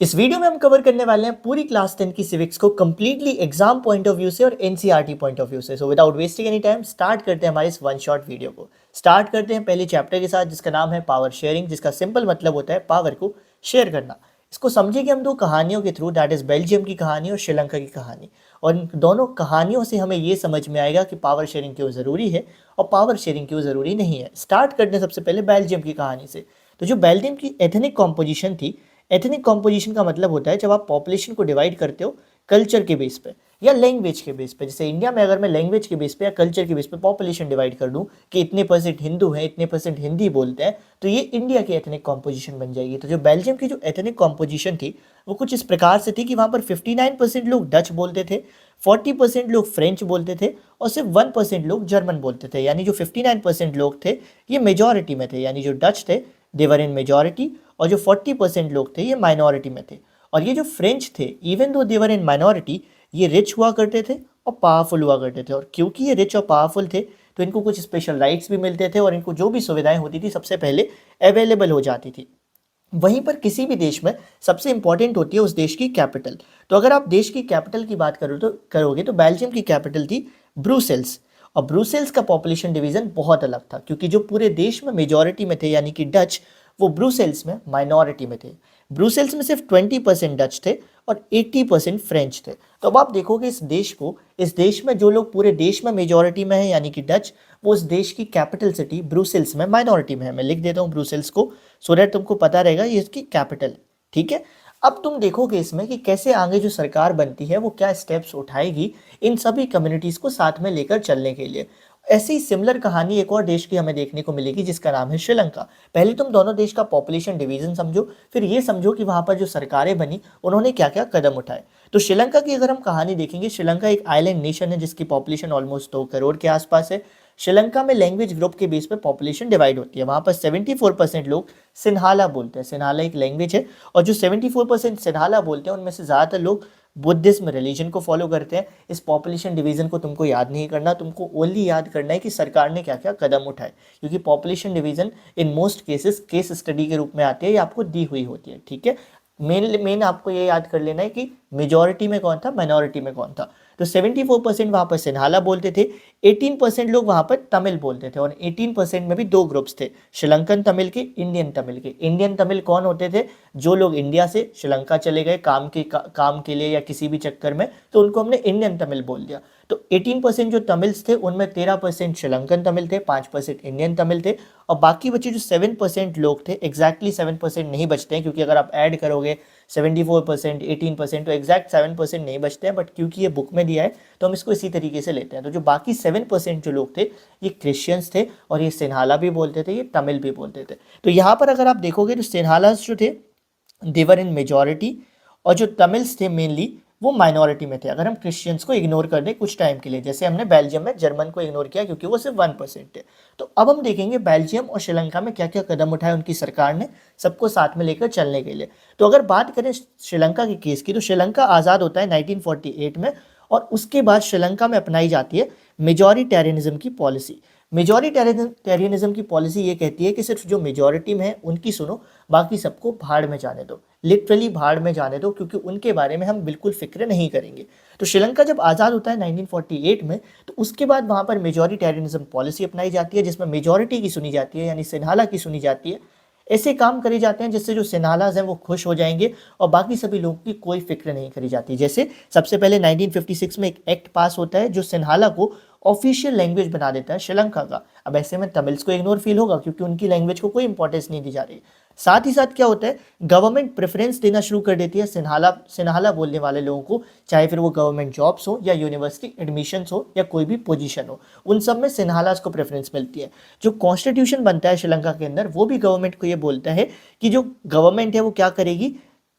इस वीडियो में हम कवर करने वाले हैं पूरी क्लास 10 की सिविक्स को completely exam point of view से और एनसीईआरटी पॉइंट ऑफ व्यू से। So without wasting any time start करते हैं हमारे इस वन शॉट वीडियो को। स्टार्ट करते हैं पहले चैप्टर के साथ जिसका नाम है पावर शेयरिंग, जिसका सिंपल मतलब होता है पावर को शेयर करना। इसको समझेंगे हम दो कहानियों के थ्रू, दैट इज बेल्जियम की कहानी और श्रीलंका की कहानी। और इन दोनों कहानियों से हमें ये समझ में आएगा कि पावर शेयरिंग क्यों ज़रूरी है और पावर शेयरिंग क्यों ज़रूरी नहीं है। स्टार्ट करते हैं सबसे पहले बेल्जियम की कहानी से। तो जो बेल्जियम की एथनिक कॉम्पोजिशन थी, एथनिक कॉम्पोजिशन का मतलब होता है जब आप पॉपुलेशन को डिवाइड करते हो कल्चर के बेस पे या लैंग्वेज के बेस पे। जैसे इंडिया में अगर मैं लैंग्वेज के बेस पे या कल्चर के बेस पे पॉपुलेशन डिवाइड कर दूं कि इतने परसेंट हिंदू हैं, इतने परसेंट हिंदी बोलते हैं, तो ये इंडिया की एथनिक कॉम्पोजिशन बन जाएगी। तो जो बेल्जियम की जो एथनिक कॉम्पोजिशन थी वो कुछ इस प्रकार से थी कि वहाँ पर 59% लोग डच बोलते थे, 40% लोग फ्रेंच बोलते थे और सिर्फ 1% लोग जर्मन बोलते थे। यानी जो 59% लोग थे ये मेजॉरिटी में थे, यानी जो डच थे देवर इन मेजॉरिटी और जो 40% लोग थे ये माइनॉरिटी में थे। और ये जो फ्रेंच थे इवन दो देवर इन माइनॉरिटी, ये रिच हुआ करते थे और पावरफुल हुआ करते थे। और क्योंकि ये रिच और पावरफुल थे तो इनको कुछ स्पेशल राइट्स भी मिलते थे और इनको जो भी सुविधाएं होती थी सबसे पहले अवेलेबल हो जाती थी। वहीं पर किसी भी देश में सबसे इंपॉर्टेंट होती है उस देश की कैपिटल। तो अगर आप देश की कैपिटल की बात करोगे तो बेल्जियम की कैपिटल थी ब्रुसेल्स। और ब्रुसेल्स का पॉपुलेशन डिवीजन बहुत अलग था क्योंकि जो पूरे देश में मेजॉरिटी में थे यानी कि डच, वो ब्रुसेल्स में माइनॉरिटी में थे। ब्रुसेल्स में सिर्फ 20% डच थे और 80% फ्रेंच थे। तो अब आप देखोगे इस देश को, इस देश में जो लोग पूरे देश में मेजॉरिटी में है यानी कि डच, वो उस देश की कैपिटल सिटी ब्रुसेल्स में माइनॉरिटी में है। मैं लिख देता हूँ ब्रुसेल्स को सो दैट तुमको पता रहेगा ये इसकी कैपिटल है। ठीक है, अब तुम देखोगे इसमें कि कैसे आगे जो सरकार बनती है वो क्या स्टेप्स उठाएगी इन सभी कम्युनिटीज़ को साथ में लेकर चलने के लिए। ऐसी ही सिमिलर कहानी एक और देश की हमें देखने को मिलेगी जिसका नाम है श्रीलंका। पहले तुम दोनों देश का पॉपुलेशन डिवीजन समझो, फिर ये समझो कि वहाँ पर जो सरकारें बनी उन्होंने क्या क्या कदम उठाए। तो श्रीलंका की अगर हम कहानी देखेंगे, श्रीलंका एक आइलैंड नेशन है जिसकी पॉपुलेशन ऑलमोस्ट 2 करोड़ के आसपास है। श्रीलंका में लैंग्वेज ग्रुप के बेस पे पॉपुलेशन डिवाइड होती है। वहाँ पर 74% लोग सिन्हाला बोलते हैं। सिन्हाला एक लैंग्वेज है और जो 74% सिन्हाला बोलते हैं उनमें से ज़्यादातर लोग बुद्धिज्म रिलीजन को फॉलो करते हैं। इस पॉपुलेशन डिवीजन को तुमको याद नहीं करना, तुमको ओनली याद करना है कि सरकार ने क्या क्या कदम उठाए, क्योंकि population division in most cases case study के रूप में आती है, ये आपको दी हुई होती है। ठीक है, मेन आपको ये याद कर लेना है कि मेजॉरिटी में कौन था, माइनॉरिटी में कौन था। तो 74% वहाँ पर सिन्हाला बोलते थे, 18% लोग वहाँ पर तमिल बोलते थे और 18% में भी 2 ग्रुप्स थे, श्रीलंकन तमिल के, इंडियन तमिल के। इंडियन तमिल कौन होते थे, जो लोग इंडिया से श्रीलंका चले गए काम के लिए या किसी भी चक्कर में, तो उनको हमने इंडियन तमिल बोल दिया। तो 18% जो तमिल्स थे उनमें 13% श्रीलंकन तमिल थे, 5% इंडियन तमिल थे और बाकी बचे जो 7% लोग थे, एग्जैक्टली 7% नहीं बचते हैं क्योंकि अगर आप ऐड करोगे 74%, 18% तो एग्जैक्ट 7% नहीं बचते हैं, बट क्योंकि ये बुक में दिया है तो हम इसको इसी तरीके से लेते हैं। तो जो बाकी 7% जो लोग थे ये क्रिश्चियंस थे और ये सिन्हाला भी बोलते थे, ये तमिल भी बोलते थे। तो यहाँ पर अगर आप देखोगे तो सिन्हालास जो थे देवर इन मेजॉरिटी और जो तमिल्स थे मेनली वो माइनॉरिटी में थे। अगर हम क्रिश्चियंस को इग्नोर कर दें कुछ टाइम के लिए, जैसे हमने बेल्जियम में जर्मन को इग्नोर किया क्योंकि वो सिर्फ 1% थे। तो अब हम देखेंगे बेल्जियम और श्रीलंका में क्या क्या कदम उठाए उनकी सरकार ने सबको साथ में लेकर चलने के लिए। तो अगर बात करें श्रीलंका के केस की, तो श्रीलंका आज़ाद होता है 1948 में और उसके बाद श्रीलंका में अपनाई जाती है मेजॉरिटेरियनिज्म की पॉलिसी। मेजॉरिटेरियनिज्म की पॉलिसी ये कहती है कि सिर्फ जो मेजॉरिटी में है उनकी सुनो, बाकी सबको भाड़ में जाने दो, लिटरली भाड़ में जाने दो, क्योंकि उनके बारे में हम बिल्कुल फिक्र नहीं करेंगे। तो श्रीलंका जब आज़ाद होता है 1948 में, तो उसके बाद वहाँ पर मेजॉरिटेरियनिज्म पॉलिसी अपनाई जाती है जिसमें मेजॉरिटी की सुनी जाती है, यानी सिन्हाला की सुनी जाती है। ऐसे काम करे जाते हैं जिससे जो सिन्हालाज हैं वो खुश हो जाएंगे और बाकी सभी लोगों की कोई फिक्र नहीं करी जाती। जैसे सबसे पहले 1956 में एक एक्ट पास होता है जो सिन्हाला को ऑफिशियल लैंग्वेज बना देता है श्रीलंका का। अब ऐसे में तमिल्स को इग्नोर फील होगा क्योंकि उनकी लैंग्वेज को कोई इंपॉर्टेंस नहीं दी जा रही। साथ ही साथ क्या होता है, गवर्नमेंट प्रेफरेंस देना शुरू कर देती है सिन्हाला बोलने वाले लोगों को, चाहे फिर वो गवर्नमेंट जॉब्स हो या यूनिवर्सिटी एडमिशन्स हो या कोई भी पोजीशन हो, उन सब में सिन्हालास को प्रेफरेंस मिलती है। जो कॉन्स्टिट्यूशन बनता है श्रीलंका के अंदर वो भी गवर्नमेंट को ये बोलता है कि जो गवर्नमेंट है वो क्या करेगी,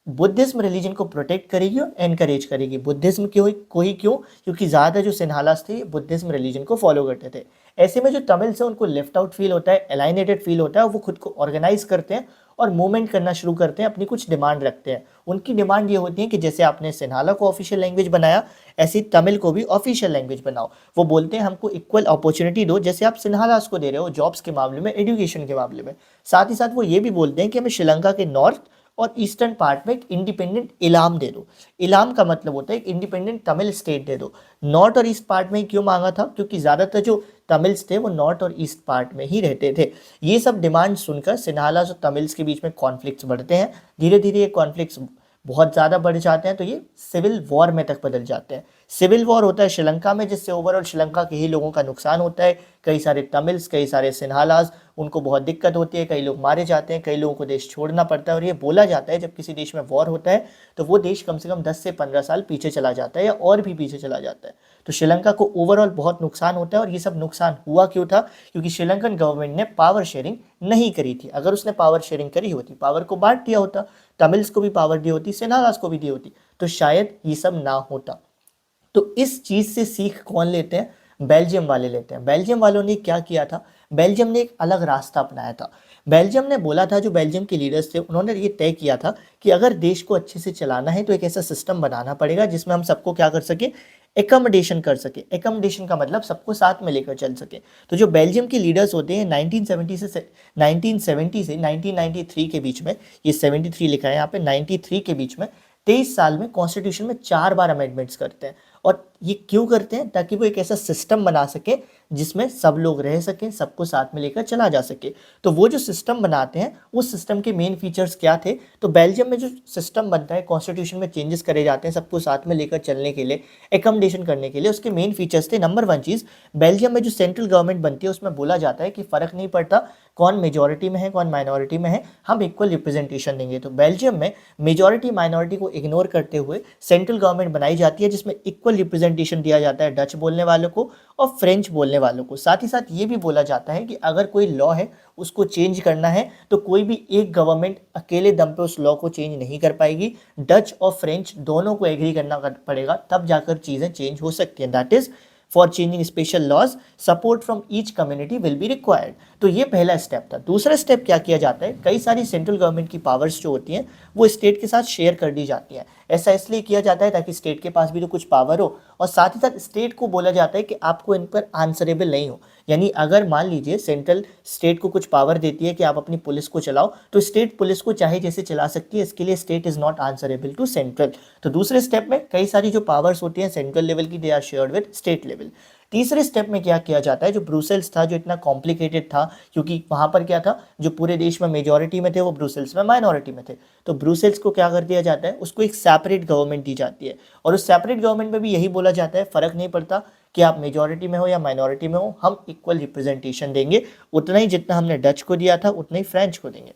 बुद्धिज्म रिलीजन को प्रोटेक्ट करेगी और एनकरेज करेगी। बुद्धिज्म क्यों, क्योंकि ज़्यादा जो सिन्हालास थे बुद्धिज्म रिलीजन को फॉलो करते थे। ऐसे में जो तमिल्स हैं उनको लेफ्ट आउट फील होता है, एलाइनेटेड फील होता है, वो खुद को ऑर्गेनाइज करते हैं और मूवमेंट करना शुरू करते हैं, अपनी कुछ डिमांड रखते हैं। उनकी डिमांड ये होती है कि जैसे आपने सिन्हाला को ऑफिशियल लैंग्वेज बनाया, ऐसी तमिल को भी ऑफिशियल लैंग्वेज बनाओ। वो बोलते हैं हमको इक्वल अपॉर्चुनिटी दो, जैसे आप सिन्हालास को दे रहे हो जॉब्स के मामले में, एजुकेशन के मामले में। साथ ही साथ वो ये भी बोलते हैं कि हमें श्रीलंका के नॉर्थ और ईस्टर्न पार्ट में एक इंडिपेंडेंट इलाम दे दो। इलाम का मतलब होता है एक इंडिपेंडेंट तमिल स्टेट दे दो। नॉर्थ और ईस्ट पार्ट में क्यों मांगा था? क्योंकि ज़्यादातर जो तमिल्स थे वो नॉर्थ और ईस्ट पार्ट में ही रहते थे। ये सब डिमांड सुनकर सिन्हालास और तमिल्स के बीच में कॉन्फ्लिक्ट्स बढ़ते हैं। धीरे धीरे ये कॉन्फ्लिक्ट्स बहुत ज़्यादा बढ़ जाते हैं तो ये सिविल वॉर में तक बदल जाते हैं। सिविल वॉर होता है श्रीलंका में, जिससे ओवरऑल श्रीलंका के ही लोगों का नुकसान होता है। कई सारे तमिल्स, कई सारे सिन्हालास, उनको बहुत दिक्कत होती है, कई लोग मारे जाते हैं, कई लोगों को देश छोड़ना पड़ता है। और ये बोला जाता है जब किसी देश में वॉर होता है तो वो देश कम से कम 10 से 15 साल पीछे चला जाता है या और भी पीछे चला जाता है। तो श्रीलंका को ओवरऑल बहुत नुकसान होता है। और ये सब नुकसान हुआ क्यों था? क्योंकि श्रीलंकन गवर्नमेंट ने पावर शेयरिंग नहीं करी थी। अगर उसने पावर शेयरिंग करी होती, पावर को बांट दिया होता, तमिल्स को भी पावर दी होती, सिन्हालास को भी दी होती, तो शायद ये सब ना होता। तो इस चीज से सीख कौन लेते हैं? बेल्जियम वाले लेते हैं। बेल्जियम वालों ने क्या किया था? बेल्जियम ने एक अलग रास्ता अपनाया था। बेल्जियम ने बोला था, जो बेल्जियम के लीडर्स थे उन्होंने ये तय किया था कि अगर देश को अच्छे से चलाना है तो एक ऐसा सिस्टम बनाना पड़ेगा जिसमें हम सबको क्या कर सके? एकोमोडेशन कर सके। एकोमोडेशन का मतलब सबको साथ में लेकर चल सके। तो जो बेल्जियम के लीडर्स होते हैं 1970 से 1993 के बीच में, ये 73 लिखा है यहाँ पे, 93 के बीच में 23 साल में कॉन्स्टिट्यूशन में 4 बार अमेंडमेंट्स करते हैं। और ये क्यों करते हैं? ताकि वो एक ऐसा सिस्टम बना सके जिसमें सब लोग रह सकें, सबको साथ में लेकर चला जा सके। तो वो जो सिस्टम बनाते हैं, उस सिस्टम के मेन फीचर्स क्या थे? तो बेल्जियम में जो सिस्टम बनता है, कॉन्स्टिट्यूशन में चेंजेस करे जाते हैं सबको साथ में लेकर चलने के लिए, एकोमोडेशन करने के लिए, उसके मेन फीचर्स थे। नंबर 1 चीज़, बेल्जियम में जो सेंट्रल गवर्नमेंट बनती है उसमें बोला जाता है कि फ़र्क नहीं पड़ता कौन मेजॉरिटी में है कौन माइनॉरिटी में है, हम इक्वल रिप्रेजेंटेशन देंगे। तो बेल्जियम में मेजॉरिटी माइनॉरिटी को इग्नोर करते हुए सेंट्रल गवर्नमेंट बनाई जाती है जिसमें इक्वल रिप्रेजेंटेशन दिया जाता है डच बोलने वालों को और फ्रेंच बोलने वालों को। साथ ही साथ ये भी बोला जाता है कि अगर कोई लॉ है उसको चेंज करना है तो कोई भी एक गवर्नमेंट अकेले दम पे उस लॉ को चेंज नहीं कर पाएगी। डच और फ्रेंच दोनों को एग्री करना पड़ेगा, तब जाकर चीज़ें चेंज हो सकती हैं। That is for changing special laws support from each community will be required. तो ये पहला स्टेप था। दूसरा स्टेप क्या किया जाता है? कई सारी सेंट्रल गवर्नमेंट की पावर्स जो होती हैं वो स्टेट के साथ शेयर कर दी जाती हैं। ऐसा इसलिए किया जाता है ताकि स्टेट के पास भी तो कुछ पावर हो, और साथ ही साथ स्टेट को बोला जाता है कि आपको इन पर आंसरेबल नहीं हो। यानी अगर मान लीजिए सेंट्रल स्टेट को कुछ पावर देती है कि आप अपनी पुलिस को चलाओ, तो स्टेट पुलिस को चाहे जैसे चला सकती है। इसके लिए state is not answerable to central. तो दूसरे स्टेप में कई सारी जो पावर्स होती हैं सेंट्रल लेवल की, they are shared with state level. तीसरे स्टेप में क्या किया जाता है? जो ब्रुसेल्स था, जो इतना कॉम्प्लिकेटेड था, क्योंकि वहाँ पर क्या था, जो पूरे देश में मेजॉरिटी में थे वो ब्रुसेल्स में माइनॉरिटी में थे, तो ब्रुसेल्स को क्या कर दिया जाता है? उसको एक सेपरेट गवर्नमेंट दी जाती है। और उस सेपरेट गवर्नमेंट में भी यही बोला जाता है, फ़र्क नहीं पड़ता कि आप मेजॉरिटी में हो या माइनॉरिटी में हो, हम इक्वल रिप्रेजेंटेशन देंगे। उतना ही जितना हमने डच को दिया था उतना ही फ्रेंच को देंगे।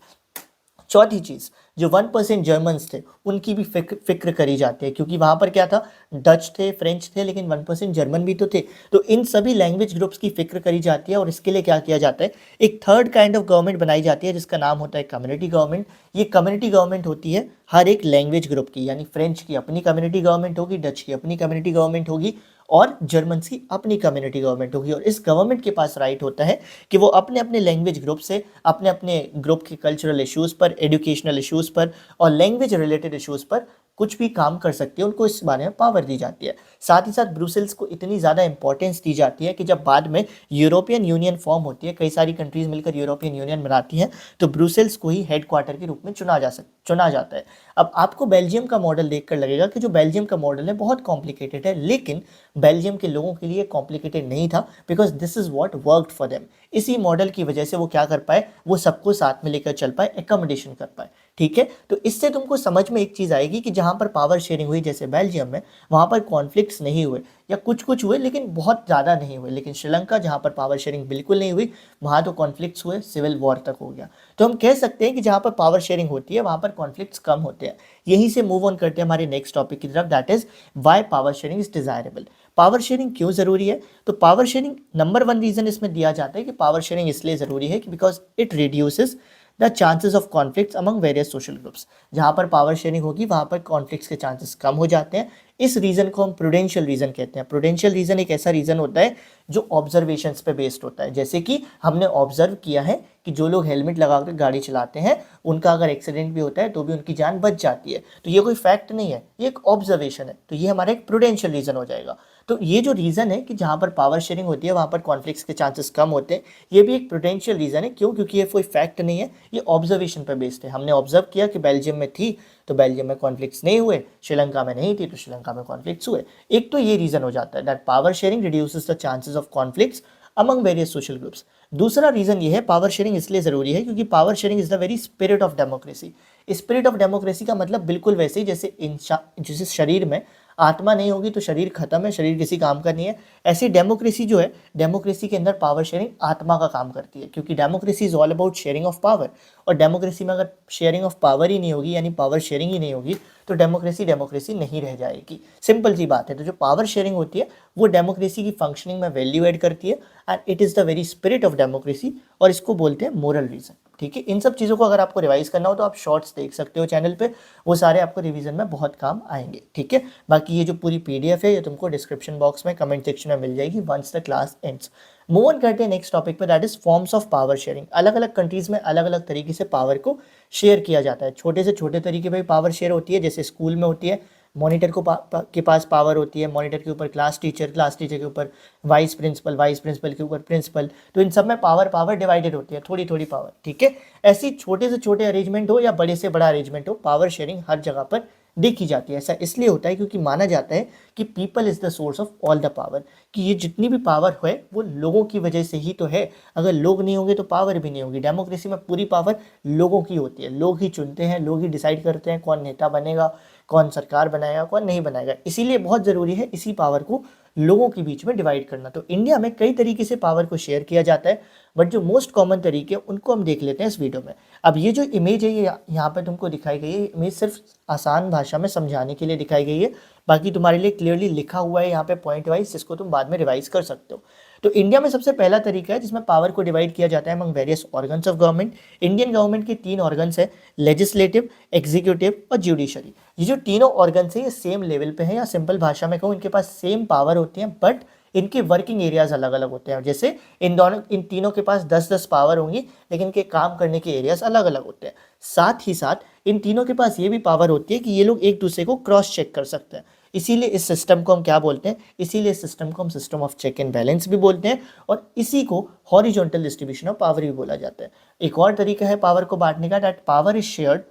चौथी चीज़, जो 1% जर्मन्स थे उनकी भी फिक्र करी जाती है, क्योंकि वहाँ पर क्या था, डच थे, फ्रेंच थे, लेकिन 1% जर्मन भी तो थे। तो इन सभी लैंग्वेज ग्रुप्स की फिक्र करी जाती है। और इसके लिए क्या किया जाता है? एक थर्ड काइंड ऑफ गवर्नमेंट बनाई जाती है जिसका नाम होता है कम्युनिटी गवर्नमेंट। ये कम्युनिटी गवर्नमेंट होती है हर एक लैंग्वेज ग्रुप की, यानी फ्रेंच की अपनी कम्युनिटी गवर्नमेंट होगी, डच की अपनी कम्युनिटी गवर्नमेंट होगी और जर्मन की अपनी कम्युनिटी गवर्नमेंट होगी। और इस गवर्नमेंट के पास राइट होता है कि वो अपने अपने लैंग्वेज ग्रुप से, अपने अपने ग्रुप के कल्चरल इश्यूज़ पर, एजुकेशनल इश्यूज़ पर और लैंग्वेज रिलेटेड इश्यूज़ पर कुछ भी काम कर सकती है। उनको इस बारे में पावर दी जाती है। साथ ही साथ ब्रुसेल्स को इतनी ज़्यादा इंपॉर्टेंस दी जाती है कि जब बाद में यूरोपियन यूनियन फॉर्म होती है, कई सारी कंट्रीज़ मिलकर यूरोपियन यूनियन बनाती हैं, तो ब्रुसेल्स को ही हेड क्वार्टर के रूप में चुना जाता है। अब आपको बेल्जियम का मॉडल देखकर लगेगा कि जो बेल्जियम का मॉडल है बहुत कॉम्प्लिकेटेड है, लेकिन बेल्जियम के लोगों के लिए कॉम्प्लिकेटेड नहीं था, because this is what worked for them. इसी मॉडल की वजह से वो क्या कर पाए, वो सबको साथ में लेकर चल पाए, एकोमोडेशन कर पाए। ठीक है, तो इससे तुमको समझ में एक चीज़ आएगी कि जहाँ पर पावर शेयरिंग हुई जैसे बेल्जियम में, वहाँ पर कॉन्फ्लिक्ट्स नहीं हुए, या कुछ हुए लेकिन बहुत ज़्यादा नहीं हुए। लेकिन श्रीलंका जहाँ पर पावर शेयरिंग बिल्कुल नहीं हुई, वहाँ तो कॉन्फ्लिक्ट्स हुए, सिविल वॉर तक हो गया। तो हम कह सकते हैं कि जहाँ पर पावर शेयरिंग होती है वहाँ पर कॉन्फ्लिक्ट्स कम होते हैं। यहीं से मूव ऑन करते हैं हमारे नेक्स्ट टॉपिक की तरफ, that is why power sharing is desirable. Power sharing क्यों ज़रूरी है? तो पावर शेयरिंग नंबर 1 रीज़न इसमें दिया जाता है कि पावर शेयरिंग इसलिए ज़रूरी है कि because it reduces the chances of conflicts among various social groups. जहाँ पर पावर शेयरिंग होगी वहाँ पर कॉन्फ्लिक्ट्स के चांसेस कम हो जाते हैं। इस रीज़न को हम प्रूडेंशियल रीज़न कहते हैं। प्रूडेंशियल रीज़न एक ऐसा रीज़न होता है जो ऑब्जर्वेशंस पे बेस्ड होता है। जैसे कि हमने ऑब्जर्व किया है कि जो लोग हेलमेट लगाकर गाड़ी चलाते हैं उनका अगर एक्सीडेंट भी होता है तो भी उनकी जान बच जाती है। तो ये कोई फैक्ट नहीं है, ये एक ऑब्जर्वेशन है। तो ये हमारा एक प्रूडेंशियल रीज़न हो जाएगा। तो ये जो रीज़न है कि जहाँ पर पावर शेयरिंग होती है वहाँ पर कॉन्फ्लिक्ट्स के चांसेस कम होते हैं, ये भी एक पोटेंशियल रीज़न है। क्यों? क्योंकि ये कोई फैक्ट नहीं है, ये ऑब्जर्वेशन पर बेस्ड है। हमने ऑब्जर्व किया कि बेल्जियम में थी तो बेल्जियम में कॉन्फ्लिक्ट्स नहीं हुए, श्रीलंका में नहीं थी तो श्रीलंका में कॉन्फ्लिक्ट्स हुए। एक तो ये रीज़न हो जाता है that power sharing reduces the chances of conflicts among various social groups. दूसरा रीज़न ये है पावर शेयरिंग इसलिए ज़रूरी है क्योंकि power sharing is the very spirit of democracy. Spirit of democracy का मतलब बिल्कुल वैसे ही जैसे शरीर में आत्मा नहीं होगी तो शरीर खत्म है, शरीर किसी काम का नहीं है। ऐसी डेमोक्रेसी जो है, डेमोक्रेसी के अंदर पावर शेयरिंग आत्मा का काम करती है, क्योंकि democracy is all about sharing of power. और डेमोक्रेसी में अगर शेयरिंग ऑफ पावर ही नहीं होगी, यानी पावर शेयरिंग ही नहीं होगी, तो डेमोक्रेसी नहीं रह जाएगी। सिंपल सी बात है। तो जो पावर शेयरिंग होती है वो डेमोक्रेसी की फंक्शनिंग में वैल्यू ऐड करती है and it is the very spirit of democracy, और इसको बोलते हैं मोरल रीजन। ठीक है, इन सब चीज़ों को अगर आपको रिवाइज करना हो तो आप शॉर्ट्स देख सकते हो चैनल पे, वो सारे आपको रिवीजन में बहुत काम आएंगे। ठीक है, बाकी ये जो पूरी पीडीएफ है ये तुमको डिस्क्रिप्शन बॉक्स में कमेंट सेक्शन में मिल जाएगी once the class ends. Move on करते हैं नेक्स्ट टॉपिक पे, that is forms of power sharing. अलग अलग कंट्रीज में अलग अलग तरीके से पावर को शेयर किया जाता है। छोटे से छोटे तरीके पर पावर शेयर होती है, जैसे स्कूल में होती है, मॉनिटर को के पास पावर होती है, मॉनिटर के ऊपर क्लास टीचर के ऊपर वाइस प्रिंसिपल के ऊपर प्रिंसिपल। तो इन सब में पावर डिवाइडेड होती है, थोड़ी थोड़ी पावर। ठीक है, ऐसी छोटे से छोटे अरेंजमेंट हो या बड़े से बड़ा अरेंजमेंट हो, पावर शेयरिंग हर जगह पर देखी जाती है। ऐसा इसलिए होता है क्योंकि माना जाता है कि people is the source of all the power, कि ये जितनी भी पावर है वो लोगों की वजह से ही तो है। अगर लोग नहीं होंगे तो पावर भी नहीं होगी। डेमोक्रेसी में पूरी पावर लोगों की होती है, लोग ही चुनते हैं, लोग ही डिसाइड करते हैं कौन नेता बनेगा, कौन सरकार बनाएगा, कौन नहीं बनाएगा। इसीलिए बहुत ज़रूरी है इसी पावर को लोगों के बीच में डिवाइड करना। तो इंडिया में कई तरीके से पावर को शेयर किया जाता है, बट जो मोस्ट कॉमन तरीके हैं उनको हम देख लेते हैं इस वीडियो में। अब ये जो इमेज है ये यहाँ पे तुमको दिखाई गई है, इमेज सिर्फ आसान भाषा में समझाने के लिए दिखाई गई है, बाकी तुम्हारे लिए क्लियरली लिखा हुआ है यहाँ पे पॉइंट वाइज, जिसको तुम बाद में रिवाइज कर सकते हो। तो इंडिया में सबसे पहला तरीका है जिसमें पावर को डिवाइड किया जाता है among various organs of government. Indian government के 3 ऑर्गन्स है, लेजिस्लेटिव, एग्जीक्यूटिव और जुडिशरी। ये जो तीनों ऑर्गन्स है ये सेम लेवल पे है, या सिंपल भाषा में कहूँ इनके पास सेम पावर होती है, बट इनके वर्किंग एरियाज अलग अलग होते हैं। जैसे इन तीनों के पास 10-10 पावर होंगी, लेकिन इनके काम करने के एरियाज अलग अलग होते हैं। साथ ही साथ इन तीनों के पास ये भी पावर होती है कि ये लोग एक दूसरे को क्रॉस चेक कर सकते हैं। इसीलिए इस सिस्टम को हम क्या बोलते हैं, इसीलिए इस सिस्टम को हम system of check and balance भी बोलते हैं, और इसी को हॉरिजॉन्टल डिस्ट्रीब्यूशन ऑफ पावर भी बोला जाता है। एक और तरीका है पावर को बांटने का, that power is shared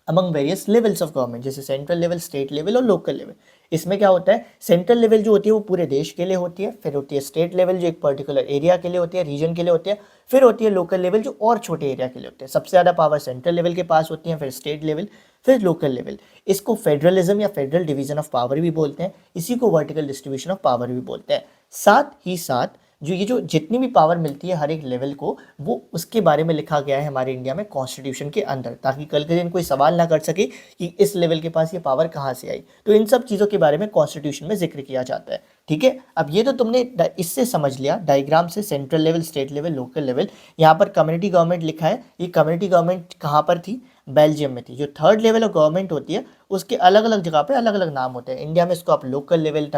among various levels of government, जैसे सेंट्रल लेवल, स्टेट लेवल और लोकल लेवल। इसमें क्या होता है, सेंट्रल लेवल जो होती है वो पूरे देश के लिए होती है, फिर होती है स्टेट लेवल जो एक पर्टिकुलर एरिया के लिए होती है, रीजन के लिए होती है, फिर होती है लोकल लेवल जो और छोटे एरिया के लिए होते हैं। सबसे ज़्यादा पावर सेंट्रल लेवल के पास होती है, फिर स्टेट लेवल, फिर लोकल लेवल। इसको फेडरलिज्म या फेडरल डिवीजन ऑफ पावर भी बोलते हैं, इसी को वर्टिकल डिस्ट्रीब्यूशन ऑफ पावर भी बोलते हैं। साथ ही साथ जो जितनी भी पावर मिलती है हर एक लेवल को, वो उसके बारे में लिखा गया है हमारे इंडिया में कॉन्स्टिट्यूशन के अंदर, ताकि कल के दिन कोई सवाल ना कर सके कि इस लेवल के पास ये पावर कहाँ से आई। तो इन सब चीज़ों के बारे में कॉन्स्टिट्यूशन में जिक्र किया जाता है। ठीक है, अब ये तो तुमने इससे समझ लिया डायग्राम से, central level, state level, local level. यहाँ पर कम्युनिटी गवर्नमेंट लिखा है, ये कम्युनिटी गवर्नमेंट कहाँ पर थी, बेल्जियम में थी। जो थर्ड लेवल ऑफ गवर्नमेंट होती है उसके अलग अलग जगह पे अलग अलग नाम होते हैं। इंडिया में इसको आप लोकल लेवल,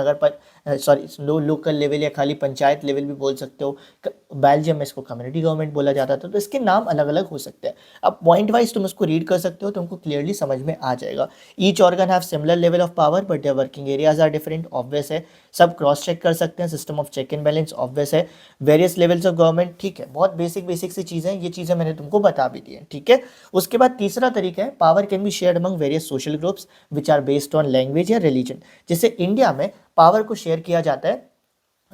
लोकल लेवल या खाली पंचायत लेवल भी बोल सकते हो। बेल्जियम में इसको कम्युनिटी गवर्नमेंट बोला जाता था। तो इसके नाम अलग अलग हो सकते हैं। अब पॉइंट वाइज तुम इसको रीड कर सकते हो, तुमको क्लियरली समझ में आ जाएगा। Each organ have similar level of power but their working areas are different, obvious है। सब क्रॉस चेक कर सकते हैं, system of check and balance, obvious है। वेरियस लेवल्स ऑफ गवर्नमेंट, ठीक है, बहुत बेसिक सी चीज़ें, ये चीज़ें मैंने तुमको बता भी दी है। ठीक है, उसके बाद तीसरा तरीका है, power can be shared among various social groups which are based on language या रिलीजन। जैसे इंडिया में पावर को शेयर किया जाता है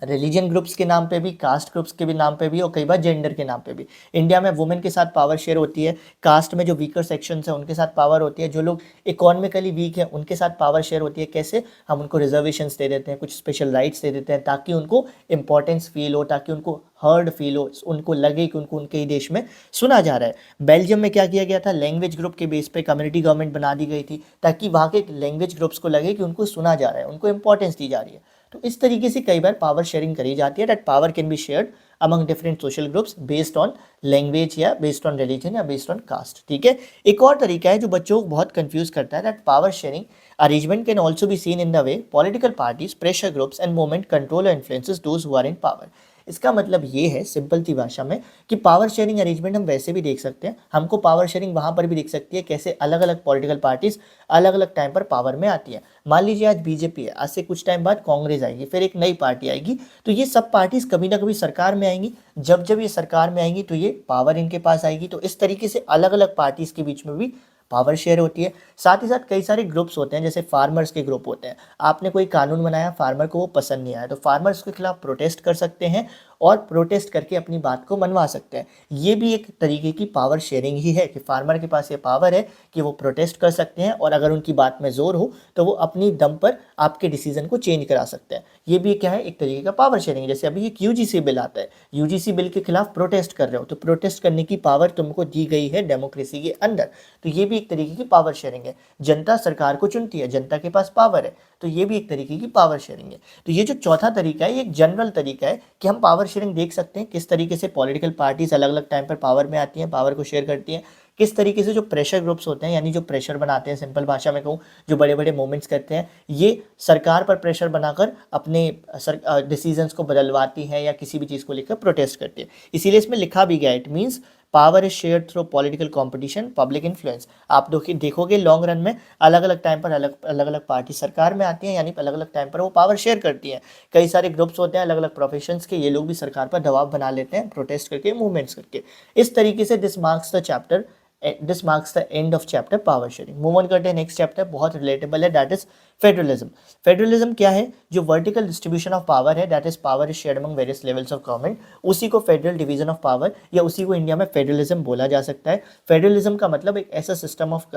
रिलीजन ग्रुप्स के नाम पे भी, कास्ट ग्रुप्स के भी नाम पे भी, और कई बार जेंडर के नाम पे भी। इंडिया में वुमेन के साथ पावर शेयर होती है, कास्ट में जो वीकर सेक्शंस हैं उनके साथ पावर होती है, जो लोग इकोनॉमिकली वीक हैं उनके साथ पावर शेयर होती है। कैसे, हम उनको रिजर्वेशंस दे देते हैं, कुछ स्पेशल राइट्स दे देते हैं, ताकि उनको इंपॉर्टेंस फील हो, ताकि उनको हर्ड फील हो, उनको लगे कि उनको उनके ही देश में सुना जा रहा है। बेल्जियम में क्या किया गया था, लैंग्वेज ग्रुप के बेस पे कम्युनिटी गवर्नमेंट बना दी गई थी, ताकि वहाँ के लैंग्वेज ग्रुप्स को लगे कि उनको सुना जा रहा है, उनको इंपॉर्टेंस दी जा रही है। तो इस तरीके से कई बार पावर शेयरिंग करी जाती है, that power can be shared among different social groups based on language या बेस्ड ऑन रिलीजन या बेस्ड ऑन कास्ट। ठीक है, एक और तरीका है जो बच्चों को बहुत कंफ्यूज करता है, that power sharing arrangement can also be seen in the way political parties, pressure groups and movement control और influences those who are in power. इसका मतलब ये है सिंपल सी भाषा में कि पावर शेयरिंग अरेंजमेंट हम वैसे भी देख सकते हैं, हमको पावर शेयरिंग वहाँ पर भी दिख सकती है कैसे अलग अलग पॉलिटिकल पार्टीज अलग अलग टाइम पर पावर में आती है। मान लीजिए आज बीजेपी है, आज से कुछ टाइम बाद कांग्रेस आएगी, फिर एक नई पार्टी आएगी, तो ये सब पार्टीज कभी ना कभी सरकार में आएंगी। जब जब ये सरकार में आएंगी तो ये पावर इनके पास आएगी। तो इस तरीके से अलग अलग पार्टीज के बीच में भी पावर शेयर होती है। साथ ही साथ कई सारे ग्रुप्स होते हैं, जैसे फार्मर्स के ग्रुप होते हैं। आपने कोई कानून बनाया, फार्मर को वो पसंद नहीं आया, तो फार्मर्स के खिलाफ प्रोटेस्ट कर सकते हैं और प्रोटेस्ट करके अपनी बात को मनवा सकते हैं। ये भी एक तरीके की पावर शेयरिंग ही है कि फार्मर के पास ये पावर है कि वो प्रोटेस्ट कर सकते हैं और अगर उनकी बात में जोर हो तो वो अपनी दम पर आपके डिसीजन को चेंज करा सकते हैं। ये भी क्या है, एक तरीके का पावर शेयरिंग। जैसे अभी एक यूजीसी बिल आता है, यूजीसी बिल के खिलाफ प्रोटेस्ट कर रहे हो, तो प्रोटेस्ट करने की पावर तुमको दी गई है डेमोक्रेसी के अंदर, तो ये भी एक तरीके की पावर शेयरिंग है। जनता सरकार को चुनती है, जनता के पास पावर है, तो ये भी एक तरीके की पावर शेयरिंग है। तो ये जो चौथा तरीका है, ये एक जनरल तरीका है कि हम पावर शेयरिंग देख सकते हैं किस तरीके से पॉलिटिकल पार्टीज अलग अलग टाइम पर पावर में आती हैं, पावर को शेयर करती हैं, किस तरीके से जो प्रेशर ग्रुप्स होते हैं, यानी जो प्रेशर बनाते हैं, सिंपल भाषा में कहूँ जो बड़े बड़े मूवमेंट्स करते हैं, ये सरकार पर प्रेशर बनाकर अपने डिसीजंस को बदलवाती हैं या किसी भी चीज़ को लेकर प्रोटेस्ट करती है। इसीलिए इसमें लिखा भी गया, it means power is share through political competition public influence. आप देखोगे लॉन्ग रन में अलग अलग टाइम पर अलग अलग पार्टी सरकार में आती हैं, यानी अलग अलग टाइम पर वो पावर शेयर करती हैं। कई सारे ग्रुप्स होते हैं अलग अलग प्रोफेशंस के, ये लोग भी सरकार पर दबाव बना लेते हैं प्रोटेस्ट करके, मूवमेंट्स करके। इस तरीके से this marks the end of chapter power sharing. Move on करते हैं नेक्स्ट चैप्टर, बहुत रिलेटेबल है, दैट इज फेडरलिज्म। फेडरलिज्म क्या है, जो वर्टिकल डिस्ट्रीब्यूशन ऑफ पावर है, that is power is shared among various levels of government, उसी को फेडरल डिवीजन ऑफ पावर या उसी को इंडिया में फेडरलिज्म बोला जा सकता है। फेडरलिज्म का मतलब एक ऐसा सिस्टम ऑफ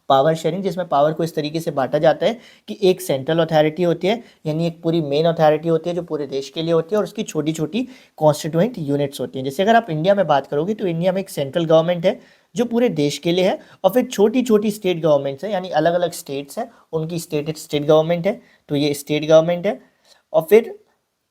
पावर शेयरिंग जिसमें पावर को इस तरीके से बांटा जाता है कि एक सेंट्रल अथॉरिटी होती है, यानी एक पूरी मेन अथॉरिटी होती है जो पूरे देश के लिए होती है, और उसकी छोटी छोटी कॉन्स्टिट्यूएंट यूनिट्स होती हैं। जैसे अगर आप इंडिया में बात करोगे तो इंडिया में एक सेंट्रल गवर्नमेंट है जो पूरे देश के लिए है, और फिर छोटी छोटी स्टेट गवर्नमेंट्स हैं, यानी अलग अलग स्टेट्स हैं, उनकी स्टेट गवर्नमेंट है, तो ये स्टेट गवर्नमेंट है। और फिर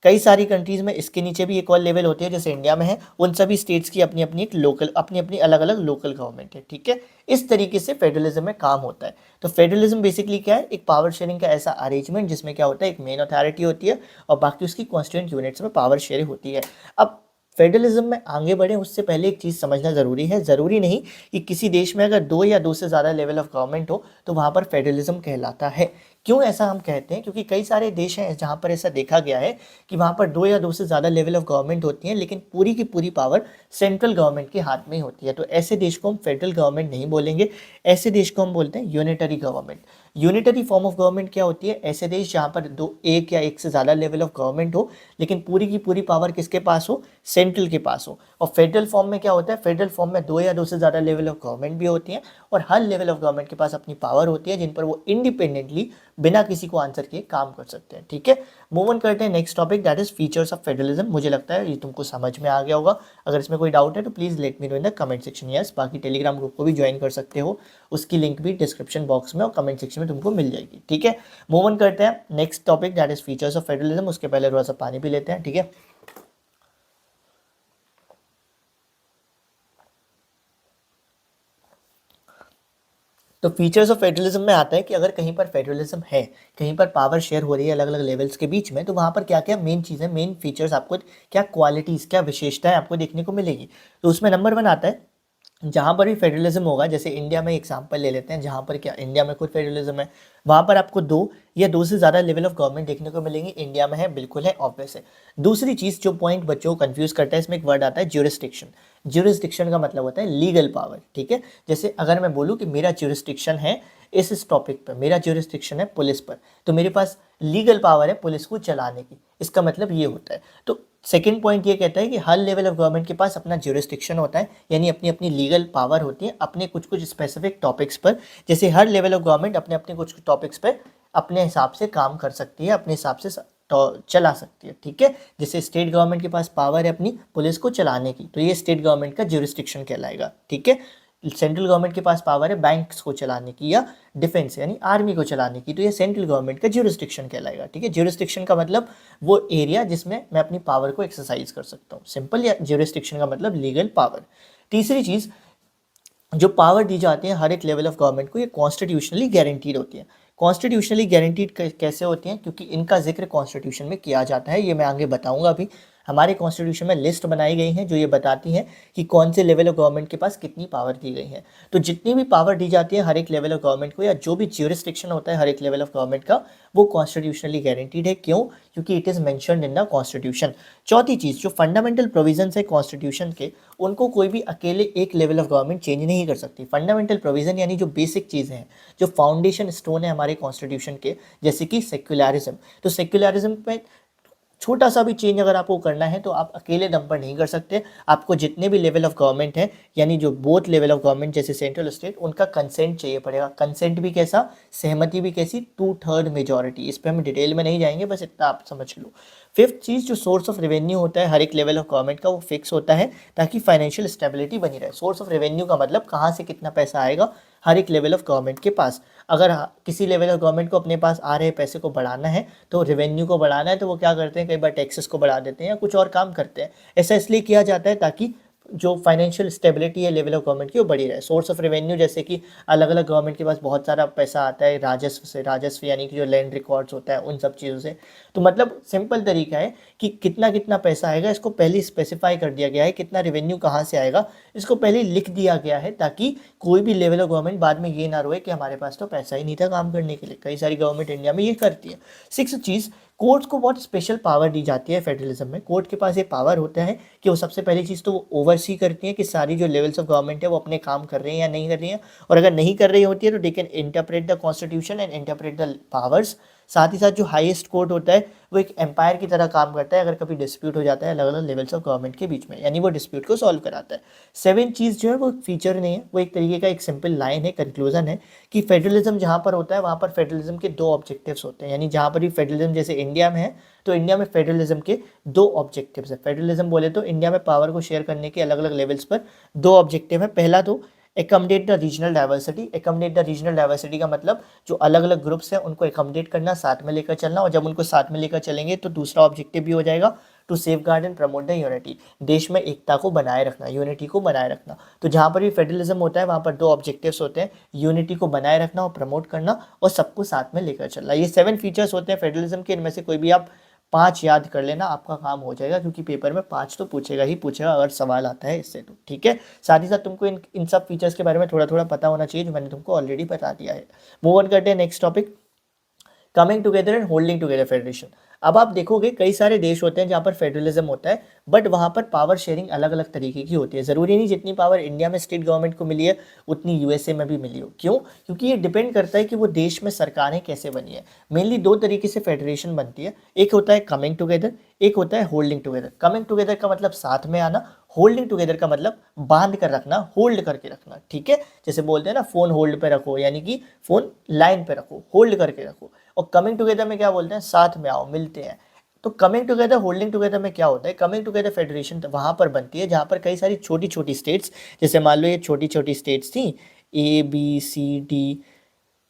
कई सारी कंट्रीज़ में इसके नीचे भी एक और लेवल होती है, जैसे इंडिया में है, उन सभी स्टेट्स की अपनी अपनी एक लोकल अपनी अपनी अलग अलग लोकल गवर्नमेंट है, ठीक है। इस तरीके से फेडरलिज्म में काम होता है। तो फेडरलिज्म बेसिकली क्या है, एक पावर शेयरिंग का ऐसा अरेंजमेंट जिसमें क्या होता है, एक मेन अथॉरिटी होती है और बाकी उसकी कॉन्स्टिट्यूएंट यूनिट्स में पावर शेयर होती है। अब फेडरलिज्म में आगे बढ़े उससे पहले एक चीज़ समझना ज़रूरी है, ज़रूरी नहीं कि किसी देश में अगर 2 या 2 से ज़्यादा लेवल ऑफ गवर्नमेंट हो तो वहाँ पर फेडरलिज्म कहलाता है। क्यों ऐसा हम कहते हैं, क्योंकि कई सारे देश हैं जहाँ पर ऐसा देखा गया है कि वहाँ पर 2 या 2 से ज़्यादा लेवल ऑफ गवर्नमेंट होती हैं, लेकिन पूरी की पूरी पावर सेंट्रल गवर्नमेंट के हाथ में ही होती है। तो ऐसे देश को हम फेडरल गवर्नमेंट नहीं बोलेंगे, ऐसे देश को हम बोलते हैं unitary government. Unitary form of government क्या होती है, ऐसे देश जहाँ पर एक या एक से ज़्यादा लेवल ऑफ गवर्नमेंट हो, लेकिन पूरी की पूरी पावर किसके पास हो, सेंट्रल के पास हो। और फेडरल फॉर्म में क्या होता है, फेडरल फॉर्म में 2 या 2 से ज़्यादा लेवल ऑफ गवर्नमेंट भी होती हैं और हर लेवल ऑफ गवर्नमेंट के पास अपनी पावर होती है जिन पर वो इंडिपेंडेंटली बिना किसी को आंसर किए काम कर सकते हैं, ठीक है। मूव ऑन करते हैं next topic, that is features of federalism. मुझे लगता है ये तुमको समझ में आ गया होगा। अगर इसमें कोई डाउट है तो please let me know in the comment section. Yes, बाकी टेलीग्राम ग्रुप को भी ज्वाइन कर सकते हो, उसकी लिंक भी डिस्क्रिप्शन बॉक्स में और कमेंट सेक्शन में तुमको मिल जाएगी, ठीक है। मूव ऑन करते हैं next topic, that is features of federalism. उसके पहले थोड़ा सा पानी पी लेते हैं, ठीक है। तो फीचर्स ऑफ फेडरलिज्म में आता है कि अगर कहीं पर फेडरलिज्म है, कहीं पर पावर शेयर हो रही है अलग अलग लेवल्स के बीच में, तो वहाँ पर क्या क्या मेन चीज़ें, मेन फीचर्स आपको, क्या क्वालिटीज़, क्या विशेषताएं आपको देखने को मिलेगी। तो उसमें नंबर 1 आता है, जहाँ पर भी फेडरलिज्म होगा, जैसे इंडिया में एग्जांपल ले लेते हैं, जहाँ पर क्या इंडिया में खुद फेडरलिज्म है, वहाँ पर आपको 2 या 2 से ज़्यादा लेवल ऑफ गवर्नमेंट देखने को मिलेंगे। इंडिया में है, बिल्कुल है, ऑब्वियस है। दूसरी चीज़ जो पॉइंट बच्चों को कंफ्यूज करता है, इसमें एक वर्ड आता है ज्यूरिसडिक्शन। ज्यूरिसडिक्शन का मतलब होता है लीगल पावर, ठीक है। जैसे अगर मैं बोलूँ कि मेरा ज्यूरिसडिक्शन है इस टॉपिक पर, मेरा ज्यूरिसडिक्शन है पुलिस पर, तो मेरे पास लीगल पावर है पुलिस को चलाने की, इसका मतलब ये होता है। तो सेकेंड पॉइंट ये कहता है कि हर लेवल ऑफ गवर्नमेंट के पास अपना ज्यूरिसडिक्शन होता है, यानी अपनी अपनी लीगल पावर होती है अपने कुछ कुछ स्पेसिफिक टॉपिक्स पर। जैसे हर लेवल ऑफ गवर्नमेंट अपने अपने कुछ टॉपिक्स पर अपने हिसाब से काम कर सकती है, अपने हिसाब से चला सकती है, ठीक है। जैसे स्टेट गवर्नमेंट के पास पावर है अपनी पुलिस को चलाने की, तो ये स्टेट गवर्नमेंट का ज्यूरिसडिक्शन कहलाएगा, ठीक है। सेंट्रल गवर्नमेंट के पास पावर है बैंक्स को चलाने की या डिफेंस यानी आर्मी को चलाने की, तो ये सेंट्रल गवर्नमेंट का ज्यूरिसडिक्शन कहलाएगा, ठीक है। ज्यूरिसडिक्शन का मतलब वो एरिया जिसमें मैं अपनी पावर को एक्सरसाइज कर सकता हूँ, सिंपल। या ज्यूरिसडिक्शन का मतलब लीगल पावर। तीसरी चीज़, जो पावर दी जाती है हर एक लेवल ऑफ गवर्नमेंट को, ये कॉन्स्टिट्यूशनली गारंटीड होती है। कॉन्स्टिट्यूशनली गारंटीड कैसे होती हैं, क्योंकि इनका जिक्र कॉन्स्टिट्यूशन में किया जाता है, ये मैं आगे बताऊंगा अभी। हमारे कॉन्स्टिट्यूशन में लिस्ट बनाई गई है जो ये बताती हैं कि कौन से लेवल ऑफ गवर्नमेंट के पास कितनी पावर दी गई है। तो जितनी भी पावर दी जाती है हर एक लेवल ऑफ गवर्नमेंट को, या जो भी ज्यूरिसडिक्शन होता है हर एक लेवल ऑफ गवर्नमेंट का, वो कॉन्स्टिट्यूशनली गारंटीड है। क्यों? क्योंकि it is mentioned in the constitution. चौथी चीज़, जो फंडामेंटल प्रोविजंस है कॉन्स्टिट्यूशन के, उनको कोई भी अकेले एक लेवल ऑफ गवर्नमेंट चेंज नहीं कर सकती। फंडामेंटल प्रोविजन यानी जो बेसिक चीज़ें हैं, जो फाउंडेशन स्टोन है हमारे कॉन्स्टिट्यूशन के, जैसे कि सेक्युलरिज्म। तो सेक्युलरिज्म पे छोटा सा भी चेंज अगर आपको करना है तो आप अकेले दम पर नहीं कर सकते। आपको जितने भी लेवल ऑफ गवर्नमेंट है, यानी जो बोथ लेवल ऑफ गवर्नमेंट जैसे सेंट्रल स्टेट, उनका कंसेंट चाहिए पड़ेगा। कंसेंट भी कैसा, सहमति भी कैसी, 2/3 मेजॉरिटी। इस पर हम डिटेल में नहीं जाएंगे, बस इतना आप समझ लो। फिफ्थ चीज़, जो सोर्स ऑफ रेवेन्यू होता है हर एक लेवल ऑफ गवर्नमेंट का, वो फिक्स होता है ताकि फाइनेंशियल स्टेबिलिटी बनी रहे। सोर्स ऑफ रेवेन्यू का मतलब कहाँ से कितना पैसा आएगा हर एक लेवल ऑफ गवर्नमेंट के पास। अगर किसी लेवल ऑफ गवर्नमेंट को अपने पास आ रहे पैसे को बढ़ाना है, तो रेवेन्यू को बढ़ाना है, तो वो क्या करते हैं, कई बार टैक्सेस को बढ़ा देते हैं या कुछ और काम करते हैं। ऐसा इसलिए किया जाता है ताकि जो फाइनेंशियल स्टेबिलिटी है लेवल ऑफ गवर्नमेंट की वो बढ़ी रहे। सोर्स ऑफ रेवेन्यू जैसे कि अलग अलग गवर्नमेंट के पास बहुत सारा पैसा आता है राजस्व से, राजस्व यानी कि जो लैंड रिकॉर्ड्स होता है उन सब चीज़ों से। तो मतलब सिंपल तरीका है कि कितना कितना पैसा आएगा इसको पहले स्पेसिफाई कर दिया गया है, कितना रेवेन्यू कहाँ से आएगा इसको पहले लिख दिया गया है, ताकि कोई भी लेवल ऑफ गवर्नमेंट बाद में ये ना रोए कि हमारे पास तो पैसा ही नहीं था काम करने के लिए। कई सारी गवर्नमेंट इंडिया में ये करती है। सिक्स चीज़, कोर्ट्स को बहुत स्पेशल पावर दी जाती है फेडरलिज्म में। कोर्ट के पास ये पावर होता है कि वो सबसे पहली चीज़ तो वो ओवरसी करती है कि सारी जो लेवल्स ऑफ गवर्नमेंट है वो अपने काम कर रहे हैं या नहीं कर रही हैं, और अगर नहीं कर रही होती है तो they can interpret the constitution and interpret the powers. साथ ही साथ जो हाईएस्ट कोर्ट होता है वो एक एम्पायर की तरह काम करता है। अगर कभी डिस्प्यूट हो जाता है अलग अलग लेवल्स ऑफ गवर्नमेंट के बीच में, यानी वो डिस्प्यूट को सॉल्व कराता है। सेवन चीज़ जो है वो फीचर नहीं है, वो एक तरीके का एक सिंपल लाइन है, कंक्लूजन है कि फेडरलिज्म जहाँ पर होता है वहाँ पर फेडरलिज्म के दो ऑब्जेक्टिव्स होते हैं। यानी जहाँ पर भी फेडरलिज्म जैसे इंडिया में है, तो इंडिया में फेडरलिज्म के दो ऑब्जेक्टिव्स है। फेडरलिज्म बोले तो इंडिया में पावर को शेयर करने के अलग अलग लेवल्स पर दो ऑब्जेक्टिव है। पहला तो accommodate the regional diversity. Accommodate the regional diversity का मतलब जो अलग अलग ग्रुप्स हैं उनको एकोमोडेट करना, साथ में लेकर चलना, और जब उनको साथ में लेकर चलेंगे तो दूसरा ऑब्जेक्टिव भी हो जाएगा to safeguard and promote the unity. देश में एकता को बनाए रखना, यूनिटी को बनाए रखना। तो जहाँ पर भी फेडरलिज्म होता है वहाँ पर दो ऑब्जेक्टिव्स होते हैं, यूनिटी को बनाए रखना और प्रमोट करना, और सबको साथ में लेकर चलना। ये 7 फीचर्स होते हैं फेडरलिज्म के। इनमें से कोई भी आप 5 याद कर लेना, आपका काम हो जाएगा, क्योंकि पेपर में 5 तो पूछेगा ही पूछेगा अगर सवाल आता है इससे तो। ठीक है, साथ ही साथ तुमको इन सब फीचर्स के बारे में थोड़ा थोड़ा पता होना चाहिए जो मैंने तुमको ऑलरेडी बता दिया है। मूव ऑन करते हैं next topic, coming together and holding together federation. अब आप देखोगे कई सारे देश होते हैं जहाँ पर फेडरलिज्म होता है, बट वहाँ पर पावर शेयरिंग अलग अलग तरीके की होती है। ज़रूरी नहीं जितनी पावर इंडिया में स्टेट गवर्नमेंट को मिली है उतनी यूएसए में भी मिली हो। क्यों? क्योंकि ये डिपेंड करता है कि वो देश में सरकारें कैसे बनी है। मेनली दो तरीके से फेडरेशन बनती है, एक होता है कमिंग टुगेदर, एक होता है होल्डिंग टुगेदर। कमिंग टुगेदर का मतलब साथ में आना, होल्डिंग टुगेदर का मतलब बांध कर रखना, होल्ड करके रखना। ठीक है, जैसे बोलते हैं ना फोन होल्ड पे रखो, यानी कि फोन लाइन पे रखो, होल्ड करके रखो। और कमिंग टुगेदर में क्या बोलते हैं, साथ में आओ, मिलते हैं। तो कमिंग टुगेदर होल्डिंग टुगेदर में क्या होता है, कमिंग टुगेदर फेडरेशन वहाँ पर बनती है जहाँ पर कई सारी छोटी छोटी स्टेट्स, जैसे मान लो ये छोटी छोटी स्टेट्स थी ABCD,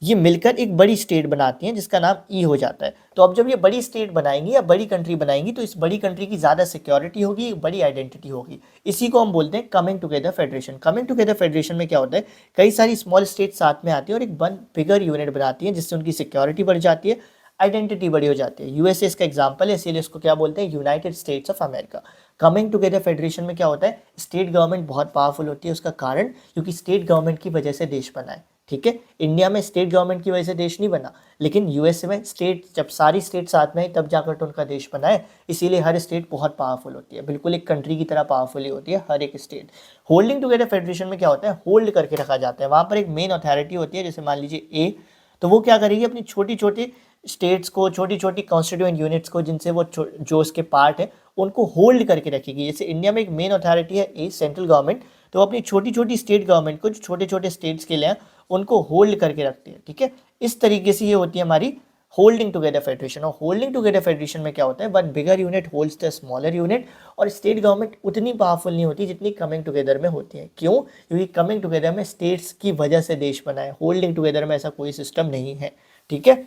ये मिलकर एक बड़ी स्टेट बनाती हैं जिसका नाम ई हो जाता है। तो अब जब ये बड़ी स्टेट बनाएंगी या बड़ी कंट्री बनाएंगी तो इस बड़ी कंट्री की ज़्यादा सिक्योरिटी होगी, बड़ी आइडेंटिटी होगी। इसी को हम बोलते हैं coming together federation. Coming together federation में क्या होता है, कई सारी स्मॉल स्टेट साथ में आती है और एक बिगर यूनिट बनाती है, जिससे उनकी सिक्योरिटी बढ़ जाती है, आइडेंटिटी बड़ी हो जाती है। यूएसए इसका एग्जाम्पल है, इसीलिए इसको क्या बोलते हैं, United states of America. Coming together federation में क्या होता है, स्टेट गवर्नमेंट बहुत पावरफुल होती है। उसका कारण क्योंकि स्टेट गवर्नमेंट की वजह से देश बना है। ठीक है, इंडिया में स्टेट गवर्नमेंट की वजह से देश नहीं बना, लेकिन यूएसए में स्टेट, जब सारी स्टेट साथ में है तब जाकर तो उनका देश बना है। इसीलिए हर स्टेट बहुत पावरफुल होती है, बिल्कुल एक कंट्री की तरह पावरफुल ही होती है हर एक स्टेट। होल्डिंग टुगेदर फेडरेशन में क्या होता है, होल्ड करके रखा जाता है। वहाँ पर एक मेन अथॉरिटी होती है, जैसे मान लीजिए ए, तो वो क्या करेगी, अपनी छोटी छोटी स्टेट्स को, छोटी छोटी कॉन्स्टिट्यूएंट यूनिट्स को, जिनसे वो जो उसके पार्ट है उनको होल्ड करके रखेगी। जैसे इंडिया में एक मेन अथॉरिटी है ए, सेंट्रल गवर्नमेंट, तो अपनी छोटी छोटी स्टेट गवर्नमेंट को, जो छोटे छोटे स्टेट्स के लिए हैं, उनको होल्ड करके रखती है। ठीक है, इस तरीके से ये होती है हमारी होल्डिंग टुगेदर फेडरेशन। और होल्डिंग टुगेदर फेडरेशन में क्या होता है, one bigger unit holds the smaller unit. और स्टेट गवर्नमेंट उतनी पावरफुल नहीं होती जितनी कमिंग टुगेदर में होती है। क्यों? क्योंकि कमिंग टुगेदर में स्टेट्स की वजह से देश बना है, होल्डिंग टुगेदर में ऐसा कोई सिस्टम नहीं है। ठीक है,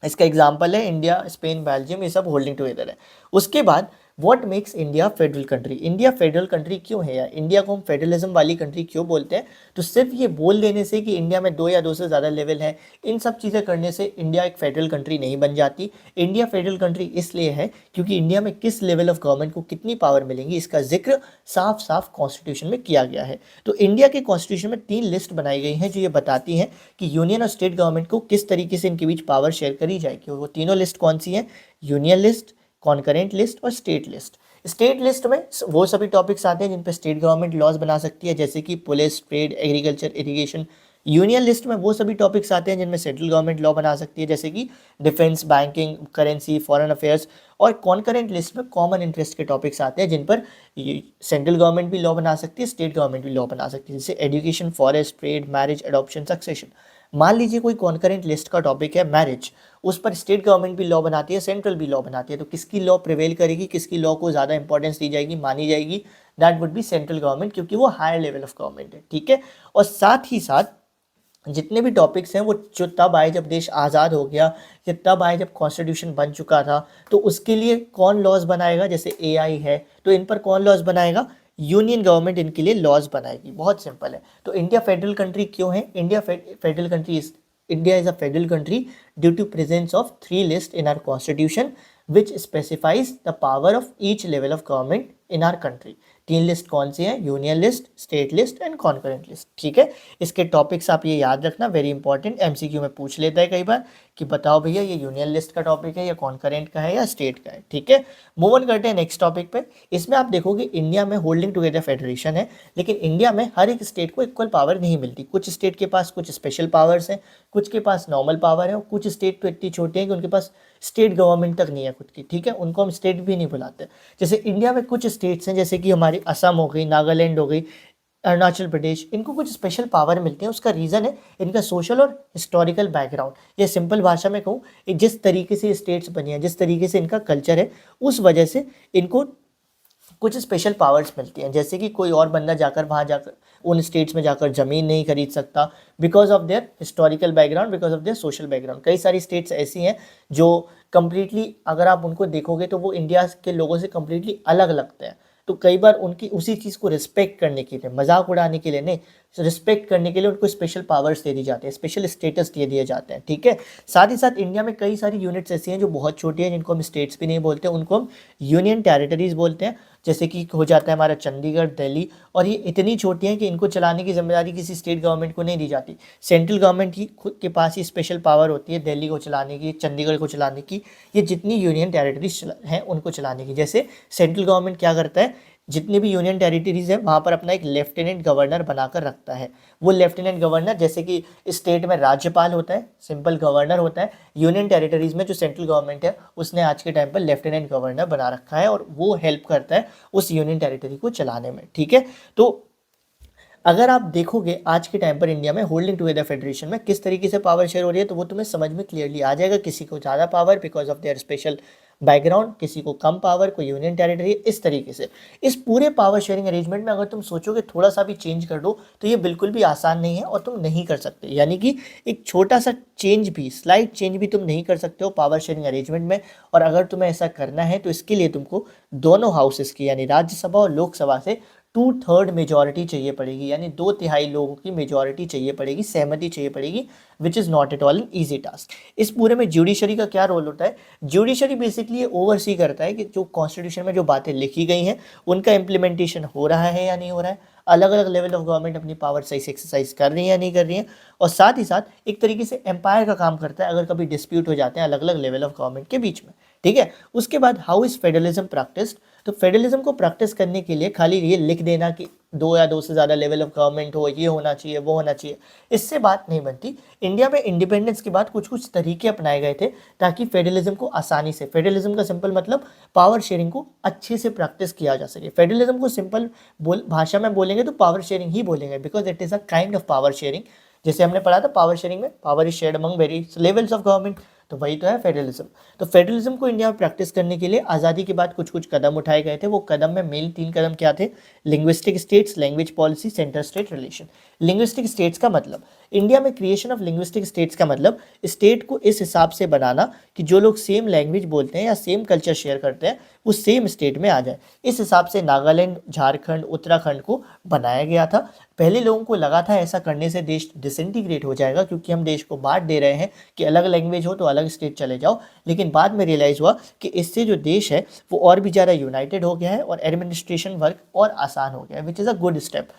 इसका एग्जाम्पल है इंडिया, स्पेन, बेल्जियम, ये सब होल्डिंग टुगेदर है। उसके बाद what makes India federal country, India federal country क्यों है, या इंडिया को हम फेडरलिज्म वाली कंट्री क्यों बोलते हैं। तो सिर्फ ये बोल देने से कि इंडिया में 2 या 2 से ज़्यादा लेवल है, इन सब चीज़ें करने से इंडिया एक फेडरल कंट्री नहीं बन जाती। इंडिया फेडरल कंट्री इसलिए है क्योंकि इंडिया में किस लेवल ऑफ गवर्नमेंट को कितनी पावर मिलेंगी इसका जिक्र साफ साफ कॉन्स्टिट्यूशन में किया गया है। तो इंडिया के कॉन्स्टिट्यूशन में 3 लिस्ट बनाई गई हैं जो ये बताती हैं कि यूनियन और स्टेट गवर्नमेंट को किस तरीके से इनके बीच पावर शेयर करी जाएगी। वो तीनों लिस्ट कौन सी हैं, यूनियन लिस्ट, कॉन्करेंट लिस्ट और स्टेट लिस्ट। स्टेट लिस्ट में वो सभी टॉपिक्स आते हैं जिन पे स्टेट गवर्नमेंट लॉज बना सकती है, जैसे कि police, trade, agriculture, irrigation. Union list में वो सभी टॉपिक्स आते हैं जिनमें सेंट्रल गवर्नमेंट लॉ बना सकती है, जैसे कि defence, banking, currency, foreign affairs. और कॉन्करेंट लिस्ट में कॉमन इंटरेस्ट के टॉपिक्स आते हैं जिन पर सेंट्रल गवर्नमेंट भी लॉ बना सकती है, स्टेट गवर्नमेंट भी लॉ बना सकती है, जैसे education, forest, trade, marriage, adoption, succession. मान लीजिए कोई कॉन्करेंट लिस्ट का टॉपिक है मैरिज, उस पर स्टेट गवर्नमेंट भी लॉ बनाती है, सेंट्रल भी लॉ बनाती है, तो किसकी लॉ प्रिवेल करेगी, किसकी लॉ को ज़्यादा इंपॉर्टेंस दी जाएगी, मानी जाएगी, that would be central government, क्योंकि वो हायर लेवल ऑफ गवर्नमेंट है। ठीक है। और साथ ही साथ जितने भी टॉपिक्स हैं वो जो तब आए जब देश आज़ाद हो गया, या तब आए जब कॉन्स्टिट्यूशन बन चुका था, तो उसके लिए कौन लॉज बनाएगा, जैसे एआई है तो इन पर कौन लॉज बनाएगा, यूनियन गवर्नमेंट इनके लिए लॉज बनाएगी। बहुत सिंपल है। तो इंडिया फेडरल कंट्री क्यों है, India federal country is India is a federal country due to presence of 3 lists in our constitution which specifies the power of each level of government in our country। 3 list कौन सी है, union list, state list and concurrent list. ठीक है। इसके topics आप ये याद रखना, very important, MCQ में पूछ लेता है कई बार कि बताओ भैया ये यूनियन लिस्ट का टॉपिक है या कॉन्करेंट का है या स्टेट का है। ठीक है। मूव ऑन करते हैं नेक्स्ट टॉपिक पे। इसमें आप देखोगे इंडिया में होल्डिंग टुगेदर फेडरेशन है, लेकिन इंडिया में हर एक स्टेट को इक्वल पावर नहीं मिलती। कुछ स्टेट के पास कुछ स्पेशल पावर्स हैं, कुछ के पास नॉर्मल पावर है, और कुछ स्टेट तो इतनी छोटी हैं कि उनके पास स्टेट गवर्नमेंट तक नहीं है खुद की। ठीक है। उनको हम स्टेट भी नहीं बुलाते। जैसे इंडिया में कुछ स्टेट्स हैं, जैसे कि हमारी असम हो गई, नागालैंड हो गई, अरुणाचल प्रदेश, इनको कुछ स्पेशल पावर मिलती है। उसका रीज़न है इनका सोशल और हिस्टोरिकल बैकग्राउंड। ये सिंपल भाषा में कहूँ, जिस तरीके से स्टेट्स बनी है, जिस तरीके से इनका कल्चर है, उस वजह से इनको कुछ स्पेशल पावर्स मिलती हैं। जैसे कि कोई और बंदा जाकर वहाँ जाकर उन स्टेट्स में जाकर ज़मीन नहीं खरीद सकता, because of their historical background, because of their social background. कई सारी स्टेट्स ऐसी हैं जो कम्प्लीटली, अगर आप उनको देखोगे तो वो इंडिया के लोगों से कम्प्लीटली अलग लगते हैं। तो कई बार उनकी उसी चीज़ को रिस्पेक्ट करने के लिए, मजाक उड़ाने के लिए नहीं, रिस्पेक्ट करने के लिए उनको स्पेशल पावर्स दे दी जाती है, स्पेशल स्टेटस दे दिए जाते हैं। ठीक है। साथ ही साथ इंडिया में कई सारी यूनिट्स ऐसी हैं जो बहुत छोटी हैं, जिनको हम स्टेट्स भी नहीं बोलते, उनको हम यूनियन टेरिटरीज बोलते हैं। जैसे कि हो जाता है हमारा चंडीगढ़, दिल्ली, और ये इतनी छोटी हैं कि इनको चलाने की जिम्मेदारी किसी स्टेट गवर्नमेंट को नहीं दी जाती। सेंट्रल गवर्नमेंट की खुद के पास ही स्पेशल पावर होती है दिल्ली को चलाने की, चंडीगढ़ को चलाने की, ये जितनी यूनियन टेरिटरीज हैं उनको चलाने की। जैसे सेंट्रल गवर्नमेंट क्या करता है, जितनी भी यूनियन टेरिटरीज है वहाँ पर अपना एक लेफ्टिनेंट गवर्नर बनाकर रखता है। वो लेफ्टिनेंट गवर्नर, जैसे कि स्टेट में राज्यपाल होता है, सिंपल गवर्नर होता है, यूनियन टेरिटरीज में जो सेंट्रल गवर्नमेंट है उसने आज के टाइम पर लेफ्टिनेंट गवर्नर बना रखा है, और वो हेल्प करता है उस यूनियन टेरिटरी को चलाने में। ठीक है। तो अगर आप देखोगे आज के टाइम पर इंडिया में होल्डिंग टुगेदर फेडरेशन में किस तरीके से पावर शेयर हो रही है, तो वो तुम्हें समझ में क्लियरली आ जाएगा। किसी को ज़्यादा power because of their special background, किसी को कम पावर, कोई यूनियन टेरिटरी, इस तरीके से। इस पूरे पावर शेयरिंग अरेंजमेंट में अगर तुम सोचोगे थोड़ा सा भी चेंज कर दो, तो ये बिल्कुल भी आसान नहीं है और तुम नहीं कर सकते। यानी कि एक छोटा सा चेंज भी, स्लाइट चेंज भी तुम नहीं कर सकते हो पावर शेयरिंग अरेंजमेंट में। और अगर तुम्हें ऐसा करना है तो इसके लिए तुमको दोनों हाउसेस की, यानी राज्यसभा और लोकसभा से 2/3 मेजॉरिटी चाहिए पड़ेगी, यानी 2/3 लोगों की मेजॉरिटी चाहिए पड़ेगी, सहमति चाहिए पड़ेगी, which is not at all an easy task. इस पूरे में ज्यूडिशरी का क्या रोल होता है, ज्यूडिशरी बेसिकली ओवरसी करता है कि जो कॉन्स्टिट्यूशन में जो बातें लिखी गई हैं उनका इम्प्लीमेंटेशन हो रहा है या नहीं हो रहा है, अलग अलग लेवल ऑफ गवर्नमेंट अपनी पावर सही से एक्सरसाइज कर रही है या नहीं कर रही है। और साथ ही साथ एक तरीके से एम्पायर का काम करता है अगर कभी डिस्प्यूट हो जाते हैं अलग अलग लेवल ऑफ गवर्नमेंट के बीच में। ठीक है। उसके बाद हाउ इज फेडरलिज्म प्रैक्टिस्ड, तो फेडरलिज्म को प्रैक्टिस करने के लिए खाली ये लिख देना कि 2 या 2 से ज़्यादा लेवल ऑफ गवर्नमेंट हो, ये होना चाहिए, वो होना चाहिए, इससे बात नहीं बनती। इंडिया में इंडिपेंडेंस के बाद कुछ कुछ तरीके अपनाए गए थे ताकि फेडरलिज्म को आसानी से, फेडरलिज्म का सिंपल मतलब पावर शेयरिंग को अच्छे से प्रैक्टिस किया जा सके। फेडरलिज्म को सिंपल भाषा में बोलेंगे तो पावर शेयरिंग ही बोलेंगे, because it is a kind of power sharing. जैसे हमने पढ़ा था पावर शेयरिंग में, power is shared among various levels of government, तो वही तो है फेडरलिज्म। तो फेडरलिज्म को इंडिया में प्रैक्टिस करने के लिए आज़ादी के बाद कुछ कुछ कदम उठाए गए थे। वो कदम में मेन 3 कदम क्या थे, linguistic states, language policy, centre state relation. Linguistic states का मतलब, इंडिया में क्रिएशन ऑफ लिंग्विस्टिक स्टेट्स का मतलब स्टेट को इस हिसाब से बनाना कि जो लोग सेम लैंग्वेज बोलते हैं या सेम कल्चर शेयर करते हैं वो सेम स्टेट में आ जाए। इस हिसाब से नागालैंड, झारखंड, उत्तराखंड को बनाया गया था। पहले लोगों को लगा था ऐसा करने से देश डिसइंटीग्रेट हो जाएगा क्योंकि हम देश को बांट दे रहे हैं कि अलग लैंग्वेज हो तो अलग स्टेट चले जाओ, लेकिन बाद में रियलाइज़ हुआ कि इससे जो देश है वो और भी ज़्यादा यूनाइटेड हो गया है और एडमिनिस्ट्रेशन वर्क और आसान हो गया है, which is a good step.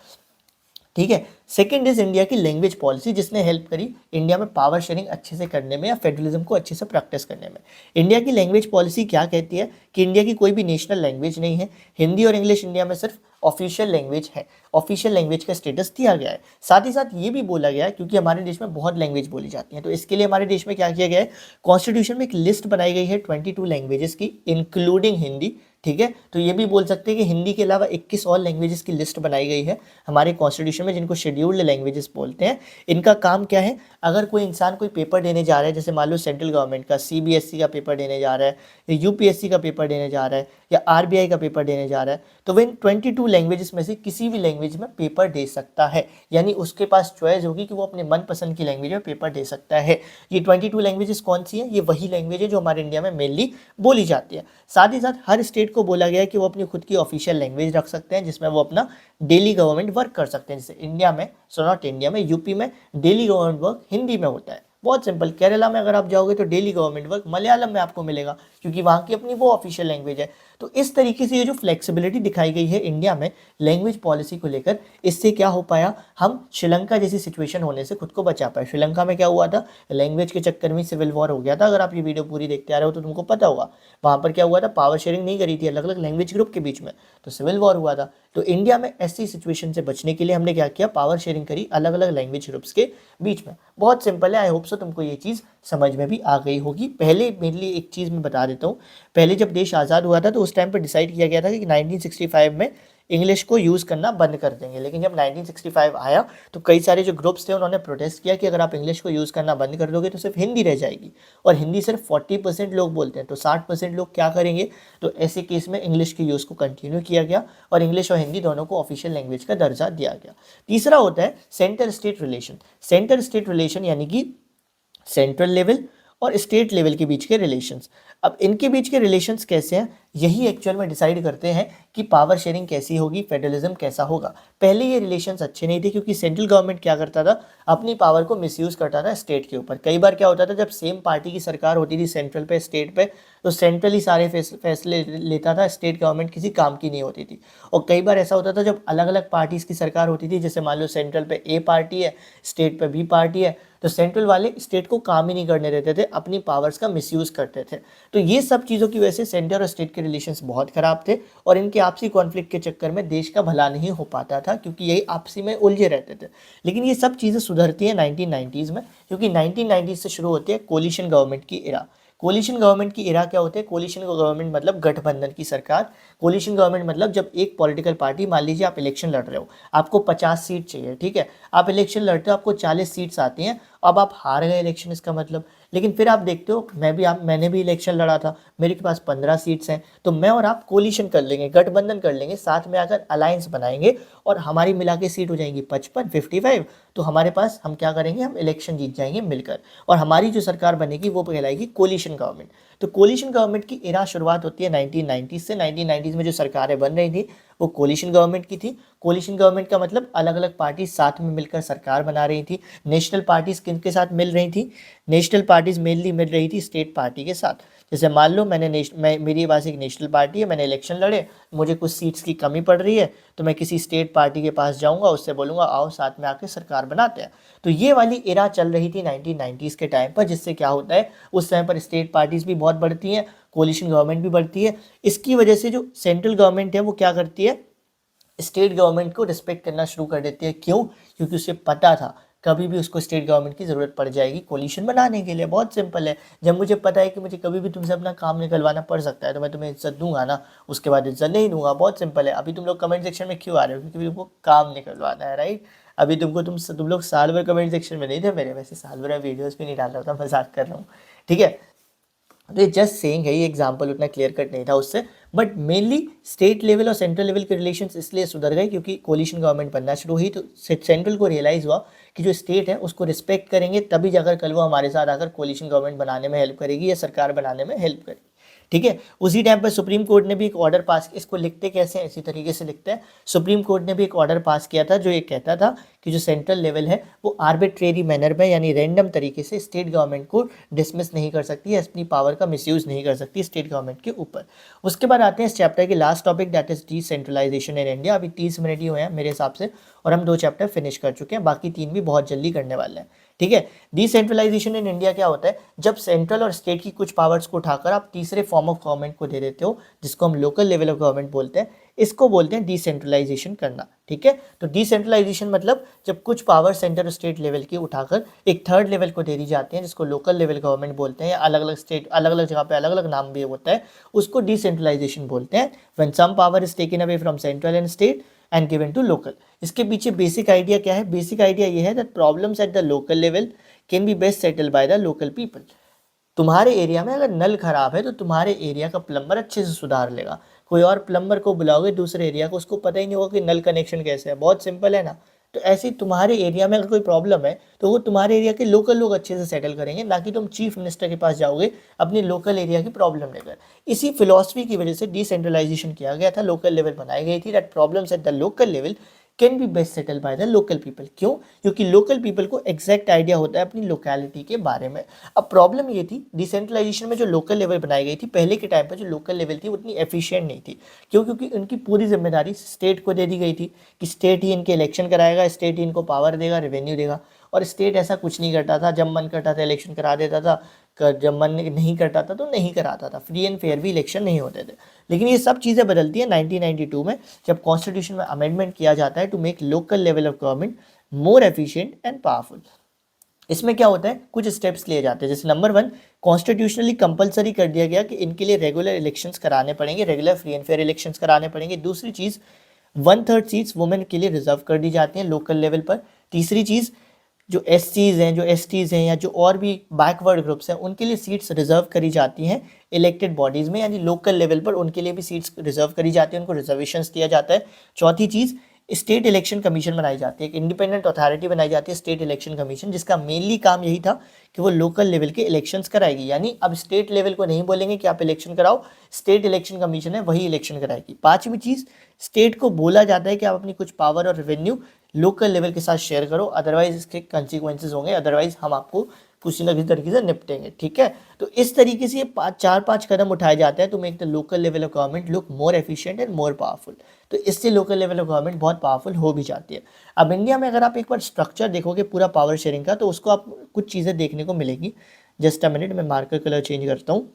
ठीक है। सेकंड इज इंडिया की लैंग्वेज पॉलिसी, जिसने हेल्प करी इंडिया में पावर शेयरिंग अच्छे से करने में या फेडरलिज्म को अच्छे से प्रैक्टिस करने में। इंडिया की लैंग्वेज पॉलिसी क्या कहती है कि इंडिया की कोई भी नेशनल लैंग्वेज नहीं है, हिंदी और इंग्लिश इंडिया में सिर्फ ऑफिशियल लैंग्वेज है, ऑफिशियल लैंग्वेज का स्टेटस दिया गया है। साथ ही साथ ये भी बोला गया है क्योंकि हमारे देश में बहुत लैंग्वेज बोली जाती हैं, तो इसके लिए हमारे देश में क्या किया गया है, कॉन्स्टिट्यूशन में एक लिस्ट बनाई गई है 22 लैंग्वेजेस की इंक्लूडिंग हिंदी। ठीक है, तो ये भी बोल सकते हैं कि हिंदी के अलावा 21 और लैंग्वेजेस की लिस्ट बनाई गई है हमारे कॉन्स्टिट्यूशन में, जिनको शेड्यूल्ड लैंग्वेजेस बोलते हैं। इनका काम क्या है, अगर कोई इंसान कोई पेपर देने जा रहा है, जैसे मान लो सेंट्रल गवर्नमेंट का CBSE का पेपर देने जा रहा है, या UPSC का पेपर देने जा रहा है, या RBI का पेपर देने जा रहा है, तो वह इन 22 लैंग्वेजेस में से किसी भी लैंग्वेज में पेपर दे सकता है। यानी उसके पास चॉइस होगी कि वो अपने मनपसंद की लैंग्वेज में पेपर दे सकता है। ये 22 लैंग्वेजेस कौन सी हैं, ये वही लैंग्वेज है जो हमारे इंडिया में मेनली बोली जाती है। साथ ही साथ हर स्टेट को बोला गया है कि वो अपनी खुद की ऑफिशियल लैंग्वेज रख सकते हैं जिसमें वो अपना डेली गवर्नमेंट वर्क कर सकते हैं। जैसे इंडिया में, नॉट इंडिया में, यूपी में डेली गवर्नमेंट वर्क हिंदी में होता है। बहुत सिंपल। केरला में अगर आप जाओगे तो डेली गवर्नमेंट वर्क मलयालम में आपको मिलेगा क्योंकि वहाँ की अपनी वो ऑफिशियल लैंग्वेज है। तो इस तरीके से ये जो फ्लेक्सिबिलिटी दिखाई गई है इंडिया में लैंग्वेज पॉलिसी को लेकर, इससे क्या हो पाया, हम श्रीलंका जैसी सिचुएशन होने से खुद को बचा पाए। श्रीलंका में क्या हुआ था, लैंग्वेज के चक्कर में सिविल वॉर हो गया था। अगर आप ये वीडियो पूरी देखते आ रहे हो तो तुमको पता होगा वहाँ पर क्या हुआ था, पावर शेयरिंग नहीं करी थी अलग अलग लैंग्वेज ग्रुप के बीच में, तो सिविल वॉर हुआ था। तो इंडिया में ऐसी सिचुएशन से बचने के लिए हमने क्या किया, पावर शेयरिंग करी अलग अलग लैंग्वेज ग्रुप्स के बीच में। बहुत सिंपल है, आई होप सो तुमको ये चीज़ समझ में भी आ गई होगी। पहले मेनली एक चीज़ मैं बता देता हूँ, पहले जब देश आज़ाद हुआ था तो उस टाइम पर डिसाइड किया गया था कि 1965 में इंग्लिश को यूज़ करना बंद कर देंगे। लेकिन जब 1965 आया तो कई सारे जो ग्रुप्स थे उन्होंने प्रोटेस्ट किया कि अगर आप इंग्लिश को यूज़ करना बंद कर दोगे तो सिर्फ हिंदी रह जाएगी, और हिंदी सिर्फ 40% लोग बोलते हैं, तो 60% लोग क्या करेंगे। तो ऐसे केस में इंग्लिश के यूज़ को कंटिन्यू किया गया और इंग्लिश और हिंदी दोनों को ऑफिशियल लैंग्वेज का दर्जा दिया गया। तीसरा होता है centre state relation. Centre state relation यानी कि सेंट्रल लेवल और स्टेट लेवल के बीच के रिलेशंस। अब इनके बीच के रिलेशंस कैसे हैं, यही एक्चुअल में डिसाइड करते हैं कि पावर शेयरिंग कैसी होगी, फेडरलिज्म कैसा होगा। पहले ये रिलेशंस अच्छे नहीं थे क्योंकि सेंट्रल गवर्नमेंट क्या करता था, अपनी पावर को मिसयूज़ करता था स्टेट के ऊपर। कई बार क्या होता था, जब सेम पार्टी की सरकार होती थी सेंट्रल पे स्टेट पे, तो सेंट्रल ही सारे फैसले लेता था, स्टेट गवर्नमेंट किसी काम की नहीं होती थी। और कई बार ऐसा होता था जब अलग अलग पार्टीज़ की सरकार होती थी, जैसे मान लो सेंट्रल पे A पार्टी है, स्टेट पे B पार्टी है, तो सेंट्रल वाले स्टेट को काम ही नहीं करने देते थे, अपनी पावर्स का मिसयूज़ करते थे। तो ये सब चीज़ों की वजह से सेंटर और स्टेट के रिलेशंस बहुत ख़राब थे और इनके आपसी कॉन्फ्लिक्ट के चक्कर में देश का भला नहीं हो पाता था क्योंकि यही आपसी में उलझे रहते थे। लेकिन ये सब चीज़ें सुधरती हैं 1990s में, क्योंकि 1990s से शुरू होती है कोलिशन गवर्नमेंट की एरा। कोलिशन गवर्नमेंट की एरा क्या होते हैं, कोलिशन गवर्नमेंट मतलब गठबंधन की सरकार। कोलिशन गवर्नमेंट मतलब जब एक पॉलिटिकल पार्टी, मान लीजिए आप इलेक्शन लड़ रहे हो, आपको 50 सीट चाहिए, ठीक है, आप इलेक्शन लड़ते हो, आपको 40 सीट्स आती हैं, अब आप हार गए इलेक्शन इसका मतलब। लेकिन फिर आप देखते हो मैंने भी इलेक्शन लड़ा था, मेरे के पास 15 सीट्स हैं, तो मैं और आप कोलिशन कर लेंगे, गठबंधन कर लेंगे, साथ में आकर अलायंस बनाएंगे और हमारी मिला के सीट हो जाएंगी 55 तो हमारे पास, हम क्या करेंगे, हम इलेक्शन जीत जाएंगे मिलकर, और हमारी जो सरकार बनेगी वो कहलाएगी कोलिशन गवर्नमेंट। तो कोलिशन गवर्नमेंट की एरा शुरुआत होती है 1990 से। 1990s में जो सरकारें बन रही थी वो कोलिशन गवर्नमेंट की थी। कोलिशन गवर्नमेंट का मतलब अलग अलग पार्टी साथ में मिलकर सरकार बना रही थी। नेशनल पार्टीज किनके साथ मिल रही थी, नेशनल पार्टीज मेनली मिल रही थी स्टेट पार्टी के साथ। जैसे मान लो मेरी पास एक नेशनल पार्टी है, मैंने इलेक्शन लड़े, मुझे कुछ सीट्स की कमी पड़ रही है, तो मैं किसी स्टेट पार्टी के पास जाऊंगा, उससे बोलूँगा आओ साथ में आके सरकार बनाते हैं। तो ये वाली एरा चल रही थी 1990s के टाइम पर, जिससे क्या होता है उस समय पर स्टेट पार्टीज भी बहुत बढ़ती हैं, कोलिशन गवर्नमेंट भी बढ़ती है। इसकी वजह से जो सेंट्रल गवर्नमेंट है वो क्या करती है, स्टेट गवर्नमेंट को रिस्पेक्ट करना शुरू कर देती है। क्यों, क्योंकि उसे पता था कभी भी उसको स्टेट गवर्नमेंट की ज़रूरत पड़ जाएगी कोलिशन बनाने के लिए। बहुत सिंपल है, जब मुझे पता है कि मुझे कभी भी तुमसे अपना काम निकलवाना पड़ सकता है तो मैं तुम्हें इज्जत दूंगा ना, उसके बाद इज्जत नहीं दूंगा। बहुत सिंपल है। अभी तुम लोग कमेंट सेक्शन में क्यों आ रहे हो, क्योंकि तुमको काम निकलवाना है, राइट। अभी तुम लोग साल भर कमेंट सेक्शन में नहीं थे मेरे, वैसे साल भर वीडियोज़ भी नहीं डाल रहा था, मजाक कर रहा हूँ, ठीक है। तो ये जस्ट सेइंग है, ये एग्जांपल उतना क्लियर कट नहीं था उससे, बट मेनली स्टेट लेवल और सेंट्रल लेवल के रिलेशंस इसलिए सुधर गए क्योंकि कोलिशन गवर्नमेंट बनना शुरू हुई, तो सेंट्रल को रियलाइज़ हुआ कि जो स्टेट है उसको रिस्पेक्ट करेंगे तभी जाकर कल वो हमारे साथ आकर कोलिशन गवर्नमेंट बनाने में हेल्प करेगी या सरकार बनाने में हेल्प करेगी। ठीक है, उसी टाइम पर सुप्रीम कोर्ट ने भी एक ऑर्डर पास, इसको लिखते कैसे हैं, इसी तरीके से लिखते हैं। सुप्रीम कोर्ट ने भी एक ऑर्डर पास किया था जो ये कहता था कि जो सेंट्रल लेवल है वो आर्बिट्रेरी मैनर में यानी रैंडम तरीके से स्टेट गवर्नमेंट को डिसमिस नहीं कर सकती है, अपनी पावर का मिसयूज़ नहीं कर सकती स्टेट गवर्नमेंट के ऊपर। उसके बाद आते हैं इस चैप्टर के last topic, that is decentralisation in India. अभी 30 मिनट ही हुए हैं मेरे हिसाब से और हम 2 चैप्टर फिनिश कर चुके हैं, बाकी 3 भी बहुत जल्दी करने वाले हैं। ठीक है, डिसेंट्रलाइजेशन इन इंडिया क्या होता है, जब सेंट्रल और स्टेट की कुछ पावर्स को उठाकर आप तीसरे फॉर्म ऑफ गवर्नमेंट को दे देते हो, जिसको हम लोकल लेवल ऑफ गवर्नमेंट बोलते हैं, इसको बोलते हैं डिसेंट्रलाइजेशन करना। ठीक है, तो डिसेंट्रलाइजेशन मतलब जब कुछ पावर सेंटर और स्टेट लेवल की उठाकर एक थर्ड लेवल को दे दी जाती है, जिसको लोकल लेवल गवर्नमेंट बोलते हैं, या अलग अलग स्टेट अलग अलग जगह पे अलग अलग नाम भी होता है, उसको डिसेंट्रलाइजेशन बोलते हैं। When some power is taken away from central and state and given to local. इसके पीछे बेसिक आइडिया क्या है, बेसिक आइडिया ये है that problems at the local level can be best settle by the local people. तुम्हारे area में अगर नल खराब है तो तुम्हारे एरिया का प्लम्बर अच्छे से सुधार लेगा, कोई और प्लम्बर को बुलाओगे दूसरे एरिया को, उसको पता ही नहीं होगा कि नल कनेक्शन कैसे है, बहुत सिंपल है ना। तो ऐसे ही तुम्हारे एरिया में अगर कोई प्रॉब्लम है तो वो तुम्हारे एरिया के लोकल लोग अच्छे से सेटल करेंगे, ना कि तुम चीफ मिनिस्टर के पास जाओगे अपने लोकल एरिया की प्रॉब्लम लेकर। इसी फिलॉसफी की वजह से डिसेंट्रलाइजेशन किया गया था, लोकल लेवल बनाई गई थी, that problems at the local level can be best settle by the local people. क्यों? क्योंकि लोकल पीपल को एग्जैक्ट आइडिया होता है अपनी लोकेलिटी के बारे में। अब प्रॉब्लम ये थी डिसेंट्रलाइजेशन में जो लोकल लेवल बनाई गई थी, पहले के टाइम पर जो लोकल लेवल थी उतनी एफिशिएंट नहीं थी। क्यों? क्योंकि उनकी पूरी जिम्मेदारी स्टेट को दे दी गई थी कि स्टेट ही इनके इलेक्शन कराएगा, स्टेट ही इनको पावर देगा, रेवेन्यू देगा। और स्टेट ऐसा कुछ नहीं करता था, जब मन करता था इलेक्शन करा देता था, जब मन नहीं करता था तो नहीं कराता था, फ्री एंड फेयर भी इलेक्शन नहीं होते थे। लेकिन ये सब चीज़ें बदलती है 1992 में, जब कॉन्स्टिट्यूशन में अमेंडमेंट किया जाता है to make local level of government more efficient and powerful. इसमें क्या होता है, कुछ स्टेप्स लिए जाते हैं। जैसे नंबर 1, कॉन्स्टिट्यूशनली कंपलसरी कर दिया गया कि इनके लिए रेगुलर इलेक्शंस कराने पड़ेंगे, regular free and fair elections कराने पड़ेंगे। दूसरी चीज़, 1/3 सीट्स वुमेन के लिए रिजर्व कर दी जाती हैं लोकल लेवल पर। तीसरी चीज़, जो एससीज हैं, जो एसटीज़ हैं, या जो और भी बैकवर्ड ग्रुप्स हैं, उनके लिए सीट्स रिजर्व करी जाती हैं इलेक्टेड बॉडीज़ में, यानी लोकल लेवल पर उनके लिए भी सीट्स रिजर्व करी जाती हैं, उनको रिजर्वेशंस दिया जाता है। चौथी चीज़, स्टेट इलेक्शन कमीशन बनाई जाती है, एक इंडिपेंडेंट अथॉरिटी बनाई जाती है स्टेट इलेक्शन कमीशन, जिसका मेनली काम यही था कि वो लोकल लेवल के इलेक्शंस कराएगी। यानी अब स्टेट लेवल को नहीं बोलेंगे कि आप इलेक्शन कराओ, स्टेट इलेक्शन कमीशन है वही इलेक्शन कराएगी। पांचवी चीज़, स्टेट को बोला जाता है कि आप अपनी कुछ पावर और रेवेन्यू लोकल लेवल के साथ शेयर करो, अदरवाइज इसके कंसिक्वेंसेज होंगे, अदरवाइज हम आपको किसी न किसी तरीके से निपटेंगे। ठीक है, तो इस तरीके से ये 4-5 कदम उठाए जाते हैं to make the local level of government look more efficient and more powerful. तो इससे लोकल लेवल ऑफ गवर्नमेंट बहुत पावरफुल हो भी जाती है। अब इंडिया में अगर आप एक बार स्ट्रक्चर देखोगे पूरा पावर शेयरिंग का, तो उसको आप कुछ चीज़ें देखने को मिलेगी। जस्ट अ मिनट, मैं मार्कर कलर चेंज करता हूँ।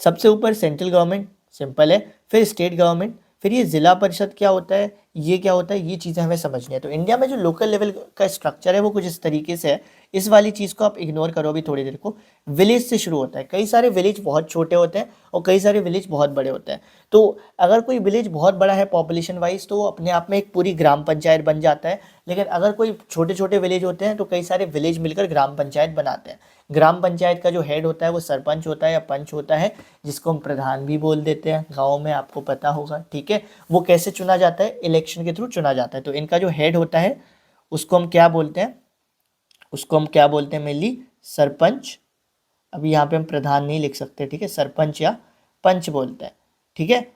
सबसे ऊपर सेंट्रल गवर्नमेंट, सिंपल है, फिर स्टेट गवर्नमेंट, फिर ये ज़िला परिषद क्या होता है, ये क्या होता है, ये चीज़ें हमें समझनी है। तो इंडिया में जो लोकल लेवल का स्ट्रक्चर है वो कुछ इस तरीके से है। इस वाली चीज़ को आप इग्नोर करो अभी थोड़ी देर को। विलेज से शुरू होता है, कई सारे विलेज बहुत छोटे होते हैं और कई सारे विलेज बहुत बड़े होते हैं। तो अगर कोई विलेज बहुत बड़ा है पॉपुलेशन वाइज तो वो अपने आप में एक पूरी ग्राम पंचायत बन जाता है। लेकिन अगर कोई छोटे छोटे विलेज होते हैं तो कई सारे विलेज मिलकर ग्राम पंचायत बनाते हैं। ग्राम पंचायत का जो हेड होता है वो सरपंच होता है या पंच होता है, जिसको हम प्रधान भी बोल देते हैं गाँव में, आपको पता होगा। ठीक है, वो कैसे चुना जाता है, इलेक्शन के थ्रू चुना जाता है। तो इनका जो हेड होता है उसको हम क्या बोलते हैं, उसको हम क्या बोलते हैं, मेनली सरपंच। अभी यहाँ पे हम प्रधान नहीं लिख सकते, ठीक है, सरपंच या पंच बोलते हैं। ठीक है,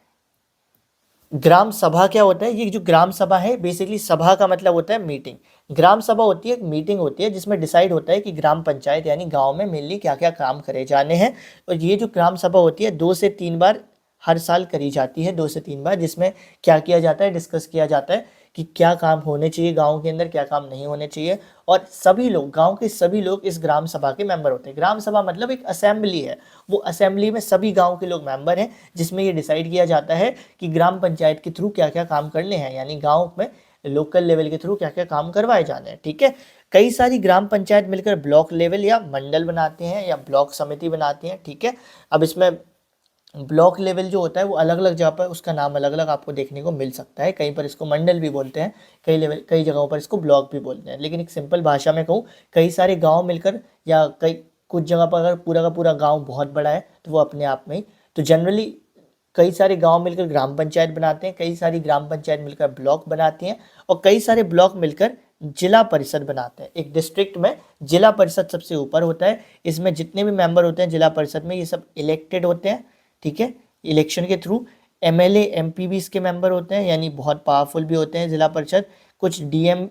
ग्राम सभा क्या होता है, ये जो ग्राम सभा है बेसिकली सभा का मतलब होता है मीटिंग। ग्राम सभा होती है, एक मीटिंग होती है जिसमें डिसाइड होता है कि ग्राम पंचायत यानी गांव में मेनली क्या क्या काम करे जाने हैं। और ये जो ग्राम सभा होती है 2 से 3 बार हर साल करी जाती है, 2 से 3 बार, जिसमें क्या किया जाता है, डिस्कस किया जाता है कि क्या काम होने चाहिए गांव के अंदर, क्या काम नहीं होने चाहिए। और सभी लोग, गांव के सभी लोग इस ग्राम सभा के मेंबर होते हैं। ग्राम सभा मतलब एक असेंबली है, वो असेंबली में सभी गांव के लोग मेंबर हैं, जिसमें ये डिसाइड किया जाता है कि ग्राम पंचायत के थ्रू क्या क्या काम करने हैं, यानी गाँव में लोकल लेवल के थ्रू क्या क्या काम करवाए जाने हैं। ठीक है, कई सारी ग्राम पंचायत मिलकर ब्लॉक लेवल या मंडल बनाते हैं या ब्लॉक समिति बनाती हैं। ठीक है, अब इसमें ब्लॉक लेवल जो होता है वो अलग अलग जगह पर उसका नाम अलग अलग आपको देखने को मिल सकता है। कहीं पर इसको मंडल भी बोलते हैं, कई जगहों पर इसको ब्लॉक भी बोलते हैं। लेकिन एक सिंपल भाषा में कहूँ, कई सारे गांव मिलकर या कई कुछ जगह पर अगर पूरा का पूरा गांव बहुत बड़ा है तो वो अपने आप में ही, तो जनरली कई सारे गांव मिलकर ग्राम पंचायत बनाते हैं, कई सारी ग्राम पंचायत मिलकर ब्लॉक बनाती हैं और कई सारे ब्लॉक मिलकर जिला परिषद बनाते हैं। एक डिस्ट्रिक्ट में जिला परिषद सबसे ऊपर होता है, इसमें जितने भी मेंबर होते हैं जिला परिषद में ये सब इलेक्टेड होते हैं, ठीक है, इलेक्शन के थ्रू। एमएलए एमपी भी इसके मेंबर होते हैं, यानी बहुत पावरफुल भी होते हैं जिला परिषद। कुछ डीएम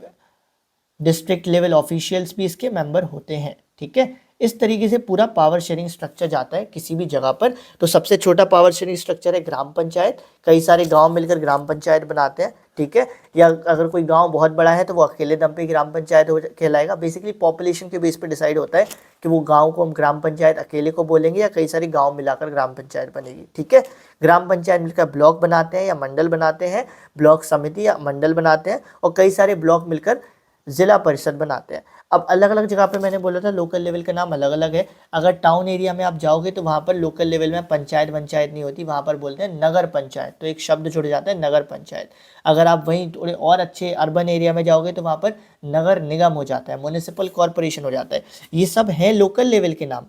डिस्ट्रिक्ट लेवल ऑफिशियल्स भी इसके मेंबर होते हैं, ठीक है। इस तरीके से पूरा पावर शेयरिंग स्ट्रक्चर जाता है किसी भी जगह पर। तो सबसे छोटा पावर शेयरिंग स्ट्रक्चर है ग्राम पंचायत, कई सारे गांव मिलकर ग्राम पंचायत बनाते हैं, ठीक है। या अगर कोई गांव बहुत बड़ा है तो वो अकेले दम पे ग्राम पंचायत कहलाएगा। बेसिकली पॉपुलेशन के बेस पे डिसाइड होता है कि वो गांव को हम ग्राम पंचायत अकेले को बोलेंगे या कई सारे गांव मिलाकर ग्राम पंचायत बनेगी, ठीक है। ग्राम पंचायत मिलकर ब्लॉक बनाते हैं या मंडल बनाते हैं, ब्लॉक समिति या मंडल बनाते हैं, और कई सारे ब्लॉक मिलकर जिला परिषद बनाते हैं। अब अलग अलग जगह पे मैंने बोला था लोकल लेवल का नाम अलग अलग है। अगर टाउन एरिया में आप जाओगे तो वहाँ पर लोकल लेवल में पंचायत नहीं होती, वहाँ पर बोलते हैं नगर पंचायत, तो एक शब्द जुड़ जाता है नगर पंचायत। अगर आप वहीं थोड़े और अच्छे अर्बन एरिया में जाओगे तो वहाँ पर नगर निगम हो जाता है, म्युनिसिपल कॉरपोरेशन हो जाता है। ये सब है लोकल लेवल के नाम,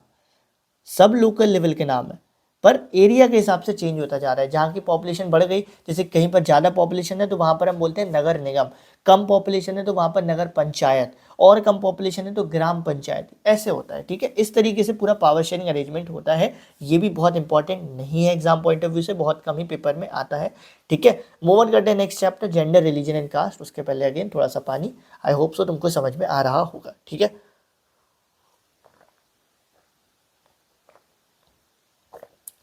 सब लोकल लेवल के नाम है, पर एरिया के हिसाब से चेंज होता जा रहा है। जहाँ की पॉपुलेशन बढ़ गई, जैसे कहीं पर ज़्यादा पॉपुलेशन है तो वहाँ पर हम बोलते हैं नगर निगम, कम पॉपुलेशन है तो वहाँ पर नगर पंचायत, और कम पॉपुलेशन है तो ग्राम पंचायत, ऐसे होता है, ठीक है। इस तरीके से पूरा पावर शेयरिंग अरेंजमेंट होता है। ये भी बहुत इंपॉर्टेंट नहीं है एग्जाम पॉइंट ऑफ व्यू से, बहुत कम ही पेपर में आता है, ठीक है। मूव ऑन करते हैं next chapter, gender religion and caste. उसके पहले अगेन थोड़ा सा पानी, आई होप सो तुमको समझ में आ रहा होगा, ठीक है।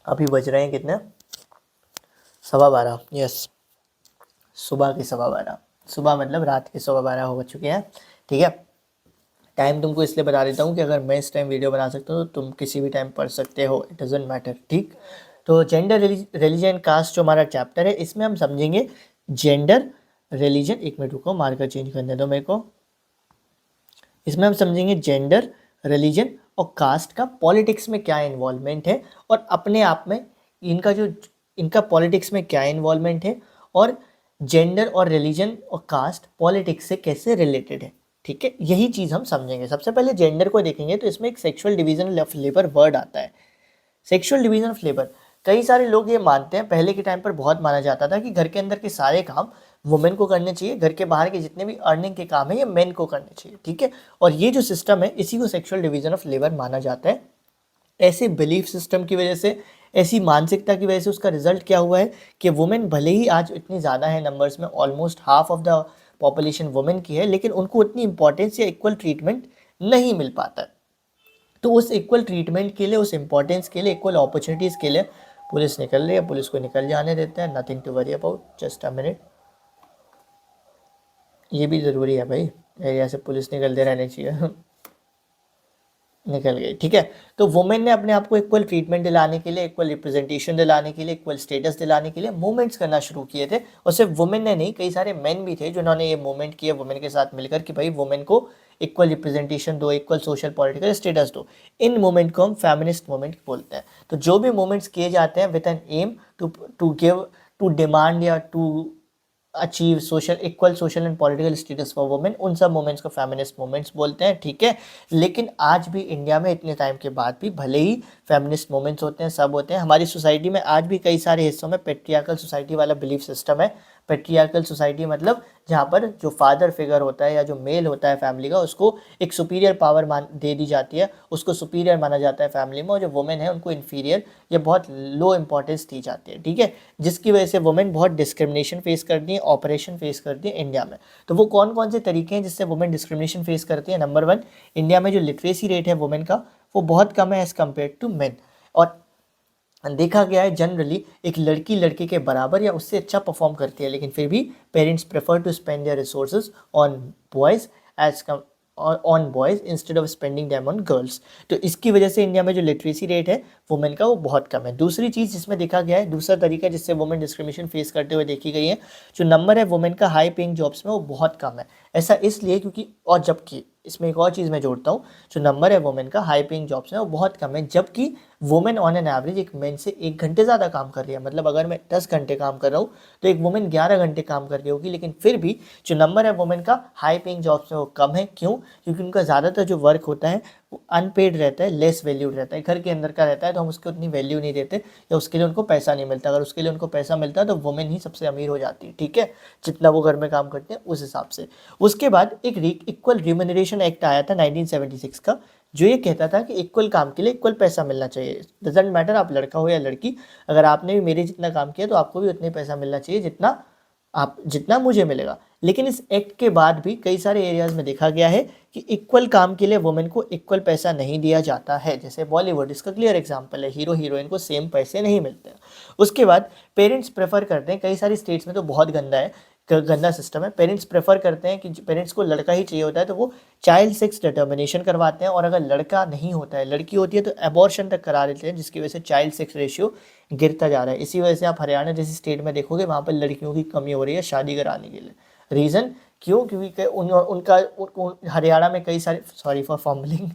अभी बज रहे हैं कितने, 12:15, यस, सुबह के 12:15, सुबह मतलब रात के 12:15 हो चुके हैं, ठीक है। टाइम तुमको इसलिए बता देता हूँ कि अगर मैं इस टाइम वीडियो बना सकता हूँ तो तुम किसी भी टाइम पढ़ सकते हो, इट डजेंट मैटर, ठीक। तो जेंडर रिलीजन कास्ट जो हमारा चैप्टर है, इसमें हम समझेंगे जेंडर रिलीजन, एक मिनट रुको मार्कर चेंज करने दो मेरे को। इसमें हम समझेंगे जेंडर रिलीजन और कास्ट का पॉलिटिक्स में क्या इन्वॉल्वमेंट है, और अपने आप में इनका पॉलिटिक्स में क्या इन्वॉल्वमेंट है, और जेंडर और रिलीजन और कास्ट पॉलिटिक्स से कैसे रिलेटेड है, ठीक है। यही चीज़ हम समझेंगे। सबसे पहले जेंडर को देखेंगे तो इसमें एक sexual division of labour word आता है। सेक्सुअल डिवीजन ऑफ लेबर, कई सारे लोग ये मानते हैं, पहले के टाइम पर बहुत माना जाता था कि घर के अंदर के सारे काम वुमेन को करने चाहिए, घर के बाहर के जितने भी अर्निंग के काम है ये मेन को करने चाहिए, ठीक है। और ये जो सिस्टम है इसी को सेक्सुअल डिवीजन ऑफ लेबर माना जाता है। ऐसे बिलीफ सिस्टम की वजह से, ऐसी मानसिकता की वजह से उसका रिजल्ट क्या हुआ है कि वुमेन भले ही आज इतनी ज़्यादा है नंबर्स में, almost half of the population women की है, लेकिन उनको उतनी इंपॉर्टेंस या इक्वल ट्रीटमेंट नहीं मिल पाता है। तो उस इक्वल ट्रीटमेंट के लिए, उस इंपॉर्टेंस के लिए, इक्वल अपॉर्चुनिटीज़ के लिए पुलिस निकल रही है, पुलिस को निकल जाने देते हैं, nothing to worry about, just a minute. ये भी ज़रूरी है भाई, एरिया से पुलिस निकलते रहने चाहिए निकल गई, ठीक है। तो वुमेन ने अपने आप को इक्वल ट्रीटमेंट दिलाने के लिए, इक्वल रिप्रेजेंटेशन दिलाने के लिए, इक्वल स्टेटस दिलाने के लिए मूवमेंट्स करना शुरू किए थे। और सिर्फ वुमेन ने नहीं, कई सारे मेन भी थे जिन्होंने ये मूवमेंट किया वुमेन के साथ मिलकर कि भाई वुमेन को इक्वल रिप्रेजेंटेशन दो, इक्वल सोशल पॉलिटिकल स्टेटस दो। इन मूवमेंट को हम फेमिनिस्ट मूवमेंट बोलते हैं। तो जो भी मूवमेंट्स किए जाते हैं with an aim to give, to demand या to achieve social, equal social and political status for women, उन सब मूवमेंट्स को फेमिनिस्ट मूवमेंट्स बोलते हैं, ठीक है। लेकिन आज भी इंडिया में इतने टाइम के बाद भी भले ही फेमिनिस्ट मूवमेंट्स होते हैं, सब होते हैं, हमारी सोसाइटी में आज भी कई सारे हिस्सों में पेट्रियार्कल सोसाइटी वाला बिलीफ सिस्टम है। पेट्रियार्कल सोसाइटी मतलब जहाँ पर जो फादर फिगर होता है या जो मेल होता है फैमिली का, उसको एक सुपीरियर पावर दे दी जाती है, उसको सुपीरियर माना जाता है फैमिली में, और जो वुमेन है उनको इन्फीरियर या बहुत लो इंपॉर्टेंस दी जाती है, ठीक है। जिसकी वजह से वुमेन बहुत डिस्क्रिमिनेशन फेस करती है, ऑपरेशन फेस करती है इंडिया में। तो वो कौन कौन से तरीके हैं जिससे वुमेन डिस्क्रिमिनेशन फेस करती है? नंबर 1, इंडिया में जो लिटरेसी रेट है वुमेन का वो बहुत कम है एज़ कम्पेयर टू मेन। और देखा गया है जनरली एक लड़की लड़के के बराबर या उससे अच्छा परफॉर्म करती है, लेकिन फिर भी parents prefer to spend their resources on boys as on boys instead of spending them on girls. तो इसकी वजह से इंडिया में जो लिटरेसी रेट है वुमेन का वो बहुत कम है। दूसरी चीज़ जिसमें देखा गया है, दूसरा तरीका जिससे वुमेन डिस्क्रिमिनेशन फेस करते हुए देखी गई है, जो नंबर है वुमेन का हाई पेइंग जॉब्स में वो बहुत कम है। ऐसा इसलिए क्योंकि, और जबकि इसमें एक और चीज़ मैं जोड़ता हूँ, जो नंबर है वुमेन का हाई पेइंग जॉब्स में वो बहुत कम है, जबकि वुमेन ऑन एन एवरेज एक मेन से 1 घंटे ज़्यादा काम कर रही है। मतलब अगर मैं 10 घंटे काम कर रहा हूँ तो एक वुमेन 11 घंटे काम कर रही होगी, लेकिन फिर भी जो नंबर है वुमेन का हाई पेइंग जॉब्स में वो कम है। क्यों? क्योंकि उनका ज़्यादातर जो वर्क होता है अनपेड रहता है, लेस वैल्यूड रहता है, घर के अंदर का रहता है तो हम उसको उतनी वैल्यू नहीं देते या उसके लिए उनको पैसा नहीं मिलता। अगर उसके लिए उनको पैसा मिलता है तो वुमेन ही सबसे अमीर हो जाती है, ठीक है, जितना वो घर में काम करते हैं उस हिसाब से। उसके बाद एक इक्वल रिम्यूनरेशन एक्ट आया था 1976 का, जो ये कहता था कि इक्वल काम के लिए इक्वल पैसा मिलना चाहिए। डजेंट मैटर आप लड़का हो या लड़की, अगर आपने भी मेरे जितना काम किया तो आपको भी उतने पैसा मिलना चाहिए जितना मुझे मिलेगा। लेकिन इस एक्ट के बाद भी कई सारे एरियाज में देखा गया है कि इक्वल काम के लिए वुमेन को इक्वल पैसा नहीं दिया जाता है। जैसे बॉलीवुड इसका क्लियर एग्जांपल है, हीरो हीरोइन को सेम पैसे नहीं मिलते हैं। उसके बाद पेरेंट्स प्रेफर करते हैं, कई सारी स्टेट्स में तो बहुत गंदा सिस्टम है, पेरेंट्स प्रेफर करते हैं कि पेरेंट्स को लड़का ही चाहिए होता है तो वो चाइल्ड सेक्स डिटर्मिनेशन करवाते हैं, और अगर लड़का नहीं होता है, लड़की होती है तो एबॉर्शन तक करा देते हैं, जिसकी वजह से चाइल्ड सेक्स रेशियो गिरता जा रहा है। इसी वजह से आप हरियाणा जैसी स्टेट में देखोगे वहाँ पर लड़कियों की कमी हो रही है शादी कराने के लिए। रीज़न क्यों? क्योंकि हरियाणा में कई सारे, सॉरी फॉर फॉम्बलिंग,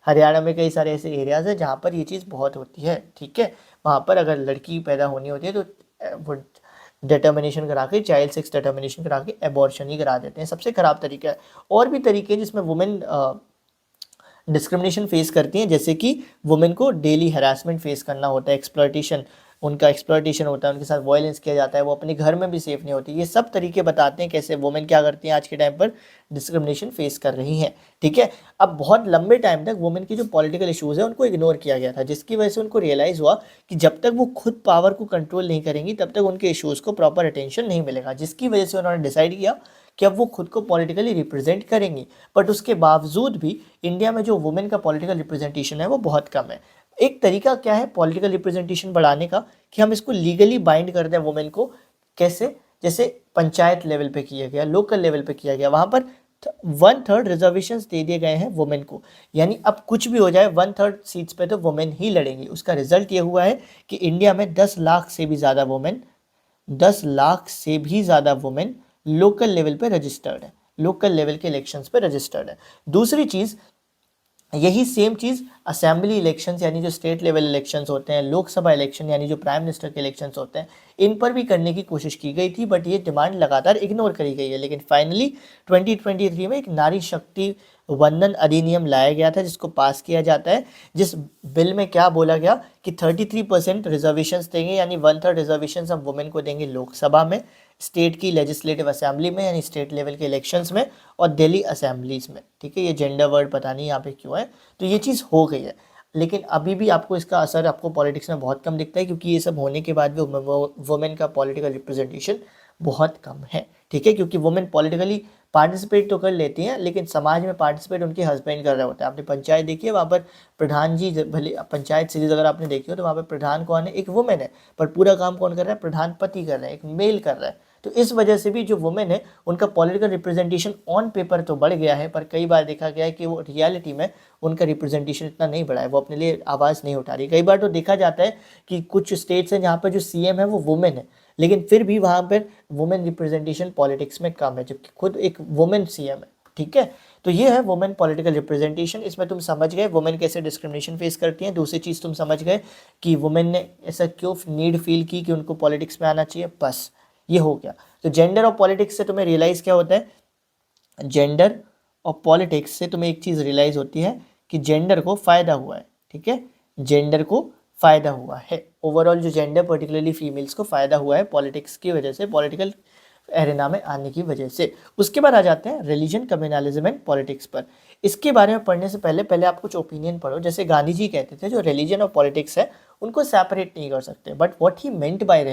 हरियाणा में कई सारे ऐसे एरियाज़ हैं जहाँ पर ये चीज़ बहुत होती है, ठीक है। वहाँ पर अगर लड़की पैदा होनी होती है तो वो डिटर्मिनेशन करा के, चाइल्ड सेक्स डिटर्मिनेशन करा के एबॉर्शन ही करा देते हैं। सबसे ख़राब तरीका है। और भी तरीके हैं जिसमें वुमेन डिस्क्रिमिनेशन फेस करती हैं, जैसे कि वुमेन को डेली हरासमेंट फेस करना होता है, एक्सप्लॉयटेशन, उनका एक्सप्लॉयटेशन होता है, उनके साथ वायलेंस किया जाता है, वो अपने घर में भी सेफ नहीं होती। ये सब तरीके बताते हैं कैसे वुमेन क्या करती हैं आज के टाइम पर डिस्क्रिमिनेशन फेस कर रही हैं, ठीक है। अब बहुत लंबे टाइम तक वुमेन की जो पॉलिटिकल इशूज़ है उनको इग्नोर किया गया था, जिसकी वजह से उनको रियलाइज़ हुआ कि जब तक वो खुद पावर को कंट्रोल नहीं करेंगी तब तक उनके इशूज़ को प्रॉपर अटेंशन नहीं मिलेगा, जिसकी वजह से उन्होंने डिसाइड किया कि अब वो खुद को पॉलिटिकली रिप्रेजेंट करेंगी। बट उसके बावजूद भी इंडिया में जो वुमेन का पॉलिटिकल रिप्रेजेंटेशन है वो बहुत कम है। एक तरीका क्या है पॉलिटिकल रिप्रेजेंटेशन बढ़ाने का, कि हम इसको लीगली बाइंड कर दें वुमेन को। कैसे? जैसे पंचायत लेवल पे किया गया, लोकल लेवल पे किया गया, वहाँ पर 1/3 रिजर्वेशंस दे दिए गए हैं वुमेन को। यानी अब कुछ भी हो जाए 1/3 सीट्स पे तो वुमेन ही लड़ेंगी। उसका रिजल्ट ये हुआ है कि इंडिया में 10 लाख से भी ज़्यादा वुमेन लोकल लेवल पे रजिस्टर्ड है, लोकल लेवल के इलेक्शंस पे रजिस्टर्ड है। दूसरी चीज़, यही सेम चीज़ असेंबली इलेक्शंस यानी जो स्टेट लेवल इलेक्शंस होते हैं, लोकसभा इलेक्शन यानी जो प्राइम मिनिस्टर के इलेक्शंस होते हैं, इन पर भी करने की कोशिश की गई थी, बट ये डिमांड लगातार इग्नोर करी गई है। लेकिन फाइनली 2023 में एक नारी शक्ति वंदन अधिनियम लाया गया था, जिसको पास किया जाता है, जिस बिल में क्या बोला गया कि 33% रिजर्वेशंस देंगे, यानी 1/3 रिजर्वेशंस हम वुमेन को देंगे लोकसभा में, स्टेट की लेजिस्लेटिव असेंबली में यानी स्टेट लेवल के इलेक्शंस में, और दिल्ली असेंबलीज में, ठीक है। ये जेंडर वर्ड पता नहीं यहाँ पे क्यों है, तो ये चीज़ हो गई है। लेकिन अभी भी आपको इसका असर आपको पॉलिटिक्स में बहुत कम दिखता है, क्योंकि ये सब होने के बाद भी वुमेन का पॉलिटिकल रिप्रेजेंटेशन बहुत कम है, ठीक है। क्योंकि वुमेन पॉलिटिकली पार्टिसिपेट तो कर लेती हैं, लेकिन समाज में पार्टिसिपेट उनके हस्बैंड कर रहे होते हैं। आपने पंचायत देखी है, वहाँ पर प्रधान जी, भले पंचायत सीरीज अगर आपने देखी हो तो वहाँ पर प्रधान कौन है? एक वुमेन है, पर पूरा काम कौन कर रहा है? प्रधान पति कर रहा है, एक मेल कर रहा है। तो इस वजह से भी जो वुमेन है उनका पॉलिटिकल रिप्रेजेंटेशन ऑन पेपर तो बढ़ गया है, पर कई बार देखा गया है कि वो रियलिटी में उनका रिप्रेजेंटेशन इतना नहीं बढ़ा है, वो अपने लिए आवाज़ नहीं उठा रही। कई बार तो देखा जाता है कि कुछ स्टेट्स हैं जहाँ पर जो सीएम है वो वुमेन है, लेकिन फिर भी वहाँ पर वुमेन रिप्रेजेंटेशन पॉलिटिक्स में कम है, जबकि खुद एक वुमेन सीएम है, ठीक है। तो ये है वुमेन पॉलिटिकल रिप्रेजेंटेशन। इसमें तुम समझ गए वुमेन कैसे डिस्क्रिमिनेशन फेस करती हैं। दूसरी चीज़ तुम समझ गए कि वुमेन ने ऐसा क्यों नीड फील की कि उनको पॉलिटिक्स में आना चाहिए। बस ये हो गया। तो जेंडर और पॉलिटिक्स से तुम्हें रियलाइज़ क्या होता है? जेंडर और पॉलिटिक्स से तुम्हें एक चीज़ रियलाइज़ होती है कि जेंडर को फ़ायदा हुआ है, ठीक है। जेंडर को फ़ायदा हुआ है, ओवरऑल जो जेंडर पर्टिकुलरली फीमेल्स को फ़ायदा हुआ है पॉलिटिक्स की वजह से, पॉलिटिकल एरेना में आने की वजह से। उसके बाद आ जाते हैं रिलीजन, कम्युनलिज्म एंड पॉलिटिक्स पर। इसके बारे में पढ़ने से पहले आप कुछ ओपिनियन पढ़ो। जैसे गांधी जी कहते थे जो रिलीजन और पॉलिटिक्स है उनको सेपरेट नहीं कर सकते, but what he meant by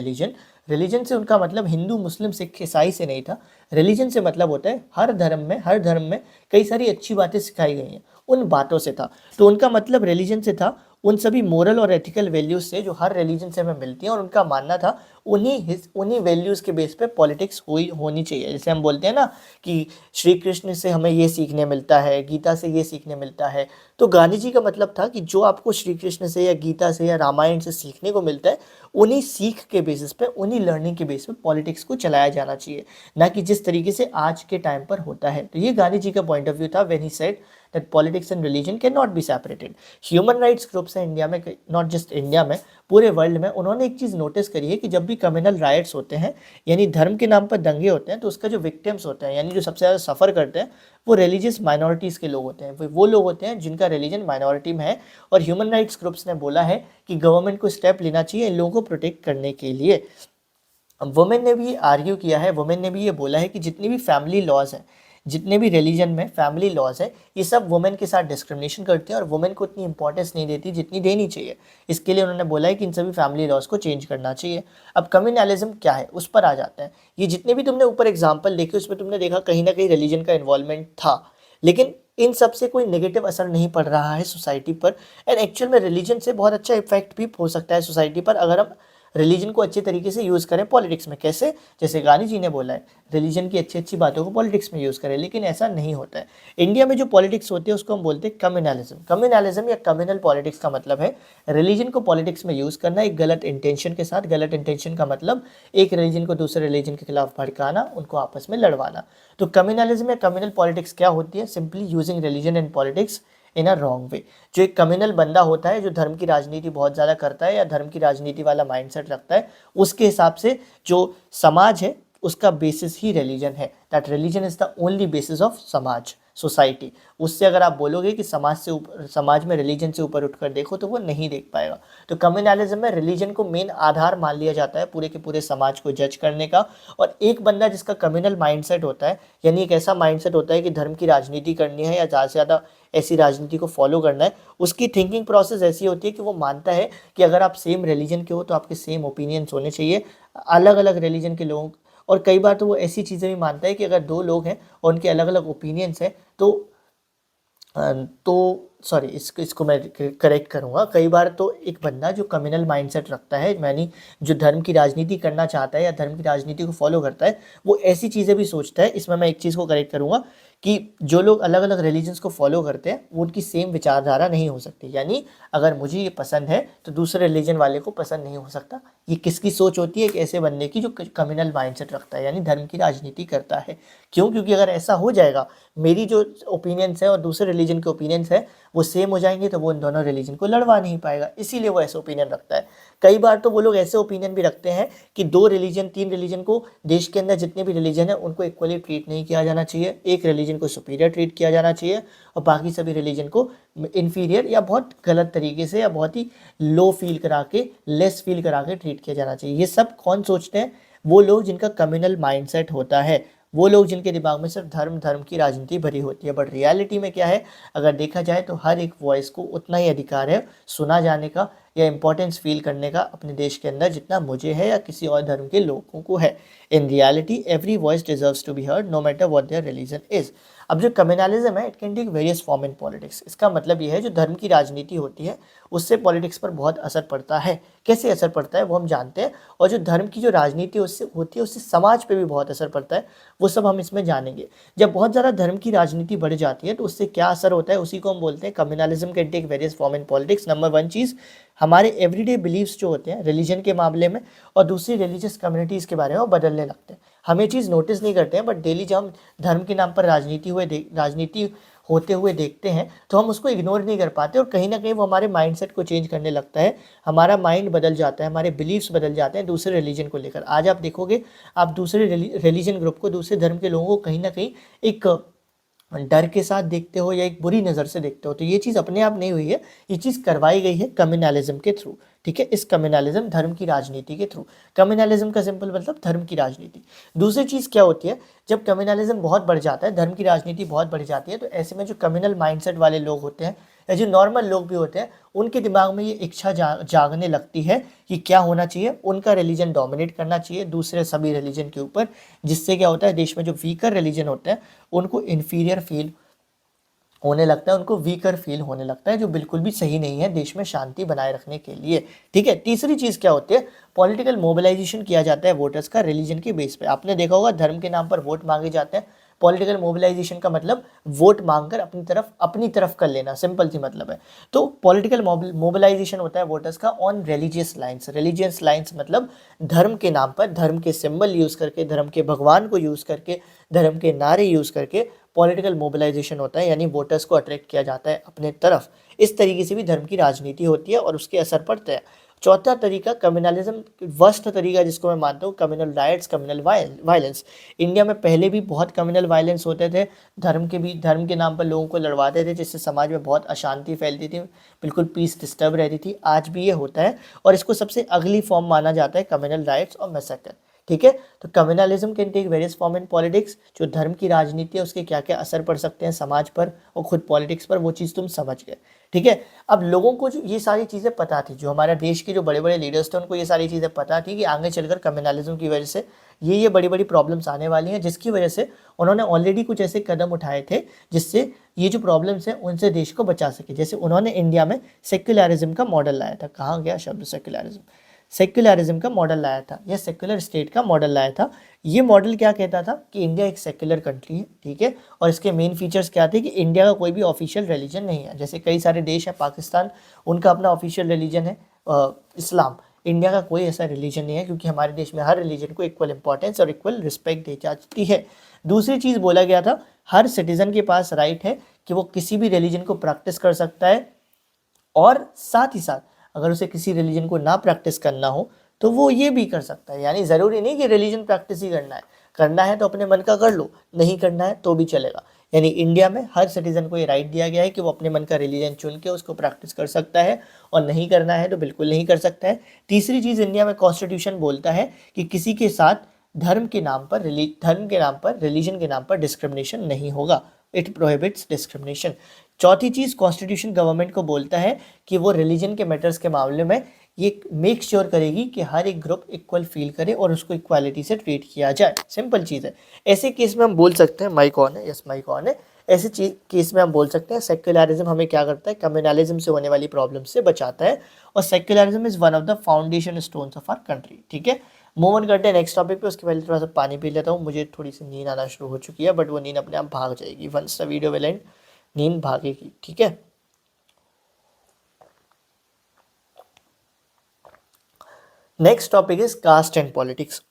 religion से उनका मतलब हिंदू, मुस्लिम, सिख, ईसाई से नहीं था। रिलीजन से मतलब होता है हर धर्म में कई सारी अच्छी बातें सिखाई गई हैं, उन बातों से था। तो उनका मतलब रिलीजन से था उन सभी मोरल और एथिकल वैल्यूज़ से जो हर रिलीजन से हमें मिलती हैं, और उनका मानना था उन्हीं वैल्यूज़ के बेस पे पॉलिटिक्स होनी चाहिए। जैसे हम बोलते हैं ना कि श्री कृष्ण से हमें ये सीखने मिलता है, गीता से ये सीखने मिलता है। तो गांधी जी का मतलब था कि जो आपको श्री कृष्ण से या गीता से या रामायण से सीखने को मिलता है, उन्हीं सीख के बेसिस पे, उन्हीं लर्निंग के बेस पे पॉलिटिक्स को चलाया जाना चाहिए, ना कि जिस तरीके से आज के टाइम पर होता है। तो ये गांधी जी का पॉइंट ऑफ व्यू था when he said that politics and religion can not be separated. Human rights groups हैं इंडिया में, नॉट जस्ट इंडिया में, पूरे वर्ल्ड में, उन्होंने एक चीज़ नोटिस करी है कि जब भी कम्युनल राइट्स होते हैं यानी धर्म के नाम पर दंगे होते हैं, तो उसका जो विक्टिम्स होते हैं यानी जो सबसे ज़्यादा सफ़र करते हैं वो रिलीजियस माइनॉरिटीज़ के लोग होते हैं, वो लोग होते हैं जिनका रिलीजन माइनॉरिटी में है। और ह्यूमन राइट्स ग्रुप्स ने बोला है कि गवर्नमेंट को स्टेप लेना चाहिए इन लोगों को प्रोटेक्ट करने के लिए। वुमेन ने भी आर्ग्यू किया है, वुमेन ने भी ये बोला है कि जितनी भी फैमिली लॉज हैं, जितने भी रिलीजन में फैमिली लॉज है, ये सब वुमेन के साथ डिस्क्रिमिनेशन करते हैं और वुमेन को इतनी इंपॉर्टेंस नहीं देती जितनी देनी चाहिए। इसके लिए उन्होंने बोला है कि इन सभी फैमिली लॉज को चेंज करना चाहिए। अब कम्युनलिज्म क्या है उस पर आ जाते हैं। ये जितने भी तुमने ऊपर एग्जाम्पल देखे उसमें तुमने देखा कहीं ना कहीं रिलीजन का इन्वॉल्वमेंट था, लेकिन इन सब से कोई नेगेटिव असर नहीं पड़ रहा है सोसाइटी पर। एंड एक्चुअल में रिलीजन से बहुत अच्छा इफेक्ट भी हो सकता है सोसाइटी पर अगर हम रिलीजन को अच्छे तरीके से यूज़ करें पॉलिटिक्स में। कैसे? जैसे गांधी जी ने बोला है रिलीजन की अच्छी अच्छी बातों को पॉलिटिक्स में यूज़ करें, लेकिन ऐसा नहीं होता है। इंडिया में जो पॉलिटिक्स होती है उसको हम बोलते हैं कम्युनलिज्म। कम्युनलिज्म या कम्युनल पॉलिटिक्स का मतलब है रिलीजन को पॉलिटिक्स में यूज़ करना एक गलत इंटेंशन के साथ। गलत इंटेंशन का मतलब एक रिलीजन को दूसरे रिलीजन के खिलाफ भड़काना, उनको आपस में लड़वाना। तो कम्युनलिज्म या कम्युनल पॉलिटिक्स क्या होती है? Simply using religion and politics in a wrong way. जो एक कम्युनल बंदा होता है जो धर्म की राजनीति बहुत ज़्यादा करता है या धर्म की राजनीति वाला माइंडसेट रखता है, उसके हिसाब से जो समाज है उसका बेसिस ही रिलीजन है। That religion is the only basis of समाज, सोसाइटी। उससे अगर आप बोलोगे कि समाज से ऊपर, समाज में रिलीजन से ऊपर उठकर देखो, तो वो नहीं देख पाएगा। तो कम्युनलिज्म में रिलीजन को मेन आधार मान लिया जाता है पूरे के पूरे समाज को जज करने का। और एक बंदा जिसका कम्युनल माइंडसेट होता है यानी एक ऐसा माइंडसेट होता है कि धर्म की राजनीति करनी है या ज़्यादा से ज़्यादा ऐसी राजनीति को फॉलो करना है, उसकी थिंकिंग प्रोसेस ऐसी होती है कि वो मानता है कि अगर आप सेम रिलीजन के हो तो आपके सेम ओपिनियंस होने चाहिए अलग अलग रिलीजन के लोगों। और कई बार तो वो ऐसी चीज़ें भी मानता है कि अगर दो लोग हैं और उनके अलग अलग ओपिनियंस हैं तो सॉरी इसको मैं करेक्ट करूँगा। कई बार तो एक बंदा जो कम्युनल माइंडसेट रखता है यानी जो धर्म की राजनीति करना चाहता है या धर्म की राजनीति को फॉलो करता है, वो ऐसी चीज़ें भी सोचता है। इसमें मैं एक चीज़ को करेक्ट करूँगा कि जो लोग अलग अलग रिलीजन्स को फॉलो करते हैं वो उनकी सेम विचारधारा नहीं हो सकती। यानी अगर मुझे ये पसंद है तो दूसरे रिलीजन वाले को पसंद नहीं हो सकता। ये किसकी सोच होती है? एक ऐसे बंदे की जो कम्युनल माइंडसेट रखता है यानी धर्म की राजनीति करता है। क्यों? क्योंकि अगर ऐसा हो जाएगा, मेरी जो ओपिनियंस है और दूसरे रिलीजन के ओपिनियंस है वो सेम हो जाएंगे, तो वो उन दोनों रिलीजन को लड़वा नहीं पाएगा, इसीलिए वो ऐसे ओपिनियन रखता है। कई बार तो वो लोग ऐसे ओपिनियन भी रखते हैं कि दो रिलीजन, तीन रिलीजन को, देश के अंदर जितने भी रिलीजन है उनको इक्वली ट्रीट नहीं किया जाना चाहिए। एक रिलीजन को सुपीरियर ट्रीट किया जाना चाहिए और बाकी सभी रिलीजन को इन्फीरियर या बहुत गलत तरीके से या बहुत ही लो फील करा के, लेस फील करा के ट्रीट किया जाना चाहिए। ये सब कौन सोचते हैं? वो लोग जिनका कम्युनल माइंडसेट होता है, वो लोग जिनके दिमाग में सिर्फ धर्म की राजनीति भरी होती है। बट रियलिटी में क्या है, अगर देखा जाए तो हर एक वॉइस को उतना ही अधिकार है सुना जाने का या इम्पोर्टेंस फील करने का अपने देश के अंदर जितना मुझे है या किसी और धर्म के लोगों को है। In reality every voice deserves to be heard no matter what their religion is. अब जो कम्युनलिज्म है it can take various form in politics. इसका मतलब ये है जो धर्म की राजनीति होती है उससे पॉलिटिक्स पर बहुत असर पड़ता है। कैसे असर पड़ता है वो हम जानते हैं, और जो धर्म की जो राजनीति उससे होती है उससे समाज पे भी बहुत असर पड़ता है, वो सब हम इसमें जानेंगे। जब बहुत ज़्यादा धर्म की राजनीति बढ़ जाती है तो उससे क्या असर होता है, उसी को हम बोलते हैं communalism can take various form in politics. Number one चीज़, हमारे एवरीडे बिलीव्स जो होते हैं रिलीजन के मामले में और दूसरी रिलीजियस कम्युनिटीज़ के बारे में वो बदलने लगते हैं। हम ये चीज़ नोटिस नहीं करते हैं, बट डेली जब हम धर्म के नाम पर राजनीति होते हुए देखते हैं तो हम उसको इग्नोर नहीं कर पाते और कहीं ना कहीं वो हमारे माइंडसेट को चेंज करने लगता है। हमारा माइंड बदल जाता है, हमारे बिलीव्स बदल जाते हैं दूसरे रिलीजन को लेकर। आज आप देखोगे, आप दूसरे रिलीजन ग्रुप को, दूसरे धर्म के लोगों को कहीं ना कहीं एक डर के साथ देखते हो या एक बुरी नज़र से देखते हो। तो ये चीज़ अपने आप नहीं हुई है, ये चीज़ करवाई गई है कम्युनलिज्म के थ्रू। ठीक है, इस कम्युनलिज्म धर्म की राजनीति के थ्रू। कम्युनलिज्म का सिंपल मतलब धर्म की राजनीति। दूसरी चीज़ क्या होती है, जब कम्युनलिज्म बहुत बढ़ जाता है, धर्म की राजनीति बहुत बढ़ जाती है, तो ऐसे में जो कम्युनल माइंडसेट वाले लोग होते हैं या जो नॉर्मल लोग भी होते हैं उनके दिमाग में ये इच्छा जागने लगती है कि क्या होना चाहिए, उनका रिलीजन डोमिनेट करना चाहिए दूसरे सभी रिलीजन के ऊपर। जिससे क्या होता है, देश में जो वीकर रिलीजन होते हैं उनको इन्फीरियर फील होने लगता है, उनको वीकर फील होने लगता है, जो बिल्कुल भी सही नहीं है देश में शांति बनाए रखने के लिए। ठीक है, तीसरी चीज़ क्या होती है, पॉलिटिकल मोबिलाइजेशन किया जाता है वोटर्स का रिलीजन के बेस पे। आपने देखा होगा धर्म के नाम पर वोट मांगे जाते हैं, पॉलिटिकल मोबिलाइजेशन का मतलब वोट मांगकर अपनी तरफ कर लेना, सिंपल सी मतलब है। तो पॉलिटिकल मोबिलाइजेशन होता है वोटर्स का on religious lines. Religious lines मतलब धर्म के नाम पर, धर्म के सिंबल यूज करके, धर्म के भगवान को यूज करके, धर्म के नारे यूज करके पॉलिटिकल मोबिलाइजेशन होता है, यानी वोटर्स को अट्रैक्ट किया जाता है अपने तरफ। इस तरीके से भी धर्म की राजनीति होती है और उसके असर पड़ता है। चौथा तरीका कम्युनलिज्म, वर्स्ट तरीका जिसको मैं मानता हूँ, communal riots, communal violence. India में पहले भी बहुत कम्युनल वायलेंस होते थे, धर्म के नाम पर लोगों को लड़वाते थे, जिससे समाज में बहुत अशांति फैलती थी, बिल्कुल पीस डिस्टर्ब रहती थी। आज भी ये होता है और इसको सबसे अगली फॉर्म माना जाता है कम्युनल राइट्स और मैसेकर। ठीक है, तो communalism can take various form in politics. जो धर्म की राजनीति है उसके क्या क्या असर पड़ सकते हैं समाज पर और खुद पॉलिटिक्स पर, वो चीज़ तुम समझ गए। ठीक है, अब लोगों को जो ये सारी चीज़ें पता थी, जो हमारे देश के जो बड़े बड़े लीडर्स थे उनको ये सारी चीज़ें पता थी कि आगे चलकर कम्युनलिज्म की वजह से ये बड़ी बड़ी प्रॉब्लम्स आने वाली हैं, जिसकी वजह से उन्होंने ऑलरेडी कुछ ऐसे कदम उठाए थे जिससे ये जो प्रॉब्लम्स हैं उनसे देश को बचा सके। जैसे उन्होंने इंडिया में सेक्युलरिज्म का मॉडल लाया था। कहाँ गया शब्द सेक्युलरिज्म? सेक्युलरिज्म का मॉडल लाया था या सेक्युलर स्टेट का मॉडल लाया था। ये मॉडल क्या कहता था कि इंडिया एक सेक्युलर कंट्री है, ठीक है, और इसके मेन फीचर्स क्या थे कि इंडिया का कोई भी ऑफिशियल रिलीजन नहीं है। जैसे कई सारे देश हैं, पाकिस्तान, उनका अपना ऑफिशियल रिलीजन है इस्लाम। इंडिया का कोई ऐसा रिलीजन नहीं है, क्योंकि हमारे देश में हर रिलीजन को इक्वल इंपॉर्टेंस और इक्वल रिस्पेक्ट दी जाती है। दूसरी चीज़ बोला गया था, हर सिटीजन के पास राइट है कि वो किसी भी रिलीजन को प्रैक्टिस कर सकता है, और साथ ही साथ अगर उसे किसी रिलीजन को ना प्रैक्टिस करना हो तो वो ये भी कर सकता है। यानी ज़रूरी नहीं कि रिलीजन प्रैक्टिस ही करना है तो अपने मन का कर लो, नहीं करना है तो भी चलेगा। यानी इंडिया में हर सिटीजन को ये राइट दिया गया है कि वो अपने मन का रिलीजन चुन के उसको प्रैक्टिस कर सकता है, और नहीं करना है तो बिल्कुल नहीं कर सकता है। तीसरी चीज़, इंडिया में कॉन्स्टिट्यूशन बोलता है कि किसी के साथ धर्म के नाम पर, रिलीजन के नाम पर डिस्क्रिमिनेशन नहीं होगा। It prohibits discrimination. चौथी चीज़, कॉन्स्टिट्यूशन गवर्नमेंट को बोलता है कि वो रिलीजन के मैटर्स के मामले में ये मेक श्योर करेगी कि हर एक ग्रुप इक्वल फील करे और उसको इक्वालिटी से ट्रीट किया जाए। सिंपल चीज़ है। ऐसे केस में हम बोल सकते हैं, माइक ऑन है, यस माइक ऑन है, ऐसे केस में हम बोल सकते हैं सेक्युलरिज्म हमें क्या करता है, कम्युनलिज्म से होने वाली प्रॉब्लम से बचाता है, और secularism is one of the foundation stones of our country. ठीक है, मूव ऑन करते हैं नेक्स्ट टॉपिक पे। उसके पहले थोड़ा सा पानी पी लेता हूँ, मुझे थोड़ी सी नींद आना शुरू हो चुकी है, बट वो नींद अपने आप भाग जाएगी। Once the video will end, नींद भागेगी। ठीक है, next topic is caste and politics.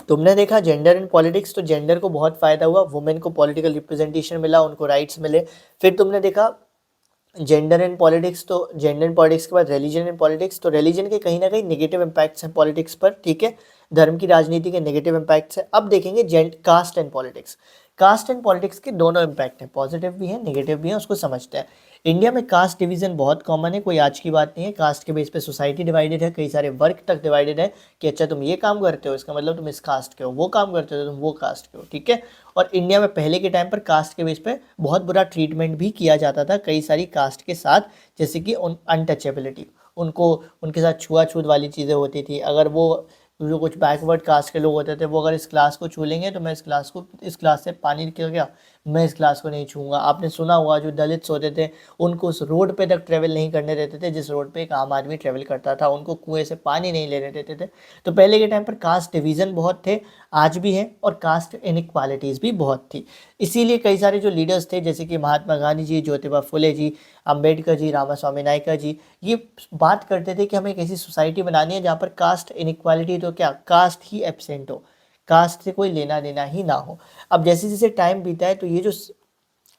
तुमने देखा जेंडर इन पॉलिटिक्स, तो जेंडर को बहुत फायदा हुआ, वुमेन को पॉलिटिकल रिप्रेजेंटेशन मिला, उनको राइट्स मिले। फिर तुमने देखा जेंडर इन पॉलिटिक्स, तो जेंडर इन पॉलिटिक्स के बाद रिलीजन इन पॉलिटिक्स, तो रिलीजन के कहीं ना कहीं नेगेटिव इम्पैक्ट्स हैं पॉलिटिक्स पर। ठीक है, धर्म की राजनीति के नेगेटिव इम्पैक्ट्स हैं। अब देखेंगे caste and politics. Caste and politics के दोनों इम्पैक्ट हैं, पॉजिटिव भी हैं नेगेटिव भी हैं, उसको समझते हैं। इंडिया में कास्ट डिवीजन बहुत कॉमन है, कोई आज की बात नहीं है। कास्ट के बेस पे सोसाइटी डिवाइडेड है, कई सारे वर्ग तक डिवाइडेड है कि अच्छा तुम ये काम करते हो इसका मतलब तुम इस कास्ट के हो, वो काम करते हो तुम वो कास्ट के हो। ठीक है, और इंडिया में पहले के टाइम पर कास्ट के बेस पे बहुत बुरा ट्रीटमेंट भी किया जाता था कई सारी कास्ट के साथ, जैसे कि अनटचेबिलिटी, उनको उनके साथ छुआछूत वाली चीज़ें होती थी। अगर वो जो कुछ बैकवर्ड कास्ट के लोग होते थे, वो अगर इस क्लास को छू लेंगे तो मैं इस क्लास से पानी निकल गया, मैं इस क्लास को नहीं छूँगा। आपने सुना हुआ जो दलित्स होते थे उनको उस रोड पे तक ट्रेवल नहीं करने देते थे जिस रोड पे एक आम आदमी ट्रेवल करता था, उनको कुएं से पानी नहीं लेने देते थे। तो पहले के टाइम पर कास्ट डिवीज़न बहुत थे, आज भी है, और कास्ट इनइक्वालिटीज़ भी बहुत थी। इसीलिए कई सारे जो लीडर्स थे जैसे कि महात्मा गांधी जी, ज्योतिबा फुले जी, अम्बेडकर जी, रामास्वामी नायकर जी, ये बात करते थे कि हमें एक ऐसी सोसाइटी बनानी है जहाँ पर कास्ट इनइक्वालिटी, तो क्या कास्ट ही एब्सेंट हो, कास्ट से कोई लेना देना ही ना हो। अब जैसे जैसे टाइम बीता है तो ये जो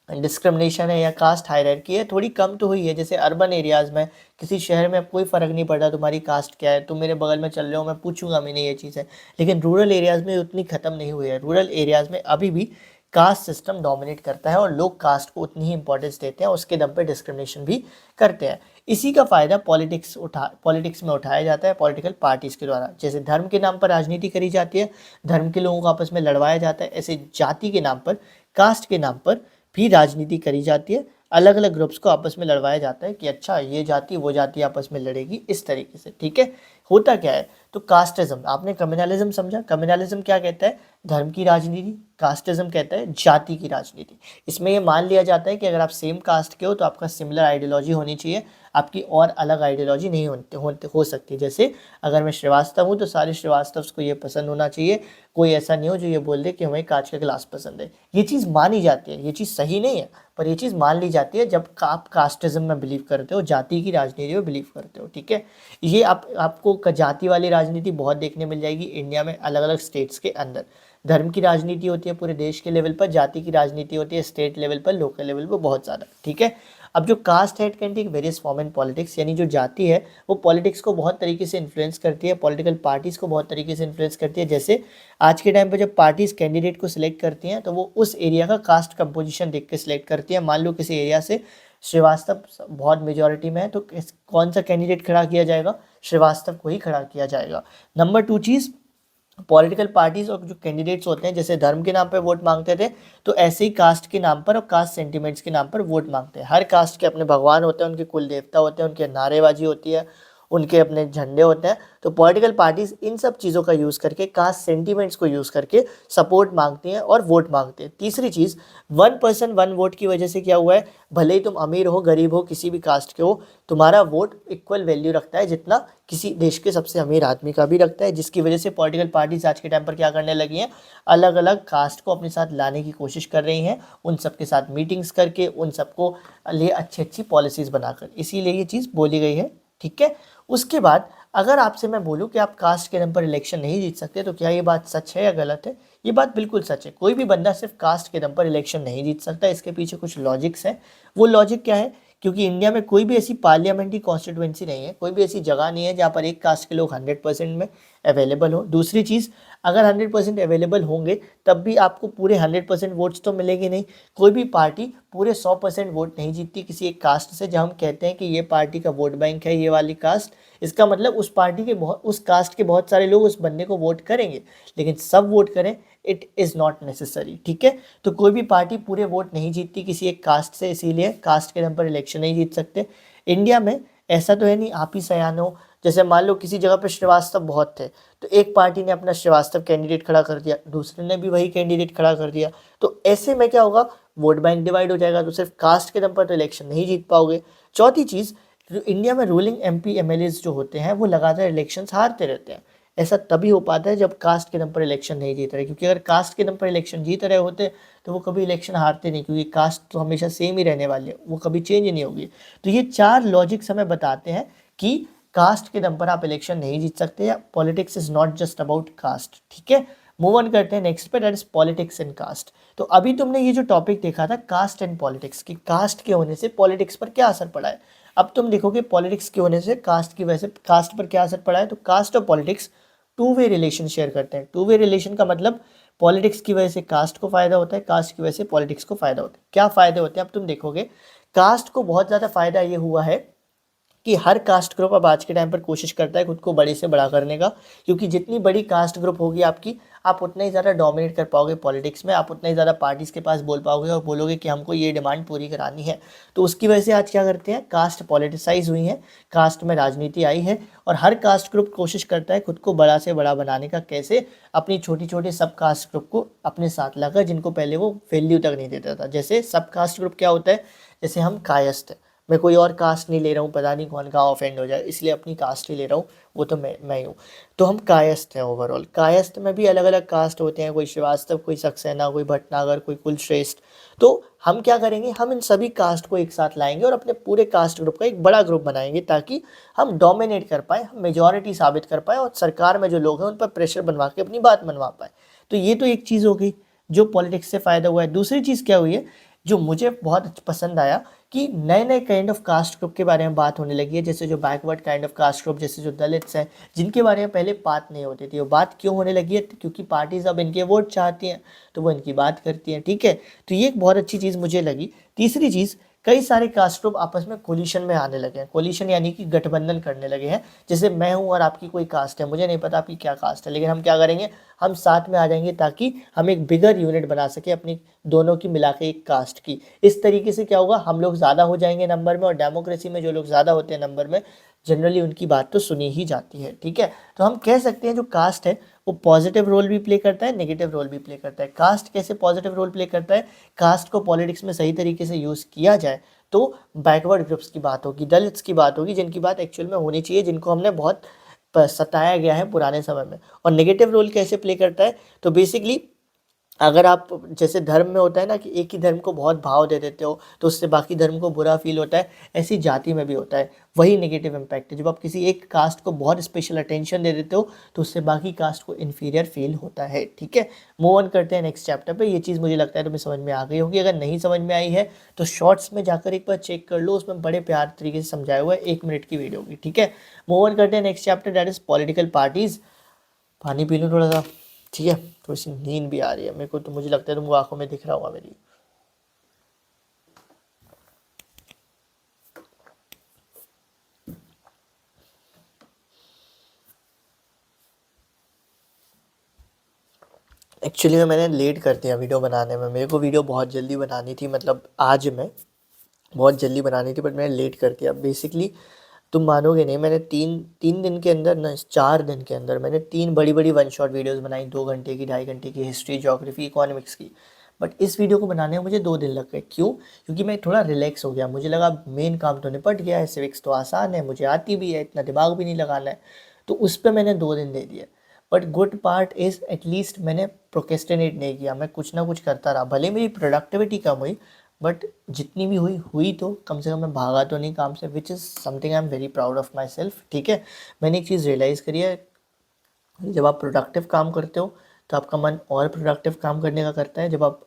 डिस्क्रिमिनेशन है या कास्ट हायरार्की है थोड़ी कम तो हुई है। जैसे अर्बन एरियाज़ में, किसी शहर में अब कोई फ़र्क नहीं पड़ता तुम्हारी कास्ट क्या है, तुम मेरे बगल में चल रहे हो मैं पूछूंगा मैंने ये चीज़ है। लेकिन रूरल एरियाज़ में उतनी ख़त्म नहीं हुई है। रूरल एरियाज़ में अभी भी कास्ट सिस्टम डोमिनेट करता है और लोग कास्ट को उतनी ही इंपॉर्टेंस देते हैं, उसके दम पे डिस्क्रिमिनेशन भी करते हैं। इसी का फ़ायदा पॉलिटिक्स में उठाया जाता है पॉलिटिकल पार्टीज़ के द्वारा। जैसे धर्म के नाम पर राजनीति करी जाती है, धर्म के लोगों को आपस में लड़वाया जाता है, ऐसे जाति के नाम पर, कास्ट के नाम पर भी राजनीति करी जाती है। अलग अलग ग्रुप्स को आपस में लड़वाया जाता है कि अच्छा ये जाति वो जाति आपस में लड़ेगी, इस तरीके से। ठीक है, होता क्या है, तो कास्टिज्म, आपने कम्युनलिज्म समझा, कम्युनलिज्म क्या कहता है, धर्म की राजनीति, कास्टिज्म कहता है जाति की राजनीति। इसमें ये मान लिया जाता है कि अगर आप सेम कास्ट के हो तो आपका सिमिलर आइडियोलॉजी होनी चाहिए, आपकी और अलग आइडियोलॉजी नहीं हो सकती। जैसे अगर मैं श्रीवास्तव हूँ तो सारे श्रीवास्तव को ये पसंद होना चाहिए, कोई ऐसा नहीं हो जो ये बोल दे कि हमें कांच का गिलास पसंद है। ये चीज़ मानी जाती है, ये चीज़ सही नहीं है पर ये चीज़ मान ली जाती है जब आप कास्टिज्म में बिलीव करते हो, जाति की राजनीति में बिलीव करते हो। ठीक है, ये आपको जाति वाली राजनीति बहुत देखने मिल जाएगी इंडिया में अलग अलग स्टेट्स के अंदर। धर्म की राजनीति होती है पूरे देश के लेवल पर, जाति की राजनीति होती है स्टेट लेवल पर, लोकल लेवल पर बहुत ज़्यादा। ठीक है, अब जो कास्ट है it can take various form in politics, यानी जो जाति है वो पॉलिटिक्स को बहुत तरीके से इन्फ्लुएंस करती है, पॉलिटिकल पार्टीज़ को बहुत तरीके से इन्फ्लुएंस करती है। जैसे आज के टाइम पे जब पार्टीज़ कैंडिडेट को सिलेक्ट करती हैं तो वो उस एरिया का कास्ट कंपोजिशन देख के सिलेक्ट करती हैं। मान लो किसी एरिया से श्रीवास्तव बहुत मेजॉरिटी में है तो कौन सा कैंडिडेट खड़ा किया जाएगा, श्रीवास्तव को ही खड़ा किया जाएगा। नंबर 2 चीज़, पॉलिटिकल पार्टीज और जो कैंडिडेट्स होते हैं जैसे धर्म के नाम पर वोट मांगते थे तो ऐसे ही कास्ट के नाम पर और कास्ट सेंटिमेंट्स के नाम पर वोट मांगते हैं। हर कास्ट के अपने भगवान होते हैं, उनके कुल देवता होते हैं, उनके नारेबाजी होती है, उनके अपने झंडे होते हैं। तो पॉलिटिकल पार्टीज इन सब चीज़ों का यूज़ करके, कास्ट सेंटिमेंट्स को यूज़ करके सपोर्ट मांगती हैं और वोट मांगते हैं। तीसरी चीज़, 1 पर्सन 1 वोट की वजह से क्या हुआ है, भले ही तुम अमीर हो गरीब हो किसी भी कास्ट के हो, तुम्हारा वोट इक्वल वैल्यू रखता है जितना किसी देश के सबसे अमीर आदमी का भी रखता है। जिसकी वजह से पॉलिटिकल पार्टीज आज के टाइम पर क्या करने लगी हैं, अलग अलग कास्ट को अपने साथ लाने की कोशिश कर रही हैं, उन सबके साथ मीटिंग्स करके, उन सबको लिए अच्छी अच्छी पॉलिसीज़ बनाकर, इसीलिए ये चीज़ बोली गई है। ठीक है, उसके बाद अगर आपसे मैं बोलूं कि आप कास्ट के दम पर इलेक्शन नहीं जीत सकते तो क्या ये बात सच है या गलत है? ये बात बिल्कुल सच है। कोई भी बंदा सिर्फ कास्ट के दम पर इलेक्शन नहीं जीत सकता, इसके पीछे कुछ लॉजिक्स हैं। वो लॉजिक क्या है, क्योंकि इंडिया में कोई भी ऐसी पार्लियामेंट्री कॉन्स्टिट्यूएंसी नहीं है, कोई भी ऐसी जगह नहीं है जहाँ पर एक कास्ट के लोग 100% में अवेलेबल हो। दूसरी चीज़, अगर 100% अवेलेबल होंगे तब भी आपको पूरे 100% वोट्स तो मिलेंगे नहीं। कोई भी पार्टी पूरे 100% वोट नहीं जीतती किसी एक कास्ट से। जब हम कहते हैं कि ये पार्टी का वोट बैंक है ये वाली कास्ट, इसका मतलब उस पार्टी के उस कास्ट के बहुत सारे लोग उस बंदे को वोट करेंगे, लेकिन सब वोट करें इट इज़ नॉट नेसेसरी। ठीक है, तो कोई भी पार्टी पूरे वोट नहीं जीतती किसी एक कास्ट से, इसीलिए कास्ट के दम पर इलेक्शन नहीं जीत सकते। इंडिया में ऐसा तो है नहीं आप ही सयान हो। जैसे मान लो किसी जगह पर श्रीवास्तव बहुत थे तो एक पार्टी ने अपना श्रीवास्तव कैंडिडेट खड़ा कर दिया, दूसरे ने भी वही कैंडिडेट खड़ा कर दिया, तो ऐसे में क्या होगा, वोट बैंक डिवाइड हो जाएगा। तो सिर्फ कास्ट के दम पर तो इलेक्शन नहीं जीत पाओगे। चौथी चीज़, इंडिया में रूलिंग MP MLAs जो होते हैं वो लगातार इलेक्शंस हारते रहते हैं। ऐसा तभी हो पाता है जब कास्ट के दम पर इलेक्शन नहीं जीत रहे, क्योंकि अगर कास्ट के दम पर इलेक्शन जीत रहे होते तो वो कभी इलेक्शन हारते नहीं, क्योंकि कास्ट तो हमेशा सेम ही रहने वाली है, वो कभी चेंज नहीं होगी। तो ये 4 लॉजिक्स हमें बताते हैं कि कास्ट के दम पर आप इलेक्शन नहीं जीत सकते, या politics is not just about caste. ठीक है, मूव ऑन करते हैं नेक्स्ट पे, that is politics and caste. तो अभी तुमने ये जो टॉपिक देखा था कास्ट एंड पॉलिटिक्स की, कास्ट के होने से पॉलिटिक्स पर क्या असर पड़ा है। अब तुम देखोगे पॉलिटिक्स के होने से कास्ट की वजह से कास्ट पर क्या असर पड़ा है। तो कास्ट और पॉलिटिक्स 2 वे रिलेशन शेयर करते हैं। 2 वे रिलेशन का मतलब पॉलिटिक्स की वजह से कास्ट को फायदा होता है, कास्ट की वजह से पॉलिटिक्स को फायदा होता है। क्या फायदे होते हैं अब तुम देखोगे, कास्ट को बहुत ज़्यादा फायदा ये हुआ है कि हर कास्ट ग्रुप अब आज के टाइम पर कोशिश करता है खुद को बड़े से बड़ा करने का, क्योंकि जितनी बड़ी कास्ट ग्रुप होगी आपकी, आप उतना ही ज़्यादा डोमिनेट कर पाओगे पॉलिटिक्स में, आप उतना ही ज़्यादा पार्टीज़ के पास बोल पाओगे और बोलोगे कि हमको ये डिमांड पूरी करानी है। तो उसकी वजह से आज क्या करते हैं, कास्ट पॉलिटिसाइज हुई है, कास्ट में राजनीति आई है और हर कास्ट ग्रुप कोशिश करता है खुद को बड़ा से बड़ा बनाने का। कैसे, अपनी छोटी छोटी सब कास्ट ग्रुप को अपने साथ लाकर, जिनको पहले वो वैल्यू तक नहीं देता था। जैसे सब कास्ट ग्रुप क्या होता है, जैसे हम कायस्थ है, मैं कोई और कास्ट नहीं ले रहा हूँ, पता नहीं कौन कहाँ ऑफेंड हो जाए इसलिए अपनी कास्ट ही ले रहा हूँ, वो तो मैं ही हूँ। तो हम कायस्थ हैं ओवरऑल। कायस्थ में भी अलग अलग कास्ट होते हैं, कोई श्रीवास्तव, कोई सक्सेना, कोई भटनागर, कोई कुलश्रेष्ठ। तो हम क्या करेंगे, हम इन सभी कास्ट को एक साथ लाएंगे और अपने पूरे कास्ट ग्रुप का एक बड़ा ग्रुप बनाएंगे, ताकि हम डोमिनेट कर पाएँ, हम मेजॉरिटी साबित कर पाएँ और सरकार में जो लोग हैं उन पर प्रेशर बनवा के अपनी बात मनवा पाएँ। तो ये तो एक चीज़ हो गई जो पॉलिटिक्स से फ़ायदा हुआ है। दूसरी चीज़ क्या हुई है जो मुझे बहुत पसंद आया, कि नए नए काइंड ऑफ कास्ट ग्रुप के बारे में बात होने लगी है। जैसे जो backward kind of caste group, जैसे जो दलित्स हैं, जिनके बारे में पहले बात नहीं होती थी, वो बात क्यों होने लगी है, क्योंकि पार्टीज अब इनके वोट चाहती हैं तो वो इनकी बात करती हैं। ठीक है, तो ये एक बहुत अच्छी चीज़ मुझे लगी। तीसरी चीज़, कई सारे कास्ट ग्रुप आपस में कोलिशन में आने लगे हैं। कोलिशन यानी कि गठबंधन करने लगे हैं। जैसे मैं हूँ और आपकी कोई कास्ट है, मुझे नहीं पता आपकी क्या कास्ट है, लेकिन हम क्या करेंगे, हम साथ में आ जाएंगे ताकि हम एक बिगर यूनिट बना सके अपनी दोनों की मिला के एक कास्ट की। इस तरीके से क्या होगा, हम लोग ज़्यादा हो जाएंगे नंबर में, और डेमोक्रेसी में जो लोग ज़्यादा होते हैं नंबर में, जनरली उनकी बात तो सुनी ही जाती है, ठीक है। तो हम कह सकते हैं जो कास्ट है वो पॉजिटिव रोल भी प्ले करता है, नेगेटिव रोल भी प्ले करता है। कास्ट कैसे पॉजिटिव रोल प्ले करता है? कास्ट को पॉलिटिक्स में सही तरीके से यूज़ किया जाए तो बैकवर्ड ग्रुप्स की बात होगी, दलित्स की बात होगी, जिनकी बात एक्चुअल में होनी चाहिए, जिनको हमने बहुत सताया गया है पुराने समय में। और नेगेटिव रोल कैसे प्ले करता है? तो बेसिकली अगर आप जैसे धर्म में होता है ना कि एक ही धर्म को बहुत भाव दे देते हो तो उससे बाकी धर्म को बुरा फील होता है, ऐसी जाति में भी होता है। वही नेगेटिव इम्पैक्ट है, जब आप किसी एक कास्ट को बहुत स्पेशल अटेंशन दे देते हो तो उससे बाकी कास्ट को इन्फीरियर फील होता है, ठीक है। मूव ऑन करते हैं नेक्स्ट चैप्टर पे। ये चीज़ मुझे लगता है तुम्हें समझ में आ गई होगी। अगर नहीं समझ में आई है तो शॉर्ट्स में जाकर एक बार चेक कर लो, उसमें बड़े प्यार तरीके से समझाया हुआ है, 1 मिनट की वीडियो होगी, ठीक है। मूव ऑन करते हैं next chapter, that is political parties. पानी पी लूँ थोड़ा सा, ठीक है। थोड़ी सी नींद भी आ रही है मेरे को, तो मुझे लगता है तुमको आंखों में दिख रहा होगा मेरी। एक्चुअली में मैंने लेट कर दिया वीडियो बनाने में, मेरे को वीडियो बहुत जल्दी बनानी थी, मतलब आज में बहुत जल्दी बनानी थी, बट मैंने लेट कर दिया। बेसिकली तुम मानोगे नहीं, मैंने तीन दिन के अंदर ना, 4 दिन के अंदर मैंने 3 बड़ी बड़ी वन शॉट वीडियोस बनाई, 2 घंटे की, 2.5 घंटे की, हिस्ट्री, ज्योग्राफी, इकोनॉमिक्स की। बट इस वीडियो को बनाने में मुझे 2 दिन लग गए। क्यों? क्योंकि मैं थोड़ा रिलैक्स हो गया, मुझे लगा मेन काम तो निपट गया है, सिविक्स तो आसान है, मुझे आती भी है, इतना दिमाग भी नहीं लगाना है, तो उस पर मैंने 2 दिन दे दिए। But good part is at least मैंने प्रोकेस्टिनेट नहीं किया, मैं कुछ ना कुछ करता रहा। भले मेरी प्रोडक्टिविटी कम हुई, बट जितनी भी हुई तो कम से कम मैं भागा तो नहीं काम से, which is something I am very proud of my self, ठीक है। मैंने एक चीज़ रियलाइज़ करी है, जब आप प्रोडक्टिव काम करते हो तो आपका मन और प्रोडक्टिव काम करने का करता है, जब आप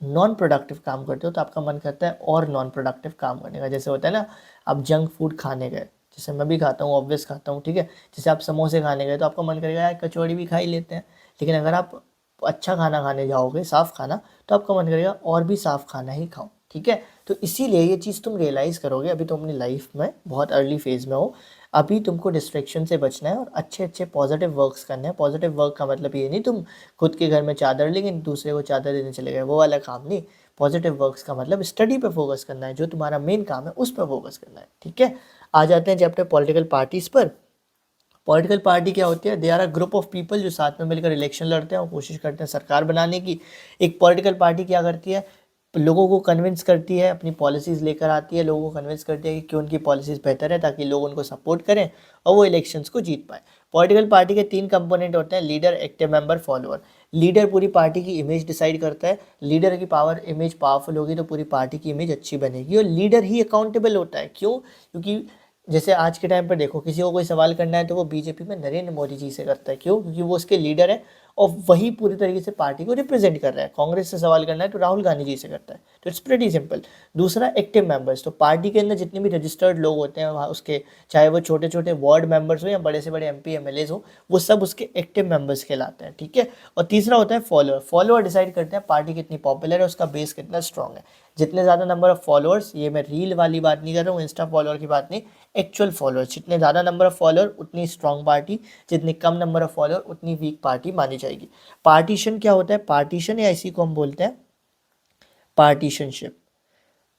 नॉन प्रोडक्टिव काम करते हो तो आपका मन करता है और नॉन प्रोडक्टिव काम करने का। जैसे होता है ना, आप जंक फूड खाने गए, जैसे मैं भी खाता हूँ, ऑब्वियस खाता हूँ, ठीक है। जैसे आप समोसे खाने गए तो आपका मन करेगा यार कचौड़ी भी खा ही लेते हैं, लेकिन अगर आप अच्छा खाना खाने जाओगे, साफ़ खाना, तो आपका मन करेगा और भी साफ़ खाना ही खाओ, ठीक है। तो इसीलिए ये चीज़ तुम रियलाइज़ करोगे, अभी तुम अपनी लाइफ में बहुत अर्ली फेज़ में हो, अभी तुमको डिस्ट्रैक्शन से बचना है और अच्छे अच्छे पॉजिटिव वर्क्स करने हैं। पॉजिटिव वर्क का मतलब ये नहीं तुम खुद के घर में चादर लेकिन दूसरे को चादर देने चले गए, वो वाला काम नहीं। पॉजिटिव वर्क्स का मतलब स्टडी पे फोकस करना है, जो तुम्हारा मेन काम है उस पर फोकस करना है, ठीक है। आ जाते हैं चैप्टर पॉलिटिकल पार्टीज़ पर। पॉलिटिकल पार्टी क्या होती है? They are a group of people जो साथ में मिलकर इलेक्शन लड़ते हैं और कोशिश करते हैं सरकार बनाने की। एक पॉलिटिकल पार्टी क्या करती है? लोगों को कन्विंस करती है, अपनी पॉलिसीज़ लेकर आती है, लोगों को कन्विंस करती है कि क्यों उनकी पॉलिसीज़ बेहतर है, ताकि लोग उनको सपोर्ट करें और वो इलेक्शंस को जीत पाए। पॉलिटिकल पार्टी के 3 कंपोनेंट होते हैं, leader, active member, follower. Leader पूरी पार्टी की इमेज डिसाइड करता है, लीडर की इमेज पावरफुल होगी तो पूरी पार्टी की इमेज अच्छी बनेगी, और लीडर ही अकाउंटेबल होता है। क्यों? क्योंकि जैसे आज के टाइम पर देखो, किसी को कोई सवाल करना है तो वो बीजेपी में नरेंद्र मोदी जी से करता है। क्यों? क्योंकि वो उसके लीडर है और वही पूरी तरीके से पार्टी को रिप्रेजेंट कर रहा है। कांग्रेस से सवाल करना है तो राहुल गांधी जी से करता है। तो इट्स प्रीटी सिंपल। दूसरा, एक्टिव मेंबर्स। तो पार्टी के अंदर जितने भी रजिस्टर्ड लोग होते हैं वहाँ उसके, चाहे वो छोटे छोटे वार्ड मेंबर्स हो या बड़े से बड़े एमपी एमएलएज हो, वो सब उसके एक्टिव मेंबर्स कहलाते हैं, ठीक है। और तीसरा होता है फॉलोअर। फॉलोअर डिसाइड करते हैं पार्टी कितनी पॉपुलर है, उसका बेस कितना स्ट्रॉग है। जितने ज़्यादा नंबर ऑफ फॉलोअर्स, ये मैं रील वाली बात नहीं कर रहा हूँ, इंस्टा फॉलोअर की बात नहीं, एक्चुअल फॉलोअर्स, जितने ज़्यादा नंबर ऑफ फॉलोअर उतनी स्ट्रॉन्ग पार्टी, जितनी कम नंबर ऑफ फॉलोअर उतनी वीक पार्टी मानी जाएगी। पार्टीशन क्या होता है? पार्टीशन, या इसी को हम बोलते हैं पार्टीशनशिप।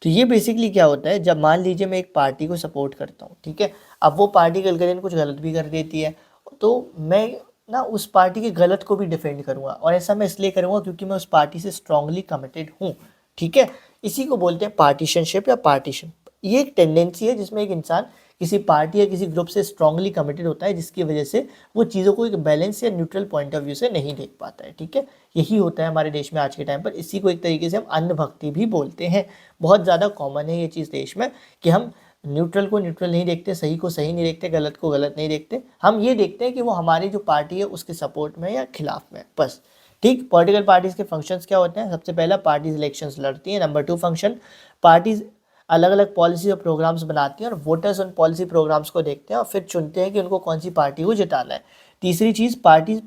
तो ये बेसिकली क्या होता है, जब मान लीजिए मैं एक पार्टी को सपोर्ट करता हूँ, ठीक है, अब वो पार्टी कल के दिन कुछ गलत भी कर देती है, तो मैं ना उस पार्टी के गलत को भी डिफेंड करूँगा, और ऐसा मैं इसलिए करूँगा क्योंकि मैं उस पार्टी से स्ट्रांगली कमिटेड हूँ, ठीक है। इसी को बोलते हैं पार्टीशनशिप या पार्टीशन। ये एक टेंडेंसी है जिसमें एक इंसान किसी पार्टी या किसी ग्रुप से स्ट्रांगली कमिटेड होता है, जिसकी वजह से वो चीज़ों को एक बैलेंस या न्यूट्रल पॉइंट ऑफ व्यू से नहीं देख पाता है, ठीक है। यही होता है हमारे देश में आज के टाइम पर। इसी को एक तरीके से हम अंधभक्ति भी बोलते हैं। बहुत ज़्यादा कॉमन है ये चीज़ देश में कि हम न्यूट्रल को न्यूट्रल नहीं देखते, सही को सही नहीं देखते, गलत को गलत नहीं देखते। हम ये देखते हैं कि वो हमारी जो पार्टी है उसके सपोर्ट में या खिलाफ में, बस, ठीक। पॉलिटिकल पार्टीज़ के फंक्शंस क्या होते हैं? सबसे पहला, पार्टीज इलेक्शंस लड़ती हैं। नंबर 2 फंक्शन, पार्टीज अलग अलग पॉलिसी और प्रोग्राम्स बनाती हैं और वोटर्स उन पॉलिसी प्रोग्राम्स को देखते हैं और फिर चुनते हैं कि उनको कौन सी पार्टी को जिताना है। तीसरी चीज़, पार्टी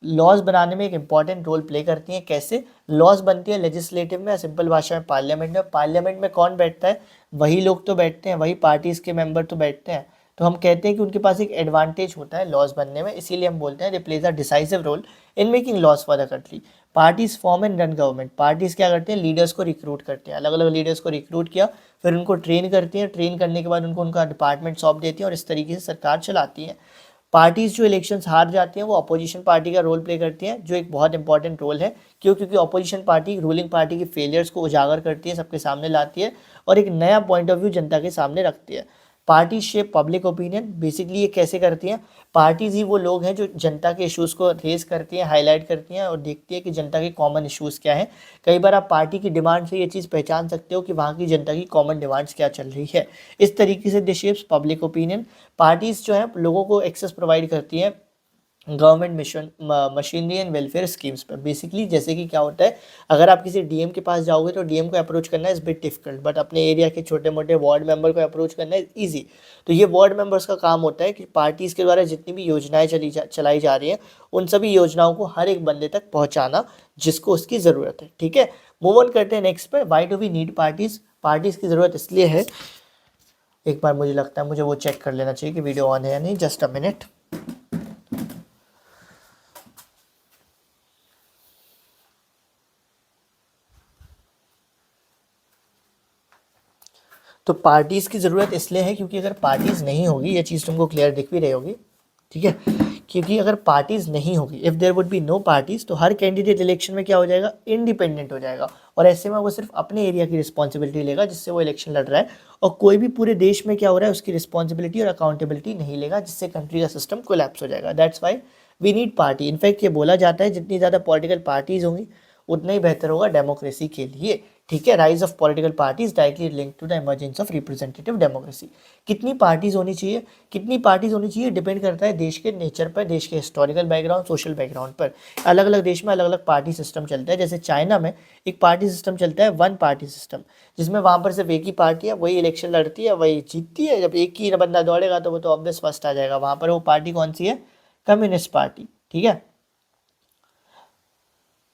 लॉज बनाने में एक इंपॉर्टेंट रोल प्ले करती हैं। कैसे? लॉज बनती है लेजिस्लेटिव में, सिंपल भाषा में पार्लियामेंट में। पार्लियामेंट में कौन बैठता है? वही लोग तो बैठते हैं, वही पार्टीज़ के मेंबर तो बैठते हैं। तो हम कहते हैं कि उनके पास एक एडवांटेज होता है लॉज बनने में, इसीलिए हम बोलते हैं they plays a decisive role in making laws for the country. Parties form and run government, parties क्या करते हैं, लीडर्स को रिक्रूट करते हैं, अलग अलग लीडर्स को रिक्रूट किया, फिर उनको ट्रेन करती हैं, ट्रेन करने के बाद उनको उनका डिपार्टमेंट सौंप देती हैं और इस तरीके से सरकार चलाती हैं। पार्टीज जो इलेक्शंस हार जाती हैं वो अपोजिशन पार्टी का रोल प्ले करती हैं, जो एक बहुत इंपॉर्टेंट रोल है, क्यों, क्योंकि अपोजिशन पार्टी रूलिंग पार्टी के फेलियर्स को उजागर करती है, सबके सामने लाती है और एक नया पॉइंट ऑफ व्यू जनता के सामने रखती है। Party shape public opinion, basically ये कैसे करती हैं, पार्टीज ही वो लोग हैं जो जनता के इश्यूज़ को रेज करती हैं, हाईलाइट करती हैं और देखती है कि जनता के कॉमन इश्यूज़ क्या हैं। कई बार आप पार्टी की डिमांड से ये चीज़ पहचान सकते हो कि वहाँ की जनता की कॉमन डिमांड्स क्या चल रही है। इस तरीके से दे शेप्स पब्लिक ओपिनियन। पार्टीज जो है लोगों को एक्सेस प्रोवाइड करती हैं government mission machinery and welfare schemes पर। बेसिकली जैसे कि क्या होता है, अगर आप किसी डीएम के पास जाओगे तो डीएम को अप्रोच करना इज बिट डिफिकल्ट, बट अपने एरिया के छोटे मोटे वार्ड मेंबर को अप्रोच करना इज ईजी। तो ये वार्ड मेंबर्स का काम होता है कि पार्टीज़ के द्वारा जितनी भी योजनाएं चलाई जा रही हैं उन सभी योजनाओं को हर एक बंदे तक पहुँचाना जिसको उसकी ज़रूरत है। ठीक है, मूव ऑन करते हैं नेक्स्ट पे। Why do we need parties, parties की ज़रूरत इसलिए है, एक बार मुझे लगता है मुझे वो चेक कर लेना चाहिए कि वीडियो ऑन है या नहीं, जस्ट अ मिनट। तो पार्टीज़ की ज़रूरत इसलिए है क्योंकि अगर पार्टीज़ नहीं होगी, ये चीज़ तुमको क्लियर दिख भी रही होगी, ठीक है, क्योंकि अगर पार्टीज़ नहीं होगी, if there would be no parties, तो हर कैंडिडेट इलेक्शन में क्या हो जाएगा, इंडिपेंडेंट हो जाएगा और ऐसे में वो सिर्फ अपने एरिया की रिस्पॉन्सिबिलिटी लेगा जिससे वो इलेक्शन लड़ रहा है, और कोई भी पूरे देश में क्या हो रहा है उसकी रिस्पॉन्सिबिलिटी और अकाउंटेबिलिटी नहीं लेगा, जिससे कंट्री का सिस्टम कोलैप्स हो जाएगा। That's why we need party. In fact ये बोला जाता है जितनी ज़्यादा पॉलिटिकल पार्टीज़ होंगी उतना ही बेहतर होगा डेमोक्रेसी के लिए। ठीक है, rise of political parties directly link to the emergence of representative democracy. कितनी पार्टीज होनी चाहिए, कितनी पार्टीज होनी चाहिए डिपेंड करता है देश के नेचर पर, देश के हिस्टोरिकल बैकग्राउंड, सोशल बैकग्राउंड पर। अलग अलग देश में अलग अलग पार्टी सिस्टम चलता है। जैसे चाइना में एक पार्टी सिस्टम चलता है, वन पार्टी सिस्टम, जिसमें वहाँ पर सिर्फ एक ही पार्टी है, वही इलेक्शन लड़ती है, वही जीतती है। जब एक ही बंदा दौड़ेगा तो वो तो ऑब्वियस फर्स्ट आ जाएगा। वहाँ पर वो पार्टी कौन सी है, कम्युनिस्ट पार्टी। ठीक है,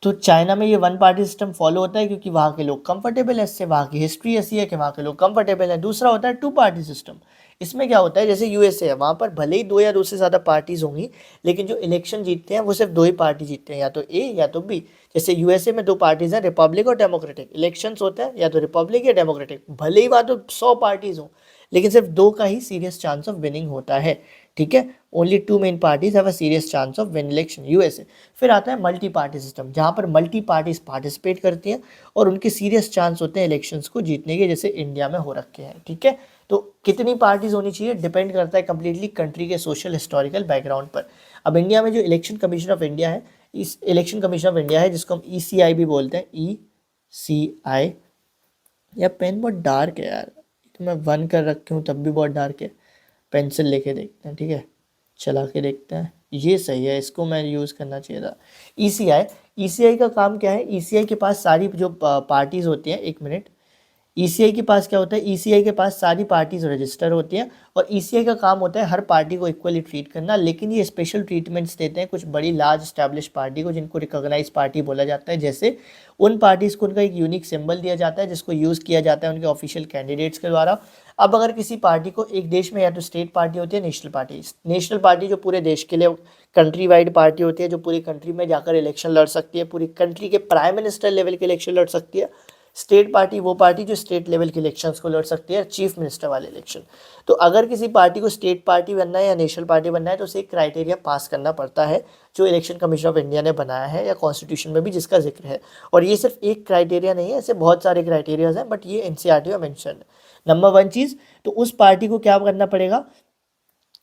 तो चाइना में ये वन पार्टी सिस्टम फॉलो होता है क्योंकि वहाँ के लोग कंफर्टेबल है इससे, वहाँ की हिस्ट्री ऐसी है कि वहाँ के लोग कंफर्टेबल है। दूसरा होता है टू पार्टी सिस्टम। इसमें क्या होता है, जैसे यूएसए है, वहाँ पर भले ही दो या दो से ज़्यादा पार्टीज होंगी, लेकिन जो इलेक्शन जीतते हैं वो सिर्फ दो ही पार्टी जीतते हैं, या तो ए या तो बी। जैसे यूएसए में दो पार्टीज हैं, रिपब्लिक और डेमोक्रेटिक। इलेक्शंस होते हैं या तो रिपब्लिक या डेमोक्रेटिक, भले ही वहाँ तो 100 पार्टीज हों, लेकिन सिर्फ दो का ही सीरियस चांस ऑफ विनिंग होता है। ठीक है, only two main parties have a serious chance of win election, USA. फिर आता है मल्टी पार्टी सिस्टम, जहाँ पर मल्टी पार्टीज पार्टिसिपेट करती हैं और उनके सीरियस चांस होते हैं इलेक्शंस को जीतने के, जैसे इंडिया में हो रखे हैं। ठीक है, तो कितनी पार्टीज होनी चाहिए डिपेंड करता है कंप्लीटली कंट्री के सोशल हिस्टोरिकल बैकग्राउंड पर। अब इंडिया में जो इलेक्शन कमीशन ऑफ इंडिया है, इस इलेक्शन कमीशन ऑफ इंडिया है जिसको हम ईसीआई भी बोलते हैं, ईसीआई। या पेन बहुत डार्क है यार, तो मैं वन कर रखी हूँ तब भी बहुत डार्क है। पेंसिल लेके देखते हैं, ठीक है, चला के देखते हैं, ये सही है, इसको मैं यूज़ करना चाहिए था। ईसीआई, ईसीआई का काम क्या है, ईसीआई के पास सारी जो पार्टीज़ होती हैं, एक मिनट, ईसीआई के पास क्या होता है, ईसीआई के पास सारी पार्टीज रजिस्टर होती हैं और ईसीआई का काम होता है हर पार्टी को इक्वली ट्रीट करना, लेकिन ये स्पेशल ट्रीटमेंट्स देते हैं कुछ बड़ी लार्ज स्टैब्लिश पार्टी को, जिनको रिकॉग्नाइज पार्टी बोला जाता है। जैसे उन पार्टीज़ को उनका एक यूनिक सिंबल दिया जाता है जिसको यूज़ किया जाता है उनके ऑफिशियल कैंडिडेट्स के द्वारा। अब अगर किसी पार्टी को, एक देश में या तो स्टेट पार्टी होती है, नेशनल पार्टी। नेशनल पार्टी जो पूरे देश के लिए कंट्री वाइड पार्टी होती है, जो पूरी कंट्री में जाकर इलेक्शन लड़ सकती है, पूरी कंट्री के प्राइम मिनिस्टर लेवल के इलेक्शन लड़ सकती है। स्टेट पार्टी वो पार्टी जो स्टेट लेवल के इलेक्शंस को लड़ सकती है, चीफ मिनिस्टर वाले इलेक्शन। तो अगर किसी पार्टी को स्टेट पार्टी बनना है या नेशनल पार्टी बनना है तो उसे एक क्राइटेरिया पास करना पड़ता है जो इलेक्शन कमीशन ऑफ इंडिया ने बनाया है, या कॉन्स्टिट्यूशन में भी जिसका जिक्र है। और ये सिर्फ एक क्राइटेरिया नहीं है, ऐसे बहुत सारे क्राइटेरियाज हैं, बट ये एनसीईआरटी में मेंशन है। नंबर वन चीज़, तो उस पार्टी को क्या करना पड़ेगा,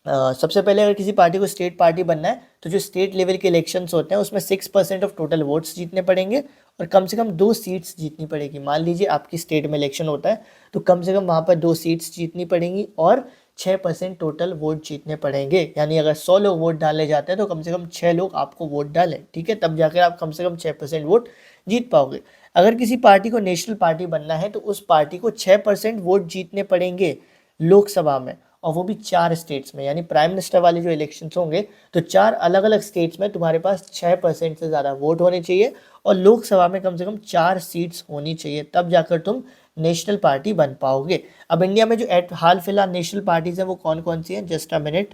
सबसे पहले अगर किसी पार्टी को स्टेट पार्टी बनना है तो जो स्टेट लेवल के इलेक्शंस होते हैं उसमें 6% ऑफ टोटल वोट्स जीतने पड़ेंगे और कम से कम 2 सीट्स जीतनी पड़ेगी। मान लीजिए आपकी स्टेट में इलेक्शन होता है तो कम से कम वहाँ पर 2 सीट्स जीतनी पड़ेंगी और 6% टोटल वोट जीतने पड़ेंगे। यानी अगर 100 लोग वोट डालने जाते हैं तो कम से कम 6 लोग आपको वोट डालें, ठीक है, तब जाकर आप कम से कम 6% वोट जीत पाओगे। अगर किसी पार्टी को नेशनल पार्टी बनना है तो उस पार्टी को 6% वोट जीतने पड़ेंगे लोकसभा में और वो भी 4 स्टेट्स में, यानी प्राइम मिनिस्टर वाले जो इलेक्शंस होंगे तो 4 अलग अलग स्टेट्स में तुम्हारे पास 6% से ज़्यादा वोट होने चाहिए और लोकसभा में कम से कम 4 सीट्स होनी चाहिए, तब जाकर तुम नेशनल पार्टी बन पाओगे। अब इंडिया में जो हाल फिलहाल नेशनल पार्टीज हैं वो कौन कौन सी हैं, जस्ट अ मिनट,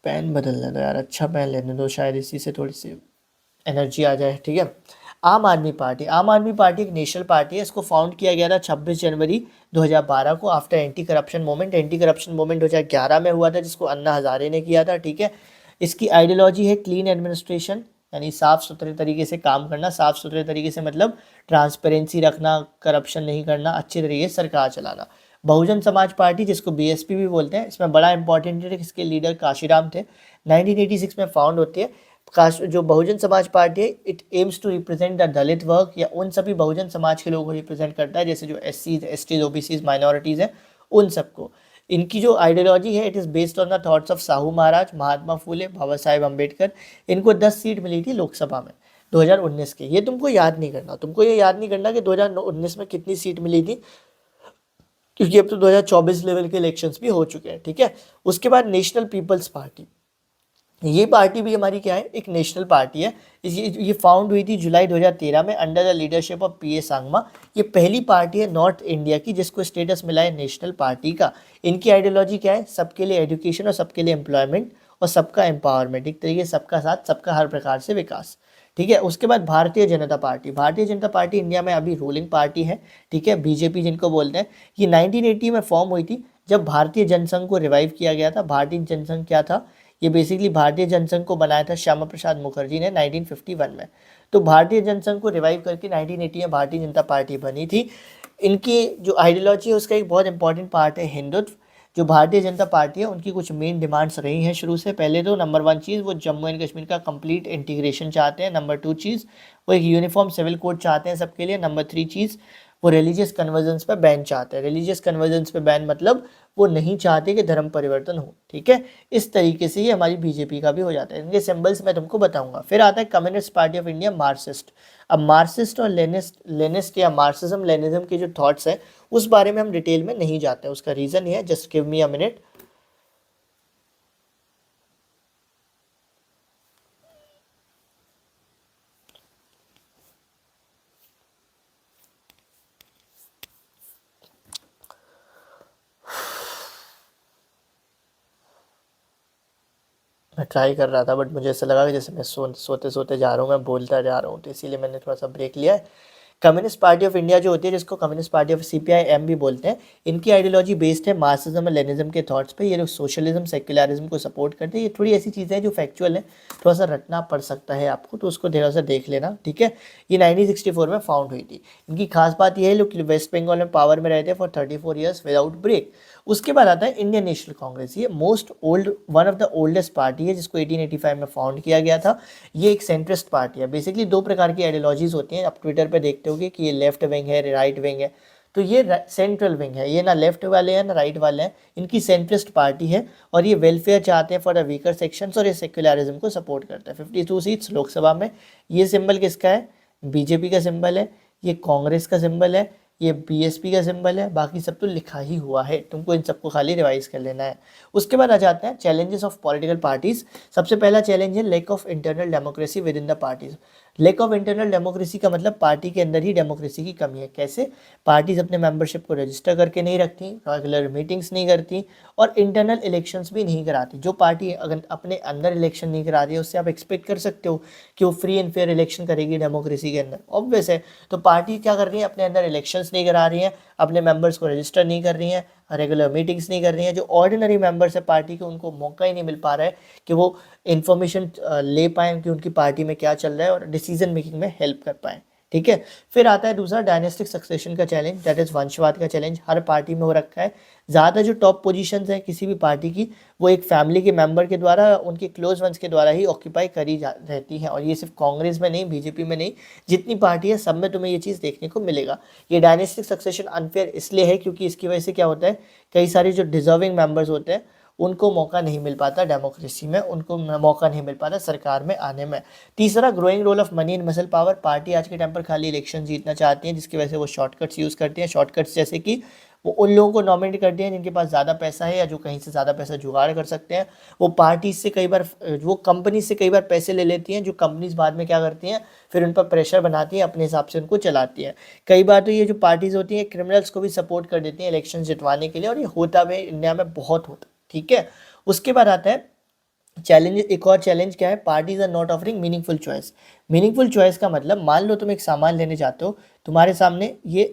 पेन बदलने दो यार, अच्छा पेन लेने दो, शायद इसी से थोड़ी सी एनर्जी आ जाए। ठीक है, आम आदमी पार्टी। आम आदमी पार्टी एक नेशनल पार्टी है, इसको फाउंड किया गया था 26 जनवरी 2012 को after anti corruption movement. Anti corruption movement 2011 में हुआ था जिसको अन्ना हजारे ने किया था। ठीक है, इसकी आइडियोलॉजी है क्लीन एडमिनिस्ट्रेशन, यानी साफ सुथरे तरीके से काम करना। साफ सुथरे तरीके से मतलब ट्रांसपेरेंसी रखना, करप्शन नहीं करना, अच्छे तरीके से सरकार चलाना। बहुजन समाज पार्टी जिसको बीएसपी भी बोलते हैं, इसमें बड़ा इंपॉर्टेंट है, इसके लीडर काशीराम थे, 1986 में फाउंड होती है। जो बहुजन समाज पार्टी है, it aims to represent the Dalit वर्ग, या उन सभी बहुजन समाज के लोगों को रिप्रेजेंट करता है, जैसे जो SC, ST, OBC माइनॉरिटीज़ हैं उन सबको। इनकी जो आइडियोलॉजी है, it is based on the thoughts of Sahu Maharaj, Mahatma Phule, Baba Saheb Ambedkar. इनको 10 सीट मिली थी लोकसभा में 2019 के। ये तुमको याद नहीं करना, तुमको ये याद नहीं करना कि 2019 में कितनी सीट मिली थी, क्योंकि अब तो 2024 लेवल के इलेक्शंस भी हो चुके हैं। ठीक है, उसके बाद नेशनल पीपल्स पार्टी। ये पार्टी भी हमारी क्या है, एक नेशनल पार्टी है। ये फाउंड हुई थी जुलाई 2013 में under the leadership of PA Sangma. ये पहली पार्टी है नॉर्थ इंडिया की जिसको स्टेटस मिला है नेशनल पार्टी का। इनकी आइडियोलॉजी क्या है, सबके लिए एजुकेशन और सबके लिए एम्प्लॉयमेंट और सबका एम्पावरमेंट, एक तरीके सबका साथ सबका हर प्रकार से विकास। ठीक है, उसके बाद Bharatiya Janata party. Bharatiya Janata party India में अभी रूलिंग पार्टी है। ठीक है, BJP जिनको बोलते हैं। ये 1980 में फॉर्म हुई थी जब भारतीय जनसंघ को रिवाइव किया गया था। भारतीय जनसंघ क्या था, ये बेसिकली भारतीय जनसंघ को बनाया था श्यामा प्रसाद मुखर्जी ने 1951 में। तो भारतीय जनसंघ को रिवाइव करके 1980 में भारतीय जनता पार्टी बनी थी। इनकी जो आइडियोलॉजी है उसका एक बहुत इंपॉर्टेंट पार्ट है हिंदुत्व। जो भारतीय जनता पार्टी है उनकी कुछ मेन डिमांड्स रही हैं शुरू से। पहले तो नंबर 1 चीज़, वो जम्मू एंड कश्मीर का कंप्लीट इंटीग्रेशन चाहते हैं। नंबर 2 चीज़, वो एक यूनिफॉर्म सिविल कोड चाहते हैं सबके लिए। नंबर 3 चीज़, वो रिलीजियस कन्वर्जेंस पे बैन चाहते हैं। रिलीजियस कन्वर्जेंस पे बैन मतलब वो नहीं चाहते कि धर्म परिवर्तन हो। ठीक है, इस तरीके से ये हमारी BJP का भी हो जाता है। इनके सिंबल्स मैं तुमको बताऊंगा। फिर आता है communist party of India, Marxist. अब मार्क्सिस्ट और लेनिस्ट या मार्क्सिज्म लेनिज्म के जो थॉट्स हैं उस बारे में हम डिटेल में नहीं जाते हैं। उसका रीज़न ये है, just give me a minute. मैं ट्राई कर रहा था बट मुझे ऐसा लगा कि जैसे मैं सोते सोते जा रहा हूँ, मैं बोलता जा रहा हूँ, तो इसीलिए मैंने थोड़ा सा ब्रेक लिया है। कम्युनिस्ट पार्टी ऑफ इंडिया जो होती है, जिसको कम्युनिस्ट पार्टी ऑफ CPIM भी बोलते हैं, इनकी आइडियोलॉजी बेस्ड है मार्क्सिज्म और लेनिज्म के थॉट्स पे। ये लोग सोशलिज्म सेक्युलरिज्म को सपोर्ट करते हैं। ये थोड़ी ऐसी चीज़ें हैं जो फैक्चुअल है, थोड़ा सा रटना पड़ सकता है आपको, तो उसको थोड़ा सा देख लेना। ठीक है, ये 1964 में फाउंड हुई थी। इनकी खास बात यह है, लोग वेस्ट बंगाल में पावर में रहते हैं फॉर 34 ईयर्स विदाउट ब्रेक। उसके बाद आता है इंडियन नेशनल कांग्रेस। ये most old, one of the oldest party है, जिसको 1885 में फाउंड किया गया था। ये एक सेंट्रिस्ट पार्टी है। बेसिकली 2 प्रकार की आइडियोलॉजीज होती हैं। आप ट्विटर पे देखते होगे कि ये लेफ्ट विंग है, राइट विंग है, तो ये सेंट्रल विंग है। ये ना लेफ्ट वाले हैं ना राइट वाले हैं, इनकी सेंट्रिस्ट पार्टी है और ये वेलफेयर चाहते हैं फॉर द वीकर सेक्शंस और ये सेक्युलरिज्म को सपोर्ट करता है। 52 सीट्स लोकसभा में। ये सिंबल किसका है, BJP का सिंबल है। ये कांग्रेस का सिंबल है। ये BSP का सिंबल है। बाकी सब तो लिखा ही हुआ है, तुमको इन सबको खाली रिवाइज कर लेना है। उसके बाद आ जाते हैं चैलेंजेस ऑफ पॉलिटिकल पार्टीज। सबसे पहला चैलेंज है lack of internal democracy within the parties. Lack of internal democracy का मतलब पार्टी के अंदर ही डेमोक्रेसी की कमी है। कैसे, पार्टीज अपने मेंबरशिप को रजिस्टर करके नहीं रखती, रेगुलर मीटिंग्स नहीं करती और इंटरनल इलेक्शंस भी नहीं कराती। जो पार्टी अगर अपने अंदर इलेक्शन नहीं करा रही है, उससे आप एक्सपेक्ट कर सकते हो कि वो फ्री एंड फेयर इलेक्शन करेगी डेमोक्रेसी के अंदर, ऑब्वियस है। तो पार्टी क्या कर रही है, अपने अंदर इलेक्शंस नहीं करा रही हैं, अपने मेंबर्स को रजिस्टर नहीं कर रही हैं, रेगुलर मीटिंग्स नहीं कर रही हैं। जो ऑर्डिनरी मेंबर्स है पार्टी के, उनको मौका ही नहीं मिल पा रहा है कि वो इन्फॉर्मेशन ले पाएँ कि उनकी पार्टी में क्या चल रहा है और डिसीजन मेकिंग में हेल्प कर पाएँ। ठीक है, फिर आता है दूसरा डायनेस्टिक सक्सेशन का चैलेंज, दैट इज़ वंशवाद का चैलेंज। हर पार्टी में हो रखा है। ज़्यादा जो टॉप पोजीशंस हैं किसी भी पार्टी की, वो एक फैमिली के मेंबर के द्वारा, उनके क्लोज वंस के द्वारा ही ऑक्यूपाई करी रहती हैं। और ये सिर्फ कांग्रेस में नहीं, BJP में नहीं, जितनी पार्टी है सब में तुम्हें ये चीज़ देखने को मिलेगा। ये डायनेस्टिक सक्सेशन अनफेयर इसलिए है क्योंकि इसकी वजह से क्या होता है, कई सारे जो डिजर्विंग मेंबर्स होते हैं उनको मौका नहीं मिल पाता डेमोक्रेसी में, उनको मौका नहीं मिल पाता सरकार में आने में। तीसरा, growing role of money in muscle power. Party आज के टाइम पर खाली इलेक्शन जीतना चाहती है, जिसकी वजह से वो शॉर्टकट्स यूज़ करती हैं। शॉर्टकट्स जैसे कि वो उन लोगों को नॉमिनेट करते हैं जिनके पास ज़्यादा पैसा है या जो कहीं से ज़्यादा पैसा जुगाड़ कर सकते हैं। वो पार्टी से कई बार, वो कंपनी से कई बार पैसे ले लेती हैं, जो कंपनीज बाद में क्या करती हैं, फिर उन पर प्रेशर बनाती हैं, अपने हिसाब से उनको चलाती हैं। कई बार तो ये जो पार्टीज होती हैं क्रिमिनल्स को भी सपोर्ट कर देती हैं इलेक्शन जितवाने के लिए, और ये होता भी इंडिया में बहुत होता है। ठीक है, उसके बाद आता है चैलेंज। एक और चैलेंज क्या है, parties are not offering meaningful choice. Meaningful choice का मतलब, मान लो तुम एक सामान लेने जाते हो, तुम्हारे सामने ये,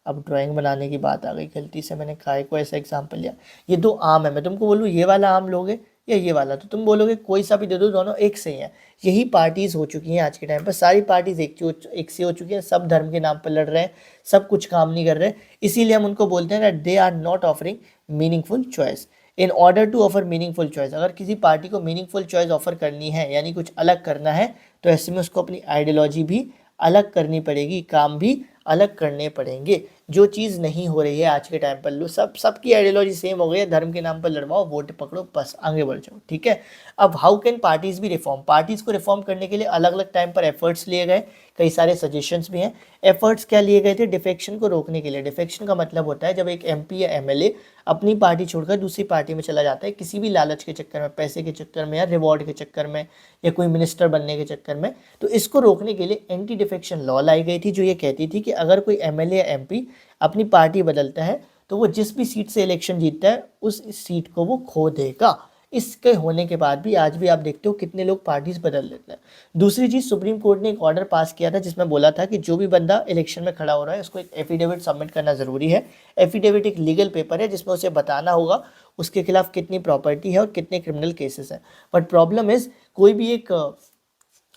अब ड्राइंग बनाने की बात आ गई, गलती से मैंने काय को ऐसा एग्जाम्पल लिया। ये दो आम है, मैं तुमको बोलूँ ये वाला आम लोगे या ये वाला, तो तुम बोलोगे कोई सा भी दे दो, दोनों एक से ही है। यही पार्टीज हो चुकी हैं आज के टाइम पर, सारी पार्टीज एक से हो चुकी हैं, सब धर्म के नाम पर लड़ रहे हैं, सब कुछ काम नहीं कर रहे, इसीलिए हम उनको बोलते हैं that they are not offering meaningful choice. In order to offer meaningful choice, अगर किसी पार्टी को मीनिंगफुल चॉइस ऑफर करनी है, यानी कुछ अलग करना है, तो ऐसे में उसको अपनी आइडियोलॉजी भी अलग करनी पड़ेगी, काम भी अलग करने पड़ेंगे, जो चीज़ नहीं हो रही है आज के टाइम पर। लो सबकी आइडियोलॉजी सेम हो गई है, धर्म के नाम पर लड़वाओ, वोट पकड़ो, बस आगे बढ़ जाओ। ठीक है, अब हाउ कैन पार्टीज भी रिफॉर्म, पार्टीज को रिफॉर्म करने के लिए अलग अलग टाइम पर एफर्ट्स लिए गए, कई सारे सजेशंस भी हैं। एफर्ट्स क्या लिए गए थे, डिफेक्शन को रोकने के लिए। डिफेक्शन का मतलब होता है जब एक एमपी या एमएलए अपनी पार्टी छोड़कर दूसरी पार्टी में चला जाता है, किसी भी लालच के चक्कर में, पैसे के चक्कर में, या रिवॉर्ड के चक्कर में, या कोई मिनिस्टर बनने के चक्कर में। तो इसको रोकने के लिए एंटी डिफेक्शन लॉ लाई गई थी, जो ये कहती थी कि अगर कोई एमएलए या एमपी अपनी पार्टी बदलता है, तो वो जिस भी सीट से इलेक्शन जीतता है उस सीट को वो खो देगा। इसके होने के बाद भी आज भी आप देखते हो कितने लोग पार्टीज बदल लेते हैं। दूसरी चीज़, सुप्रीम कोर्ट ने एक ऑर्डर पास किया था जिसमें बोला था कि जो भी बंदा इलेक्शन में खड़ा हो रहा है उसको एक एफिडेविट सबमिट करना ज़रूरी है। एफिडेविट एक लीगल पेपर है जिसमें उसे बताना होगा उसके खिलाफ कितनी प्रॉपर्टी है और कितने क्रिमिनल केसेस हैं। बट प्रॉब्लम इज, कोई भी एक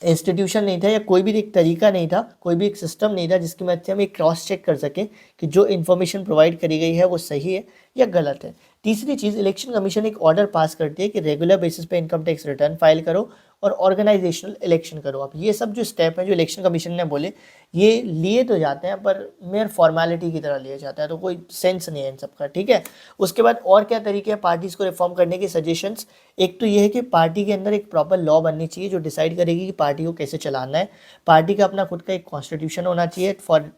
इंस्टीट्यूशन नहीं था, या कोई भी एक तरीका नहीं था, कोई भी एक सिस्टम नहीं था जिसकी मदद से हम एक क्रॉस चेक कर सकें कि जो इन्फॉर्मेशन प्रोवाइड करी गई है वो सही है या गलत है। तीसरी चीज़, इलेक्शन कमीशन एक ऑर्डर पास करती है कि रेगुलर बेसिस पे इनकम टैक्स रिटर्न फाइल करो और ऑर्गेनाइजेशनल इलेक्शन करो। अब ये सब जो स्टेप है जो इलेक्शन कमीशन ने बोले, ये लिए तो जाते हैं पर मेयर फॉर्मेलिटी की तरह लिए जाता है, तो कोई सेंस नहीं है इन सबका। ठीक है, उसके बाद और क्या तरीके हैं पार्टीज़ को रिफॉर्म करने के सजेशंस। एक तो ये है कि पार्टी के अंदर एक प्रॉपर लॉ बननी चाहिए जो डिसाइड करेगी कि पार्टी को कैसे चलाना है। पार्टी का अपना खुद का एक कॉन्स्टिट्यूशन होना चाहिए for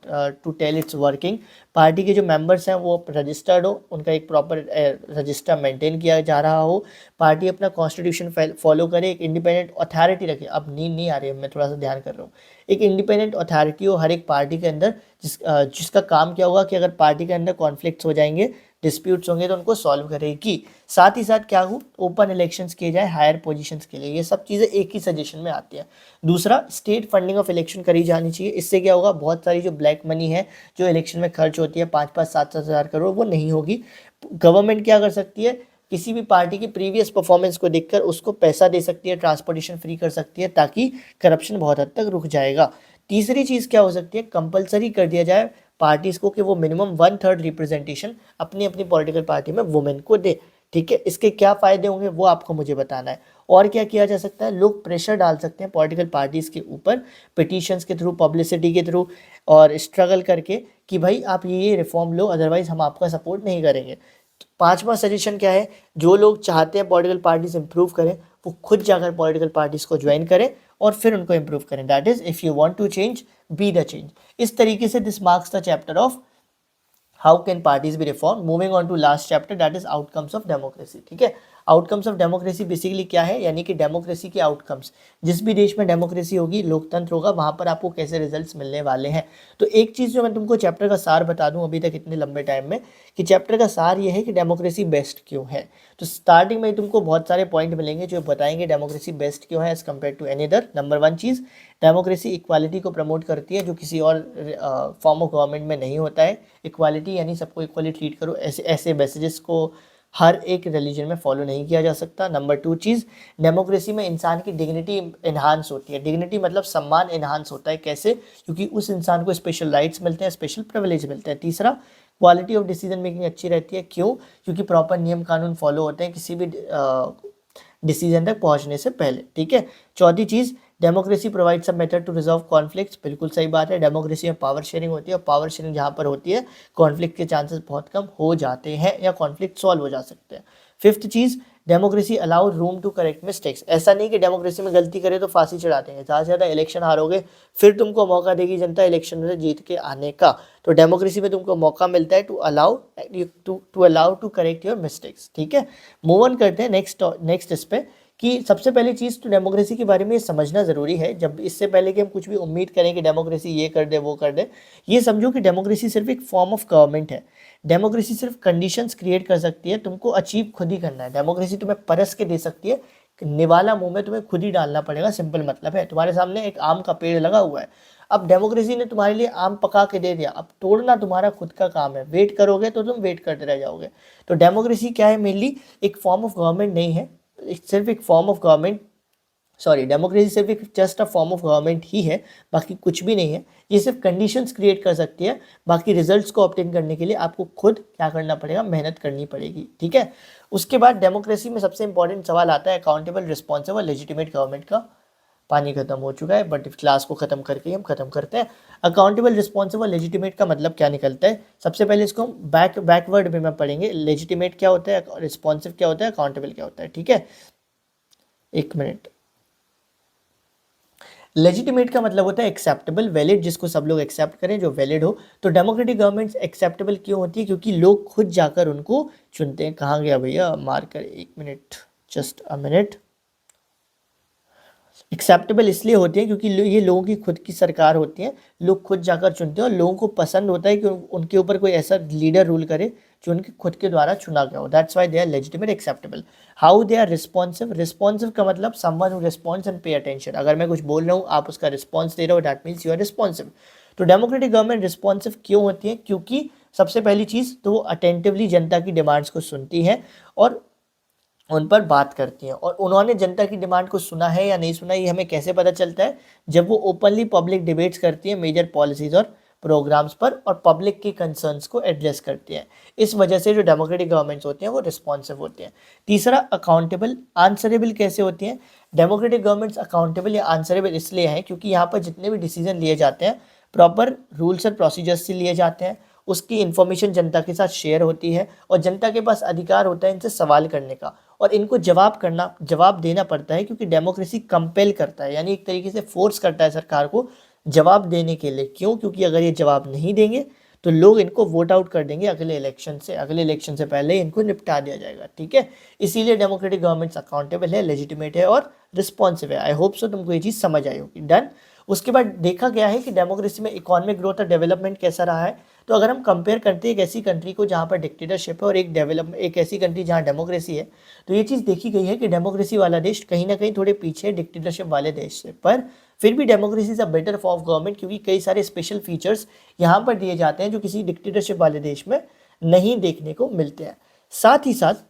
to tell its working. Party के जो मेंबर्स हैं वो रजिस्टर्ड हो, उनका एक प्रॉपर रजिस्टर मेंटेन किया जा रहा हो। पार्टी अपना कॉन्स्टिट्यूशन फॉलो करे, एक इंडिपेंडेंट अथॉरिटी रखे। अब नींद नहीं आ रही है, मैं थोड़ा सा ध्यान कर रहा हूँ। एक इंडिपेंडेंट अथॉरिटी हो हर एक पार्टी के अंदर, जिसका काम क्या होगा कि अगर पार्टी के अंदर कॉन्फ्लिक्ट्स हो जाएंगे, डिस्प्यूट्स होंगे, तो उनको सॉल्व करेगी। साथ ही साथ क्या हो, ओपन इलेक्शंस किए जाए हायर पोजीशंस के लिए। ये सब चीज़ें एक ही सजेशन में आती हैं। दूसरा, स्टेट फंडिंग ऑफ इलेक्शन करी जानी चाहिए। इससे क्या होगा, बहुत सारी जो ब्लैक मनी है जो इलेक्शन में खर्च होती है 5-5, 7-7 हज़ार करोड़, वो नहीं होगी। गवर्नमेंट क्या कर सकती है, किसी भी पार्टी की प्रीवियस परफॉर्मेंस को देखकर उसको पैसा दे सकती है, ट्रांसपोर्टेशन फ्री कर सकती है, ताकि करप्शन बहुत हद तक रुक जाएगा। तीसरी चीज़ क्या हो सकती है, कंपलसरी कर दिया जाए पार्टीज़ को कि वो मिनिमम 1/3 रिप्रेजेंटेशन अपनी अपनी पॉलिटिकल पार्टी में वुमेन को दे। ठीक है, इसके क्या फ़ायदे होंगे वो आपको मुझे बताना है। और क्या किया जा सकता है, लोग प्रेशर डाल सकते हैं पॉलिटिकल पार्टीज़ के ऊपर, पिटीशंस के थ्रू, पब्लिसिटी के थ्रू, और स्ट्रगल करके कि भाई आप ये रिफॉर्म लो, अदरवाइज हम आपका सपोर्ट नहीं करेंगे। पांचवा सजेशन क्या है, जो लोग चाहते हैं पॉलिटिकल पार्टीज इंप्रूव करें, वो खुद जाकर पॉलिटिकल पार्टीज को ज्वाइन करें और फिर उनको इंप्रूव करें। That is, if you want to change, be the change. इस तरीके से this marks the chapter of how can parties be reform. Moving on to last chapter, that is outcomes of democracy. ठीक है, outcomes of democracy basically क्या है, यानी कि democracy के आउटकम्स। जिस भी देश में डेमोक्रेसी होगी, लोकतंत्र होगा, वहां पर आपको कैसे रिजल्ट्स मिलने वाले हैं। तो एक चीज़ जो मैं तुमको चैप्टर का सार बता दूं अभी तक इतने लंबे टाइम में, कि चैप्टर का सार ये है कि डेमोक्रेसी बेस्ट क्यों है। तो स्टार्टिंग में तुमको बहुत सारे पॉइंट मिलेंगे जो बताएंगे डेमोक्रेसी बेस्ट क्यों है as compare to any other. Number 1 चीज़, डेमोक्रेसी इक्वालिटी को प्रमोट करती है, जो किसी और फॉर्म ऑफ गवर्नमेंट में नहीं होता है। इक्वालिटी यानी सबको इक्वली ट्रीट करो, ऐसे मैसेजेस को हर एक रिलीजन में फॉलो नहीं किया जा सकता। नंबर 2 चीज़, डेमोक्रेसी में इंसान की डिग्निटी इन्हांस होती है। डिग्निटी मतलब सम्मान इन्हांस होता है। कैसे, क्योंकि उस इंसान को स्पेशल राइट्स मिलते हैं, स्पेशल प्रिविलेज मिलते हैं। तीसरा, क्वालिटी ऑफ डिसीजन मेकिंग अच्छी रहती है। क्यों, क्योंकि प्रॉपर नियम कानून फॉलो होते हैं किसी भी डिसीजन तक पहुंचने से पहले। ठीक है, चौथी चीज़, democracy provides a method to resolve conflicts. बिल्कुल सही बात है, डेमोक्रेसी में पावर शेयरिंग होती है, और पावर शेयरिंग जहाँ पर होती है कॉन्फ्लिक्ट के चांसेस बहुत कम हो जाते हैं या कॉन्फ्लिक्ट सॉल्व हो जा सकते हैं। फिफ्थ चीज़, democracy allow room to correct mistakes. ऐसा नहीं कि डेमोक्रेसी में गलती करे तो फांसी चढ़ा देंगे, ज़्यादा से ज़्यादा इलेक्शन हारोगे फिर तुमको मौका देगी जनता इलेक्शन में जीत के आने का। तो डेमोक्रेसी में तुमको मौका मिलता है to allow to correct your mistakes. ठीक है, मूव ऑन करते हैं नेक्स्ट इस पे कि सबसे पहली चीज़ तो डेमोक्रेसी के बारे में ये समझना ज़रूरी है। जब इससे पहले कि हम कुछ भी उम्मीद करें कि डेमोक्रेसी ये कर दे वो कर दे, ये समझो कि डेमोक्रेसी सिर्फ एक फॉर्म ऑफ गवर्नमेंट है। डेमोक्रेसी सिर्फ कंडीशंस क्रिएट कर सकती है, तुमको अचीव खुद ही करना है। डेमोक्रेसी तुम्हें परस के दे सकती है, निवाला मुंह में तुम्हें खुद ही डालना पड़ेगा, सिंपल मतलब है। तुम्हारे सामने एक आम का पेड़ लगा हुआ है, अब डेमोक्रेसी ने तुम्हारे लिए आम पका के दे दिया, अब तोड़ना तुम्हारा खुद का काम है। वेट करोगे तो तुम वेट करते रह जाओगे। तो डेमोक्रेसी क्या है, मेनली एक फॉर्म ऑफ गवर्नमेंट नहीं है, सिर्फ एक form of government, sorry democracy सिर्फ एक just a form of government ही है, बाकी कुछ भी नहीं है। ये सिर्फ कंडीशंस क्रिएट कर सकती है, बाकी रिजल्ट्स को ऑब्टेन करने के लिए आपको खुद क्या करना पड़ेगा, मेहनत करनी पड़ेगी। ठीक है, उसके बाद डेमोक्रेसी में सबसे इंपॉर्टेंट सवाल आता है अकाउंटेबल, रिस्पॉन्सिबल, लेजिटिमेट गवर्नमेंट का। पानी खत्म हो चुका है, बट क्लास को खत्म करके हम खत्म करते हैं। अकाउंटेबल, रिस्पॉन्सिबल, लेजिटिमेट का मतलब क्या निकलता है, सबसे पहले इसको हम बैकवर्ड में पढ़ेंगे। लेजिटिमेट क्या होता है, रिस्पॉन्सिव क्या होता है, अकाउंटेबल क्या होता है। ठीक है, एक मिनट। लेजिटिमेट का मतलब होता है एक्सेप्टेबल, वैलिड, जिसको सब लोग एक्सेप्ट करें, जो वैलिड हो। तो डेमोक्रेटिक गवर्नमेंट्स एक्सेप्टेबल क्यों होती है, क्योंकि लोग खुद जाकर उनको चुनते हैं। कहाँ गया भैया मार्कर, एक minute, just a minute. Acceptable इसलिए होती है क्योंकि ये लोगों की खुद की सरकार होती है, लोग खुद जाकर चुनते हैं और लोगों को पसंद होता है कि उनके ऊपर कोई ऐसा लीडर रूल करे जो उनके खुद के द्वारा चुना गया हो। That's why they are legitimate, acceptable. How they are responsive, responsive का मतलब someone who responds and pay attention. अगर मैं कुछ बोल रहा हूँ आप उसका रिस्पॉन्स दे रहे हो, that means you are responsive. तो डेमोक्रेटिक गवर्नमेंट रिस्पॉन्सिव क्यों होती है, क्योंकि सबसे पहली चीज़ तो वो अटेंटिवली जनता की डिमांड्स को सुनती है और उन पर बात करती हैं। और उन्होंने जनता की डिमांड को सुना है या नहीं सुना, ये हमें कैसे पता चलता है, जब वो ओपनली पब्लिक डिबेट्स करती है मेजर पॉलिसीज और प्रोग्राम्स पर और पब्लिक की कंसर्न्स को एड्रेस करती हैं। इस वजह से जो डेमोक्रेटिक गवर्नमेंट्स होती हैं वो रिस्पॉन्सिव होती हैं। तीसरा, अकाउंटेबल, आंसरेबल कैसे होती हैं। डेमोक्रेटिक गवर्नमेंट्स अकाउंटेबल या आंसरेबल इसलिए हैं क्योंकि यहाँ पर जितने भी डिसीजन लिए जाते हैं प्रॉपर रूल्स और प्रोसीजर्स से लिए जाते हैं, उसकी इन्फॉर्मेशन जनता के साथ शेयर होती है और जनता के पास अधिकार होता है इनसे सवाल करने का और इनको जवाब देना पड़ता है, क्योंकि डेमोक्रेसी कंपेल करता है, यानी एक तरीके से फोर्स करता है सरकार को जवाब देने के लिए। क्यों, क्योंकि अगर ये जवाब नहीं देंगे तो लोग इनको वोट आउट कर देंगे अगले इलेक्शन से पहले ही इनको निपटा दिया जाएगा। ठीक है, इसीलिए डेमोक्रेटिक गवर्नमेंट्स अकाउंटेबल है, लेजिटिमेट है और रिस्पॉन्सिव है। आई होप सो तुमको ये चीज़ समझ आई होगी। डन। उसके बाद देखा गया है कि डेमोक्रेसी में इकोनॉमिक ग्रोथ और डेवलपमेंट कैसा रहा है। तो अगर हम कंपेयर करते हैं एक ऐसी कंट्री को जहाँ पर डिक्टेटरशिप है और एक ऐसी कंट्री जहाँ डेमोक्रेसी है, तो ये चीज़ देखी गई है कि डेमोक्रेसी वाला देश कहीं ना कहीं थोड़े पीछे है डिक्टेटरशिप वाले देश से। पर फिर भी democracy is a better form of government, क्योंकि कई सारे स्पेशल फीचर्स यहाँ पर दिए जाते हैं जो किसी डिक्टेटरशिप वाले देश में नहीं देखने को मिलते हैं। साथ ही साथ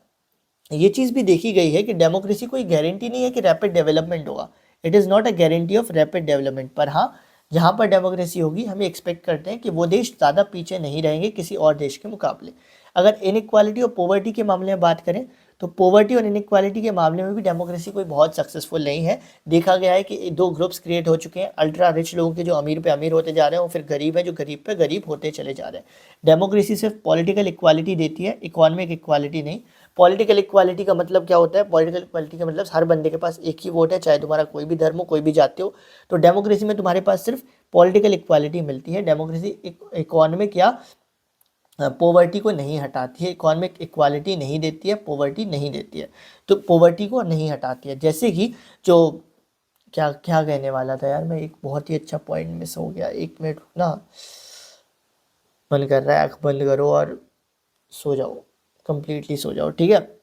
ये चीज़ भी देखी गई है कि डेमोक्रेसी कोई गारंटी नहीं है कि रैपिड डेवलपमेंट होगा। It is not a guarantee of rapid development. पर हाँ, जहाँ पर डेमोक्रेसी होगी हमें एक्सपेक्ट करते हैं कि वो देश ज़्यादा पीछे नहीं रहेंगे किसी और देश के मुकाबले। अगर इनइक्वालिटी और पॉवर्टी के मामले में बात करें तो पॉवर्टी और इनइक्वालिटी के मामले में भी डेमोक्रेसी कोई बहुत सक्सेसफुल नहीं है। देखा गया है कि दो ग्रुप्स क्रिएट हो चुके हैं, अल्ट्रा रिच लोगों के जो अमीर पे अमीर होते जा रहे हैं और फिर गरीब है जो गरीब पे गरीब होते चले जा रहे हैं। डेमोक्रेसी सिर्फ पॉलिटिकल इक्वालिटी देती है, इकोनॉमिक इक्वालिटी नहीं। पॉलिटिकल इक्वालिटी का मतलब क्या होता है, पॉलिटिकल इक्वालिटी का मतलब हर बंदे के पास एक ही वोट है, चाहे तुम्हारा कोई भी धर्म हो, कोई भी जाति हो। तो डेमोक्रेसी में तुम्हारे पास सिर्फ पॉलिटिकल इक्वालिटी मिलती है। डेमोक्रेसी इकोनॉमिक या पॉवर्टी को नहीं हटाती है, इकोनॉमिक इक्वालिटी नहीं देती है, पॉवर्टी नहीं देती है, तो पॉवर्टी को नहीं हटाती है। जैसे कि जो क्या क्या कहने वाला था यार मैं, एक बहुत ही अच्छा पॉइंट मिस हो गया, एक मिनट ना, मन कर रहा है आँख बंद करो और सो जाओ, कंप्लीटली सो जाओ। ठीक है,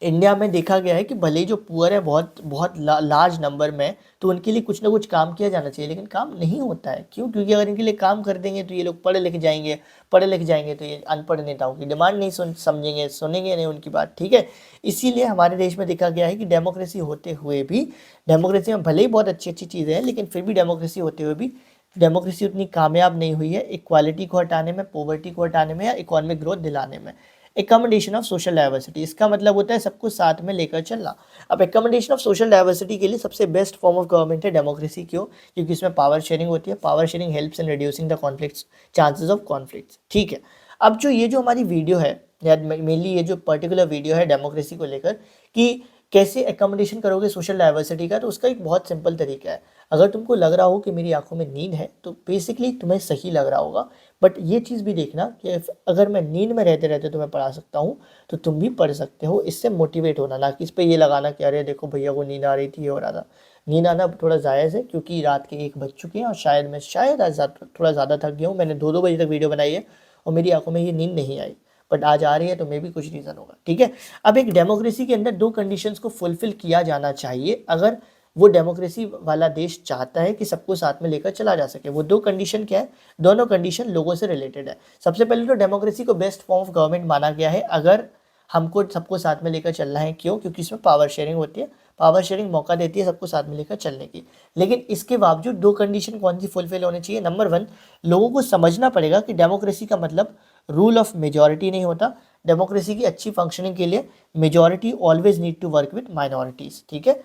इंडिया में देखा गया है कि भले ही जो पुअर है बहुत बहुत लार्ज नंबर में, तो उनके लिए कुछ ना कुछ काम किया जाना चाहिए, लेकिन काम नहीं होता है। क्यों, क्योंकि अगर इनके लिए काम कर देंगे तो ये लोग पढ़े लिख जाएंगे तो ये अनपढ़ नेताओं की डिमांड नहीं सुनेंगे नहीं उनकी बात। ठीक है, इसीलिए हमारे देश में देखा गया है कि डेमोक्रेसी होते हुए भी, डेमोक्रेसी में भले ही बहुत अच्छी अच्छी चीज़ें हैं, लेकिन फिर भी डेमोक्रेसी होते हुए भी डेमोक्रेसी उतनी कामयाब नहीं हुई है इक्वालिटी को हटाने में, पॉवर्टी को हटाने में या इकोनॉमिक ग्रोथ दिलाने में। एकोमोडेशन ऑफ सोशल डाइवर्सिटी, इसका मतलब होता है सबको साथ में लेकर चलना। अब एकोमोडेशन ऑफ सोशल डाइवर्सिटी के लिए सबसे बेस्ट फॉर्म ऑफ गवर्नमेंट है डेमोक्रेसी। क्यों, क्योंकि इसमें पावर शेयरिंग होती है। Power sharing helps in reducing the conflicts, chances of conflicts. ठीक है, अब जो ये जो हमारी वीडियो है या मेनली ये जो पर्टिकुलर वीडियो है डेमोक्रेसी को लेकर कि कैसे एकोमोडेशन करोगे सोशल डाइवर्सिटी का, तो उसका एक बहुत सिंपल तरीका है। अगर तुमको लग रहा हो कि मेरी आंखों में नींद है तो बेसिकली तुम्हें सही लग रहा होगा, बट ये चीज़ भी देखना कि अगर मैं नींद में रहते रहते तुम्हें पढ़ा सकता हूँ तो तुम भी पढ़ सकते हो। इससे मोटिवेट होना, ना कि इस पर ये लगाना कि अरे देखो भैया को नींद आ रही थी, ये हो रहा था। नींद आना थोड़ा जायज़ है क्योंकि रात के 1 बज चुके हैं और शायद आज थोड़ा ज़्यादा थक गया हूँ। मैंने 2-2 बजे तक वीडियो बनाई है और मेरी आंखों में ये नींद नहीं आई, बट आज आ रही है तो मे भी कुछ रीज़न होगा, ठीक है। अब एक डेमोक्रेसी के अंदर 2 कंडीशंस को फुलफिल किया जाना चाहिए अगर वो डेमोक्रेसी वाला देश चाहता है कि सबको साथ में लेकर चला जा सके। वो 2 कंडीशन क्या है? दोनों कंडीशन लोगों से रिलेटेड है। सबसे पहले तो डेमोक्रेसी को बेस्ट फॉर्म ऑफ गवर्नमेंट माना गया है अगर हमको सबको साथ में लेकर चलना है। क्यों? क्योंकि इसमें पावर शेयरिंग होती है। पावर शेयरिंग मौका देती है सबको साथ में लेकर चलने की। लेकिन इसके बावजूद 2 कंडीशन कौन सी फुलफिल होनी चाहिए? नंबर 1, लोगों को समझना पड़ेगा कि डेमोक्रेसी का मतलब रूल ऑफ मेजॉरिटी नहीं होता। डेमोक्रेसी की अच्छी फंक्शनिंग के लिए majority always need to work with minorities, ठीक है।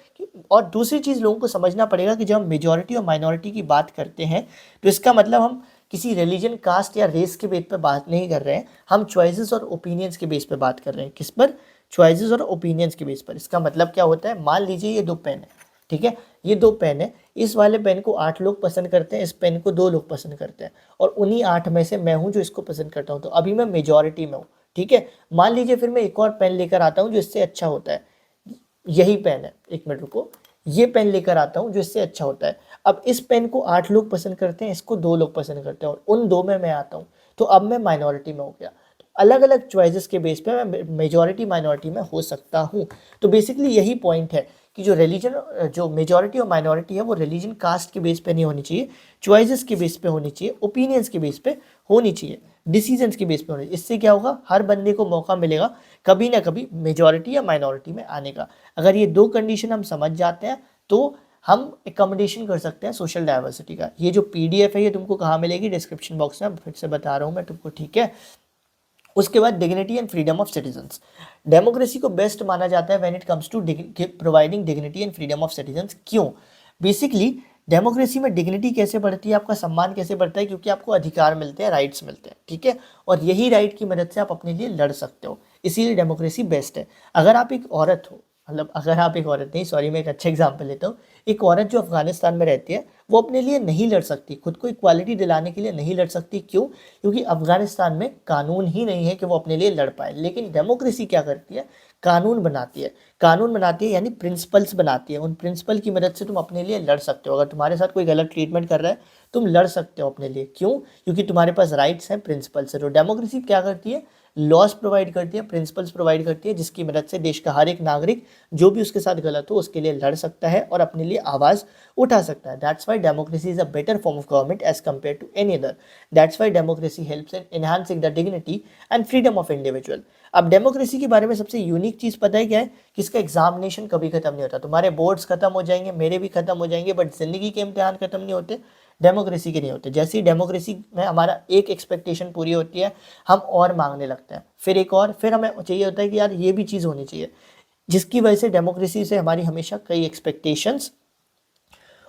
और दूसरी चीज़ लोगों को समझना पड़ेगा कि जब हम मेजॉरिटी और माइनॉरिटी की बात करते हैं तो इसका मतलब हम किसी रिलीजन, कास्ट या रेस के बेस पर बात नहीं कर रहे हैं, हम चॉइसेस और ओपिनियंस के बेस पर बात कर रहे हैं। किस पर? चॉइसेस और ओपिनियंस के बेस पर। इसका मतलब क्या होता है? मान लीजिए ये 2 पेन है, ठीक है। ये 2 पेन है, इस वाले पेन को 8 लोग पसंद करते हैं, इस पेन को 2 लोग पसंद करते हैं, और उन्हीं 8 में से मैं हूँ जो इसको पसंद करता हूँ, तो अभी मैं मेजॉरिटी में हूँ, ठीक है। मान लीजिए फिर मैं एक और पेन लेकर आता हूँ जो इससे अच्छा होता है। यही पेन है, 1 मिनट रुको, ये पेन लेकर आता हूँ जो इससे अच्छा होता है। अब इस पेन को 8 लोग पसंद करते हैं, इसको 2 लोग पसंद करते हैं, और उन 2 में मैं आता हूँ, तो अब मैं माइनॉरिटी में हो गया। तो अलग अलग चॉइसेस के बेस पे मैं मेजॉरिटी माइनॉरिटी में हो सकता हूँ। तो बेसिकली यही पॉइंट है कि जो रिलीजन, जो मेजॉरिटी और माइनॉरिटी है वो रिलीजन, कास्ट के बेस पे नहीं होनी चाहिए, चॉइसेस के बेस पे होनी चाहिए, ओपिनियंस के बेस पे होनी चाहिए, डिसीजंस के बेस पे होनी चाहिए। इससे क्या होगा? हर बंदे को मौका मिलेगा कभी ना कभी मेजॉरिटी या माइनॉरिटी में आने का। अगर ये 2 कंडीशन हम समझ जाते हैं तो हम एकोमोडेशन कर सकते हैं सोशल डाइवर्सिटी का। ये जो पीडीएफ है ये तुमको कहाँ मिलेगी? डिस्क्रिप्शन बॉक्स में, फिर से बता रहा हूँ मैं तुमको, ठीक है। उसके बाद dignity and freedom of citizens. Democracy को बेस्ट माना जाता है when it comes to providing dignity and freedom of citizens. क्यों? बेसिकली डेमोक्रेसी में डिग्निटी कैसे बढ़ती है, आपका सम्मान कैसे बढ़ता है? क्योंकि आपको अधिकार मिलते हैं, राइट्स मिलते हैं, ठीक है। और यही राइट की मदद से आप अपने लिए लड़ सकते हो, इसीलिए डेमोक्रेसी बेस्ट है। अगर आप एक औरत हो, मतलब अगर आप एक औरत नहीं, सॉरी मैं एक अच्छा एग्जाम्पल लेता हूँ। एक औरत जो अफगानिस्तान में रहती है वो अपने लिए नहीं लड़ सकती, खुद को इक्वालिटी दिलाने के लिए नहीं लड़ सकती। क्यों? क्योंकि अफगानिस्तान में कानून ही नहीं है कि वो अपने लिए लड़ पाए। लेकिन डेमोक्रेसी क्या करती है? कानून बनाती है। कानून बनाती है यानी प्रिंसिपल्स बनाती है। उन प्रिंसिपल की मदद से तुम अपने लिए लड़ सकते हो। अगर तुम्हारे साथ कोई गलत ट्रीटमेंट कर रहा है तुम लड़ सकते हो अपने लिए। क्यों? क्योंकि तुम्हारे पास राइट्स हैं, प्रिंसिपल्स है। तो डेमोक्रेसी क्या करती है? लॉज प्रोवाइड करती है, प्रिंसिपल्स प्रोवाइड करती है, जिसकी मदद से देश का हर एक नागरिक जो भी उसके साथ गलत हो उसके लिए लड़ सकता है और अपने लिए आवाज़ उठा सकता है। That's why democracy is a better form of government as compare to any other. That's why democracy helps in enhancing the dignity and freedom of individual. अब डेमोक्रेसी के बारे में सबसे यूनिक चीज़ पता है क्या है? कि इसका एग्जामिनेशन कभी खत्म नहीं होता। तुम्हारे बोर्ड्स खत्म हो जाएंगे, मेरे भी खत्म हो जाएंगे, बट जिंदगी के इम्तिहान खत्म नहीं होते, डेमोक्रेसी के नहीं होते। जैसे ही डेमोक्रेसी में हमारा एक एक्सपेक्टेशन पूरी होती है हम और मांगने लगते हैं, फिर एक और, फिर हमें चाहिए होता है कि यार ये भी चीज़ होनी चाहिए, जिसकी वजह से डेमोक्रेसी से हमारी हमेशा कई एक्सपेक्टेशंस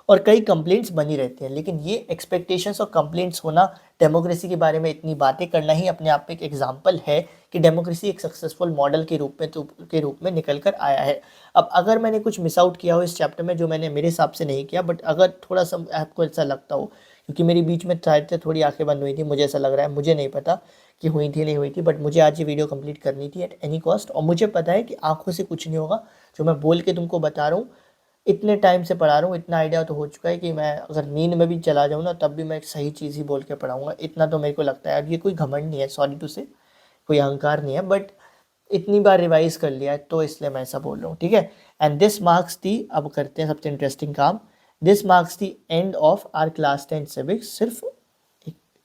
और कई कंप्लेंट्स बनी रहती हैं। लेकिन ये एक्सपेक्टेशंस और कंप्लेंट्स होना, डेमोक्रेसी के बारे में इतनी बातें करना ही अपने आप में एक एग्जाम्पल है कि डेमोक्रेसी एक सक्सेसफुल मॉडल के रूप में निकल कर आया है। अब अगर मैंने कुछ मिस आउट किया हो इस चैप्टर में, जो मैंने मेरे हिसाब से नहीं किया, बट अगर थोड़ा सा आपको ऐसा लगता हो, क्योंकि मेरी बीच में शायद से थोड़ी आंखें बंद हुई थी, मुझे ऐसा लग रहा है, मुझे नहीं पता कि हुई थी नहीं हुई थी, बट मुझे आज ये वीडियो कंप्लीट करनी थी एट एनी कॉस्ट। और मुझे पता है कि आंखों से कुछ नहीं होगा, जो मैं बोल के तुमको बता रहा हूँ, इतने टाइम से पढ़ा रहा हूँ, इतना आइडिया तो हो चुका है कि मैं अगर नींद में भी चला जाऊँ ना तब भी मैं एक सही चीज़ ही बोल के पढ़ाऊँगा। इतना तो मेरे को लगता है। ये कोई घमंड नहीं है, सॉरी टू से, कोई अहंकार नहीं है, बट इतनी बार रिवाइज कर लिया है तो इसलिए मैं ऐसा बोल रहा हूँ, ठीक है। एंड दिस मार्क्स दी, अब करते हैं सबसे इंटरेस्टिंग काम, this marks the end of our class 10 civics. सिर्फ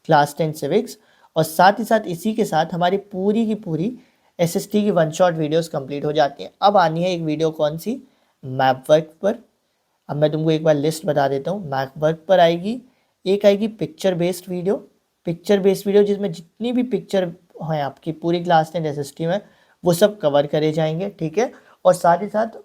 क्लास 10 सिविक्स, और साथ ही साथ इसी के साथ हमारी पूरी की पूरी SST की 1 शॉट वीडियोस कंप्लीट हो जाती हैं। अब आनी है एक वीडियो, कौन सी? मैप वर्क पर। अब मैं तुमको एक बार लिस्ट बता देता हूँ। मैप वर्क पर आएगी, एक आएगी पिक्चर बेस्ड वीडियो, जिसमें जितनी भी पिक्चर हैं आपकी पूरी क्लास 10 SST में वो सब कवर करे जाएंगे, ठीक है। और साथ ही साथ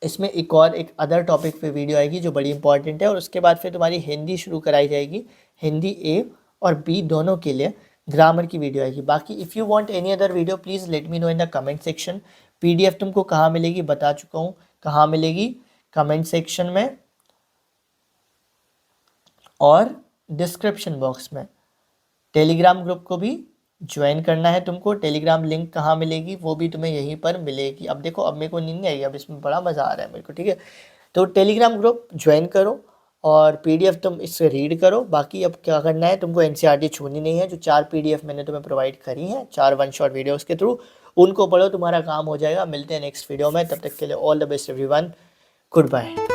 इसमें एक अदर टॉपिक पे वीडियो आएगी जो बड़ी इंपॉर्टेंट है। और उसके बाद फिर तुम्हारी हिंदी शुरू कराई जाएगी, हिंदी A और B दोनों के लिए, ग्रामर की वीडियो आएगी। बाकी if you want any other video please let me know in the comment section. PDF तुमको कहाँ मिलेगी बता चुका हूँ, कहाँ मिलेगी, कमेंट सेक्शन में और डिस्क्रिप्शन बॉक्स में। टेलीग्राम ग्रुप को भी ज्वाइन करना है तुमको। टेलीग्राम लिंक कहाँ मिलेगी वो भी तुम्हें यहीं पर मिलेगी। अब देखो, अब मेरे को नींद नहीं आई, अब इसमें बड़ा मज़ा आ रहा है मेरे को, ठीक है। तो टेलीग्राम ग्रुप ज्वाइन करो और पीडीएफ तुम इससे रीड करो। बाकी अब क्या करना है, तुमको एनसीईआरटी छूनी नहीं है। जो 4 पीडीएफ मैंने तुम्हें प्रोवाइड करी हैं, 4 वन शॉट वीडियोज़ के थ्रू, उनको पढ़ो, तुम्हारा काम हो जाएगा। मिलते हैं नेक्स्ट वीडियो में, तब तक के लिए all the best everyone, good bye.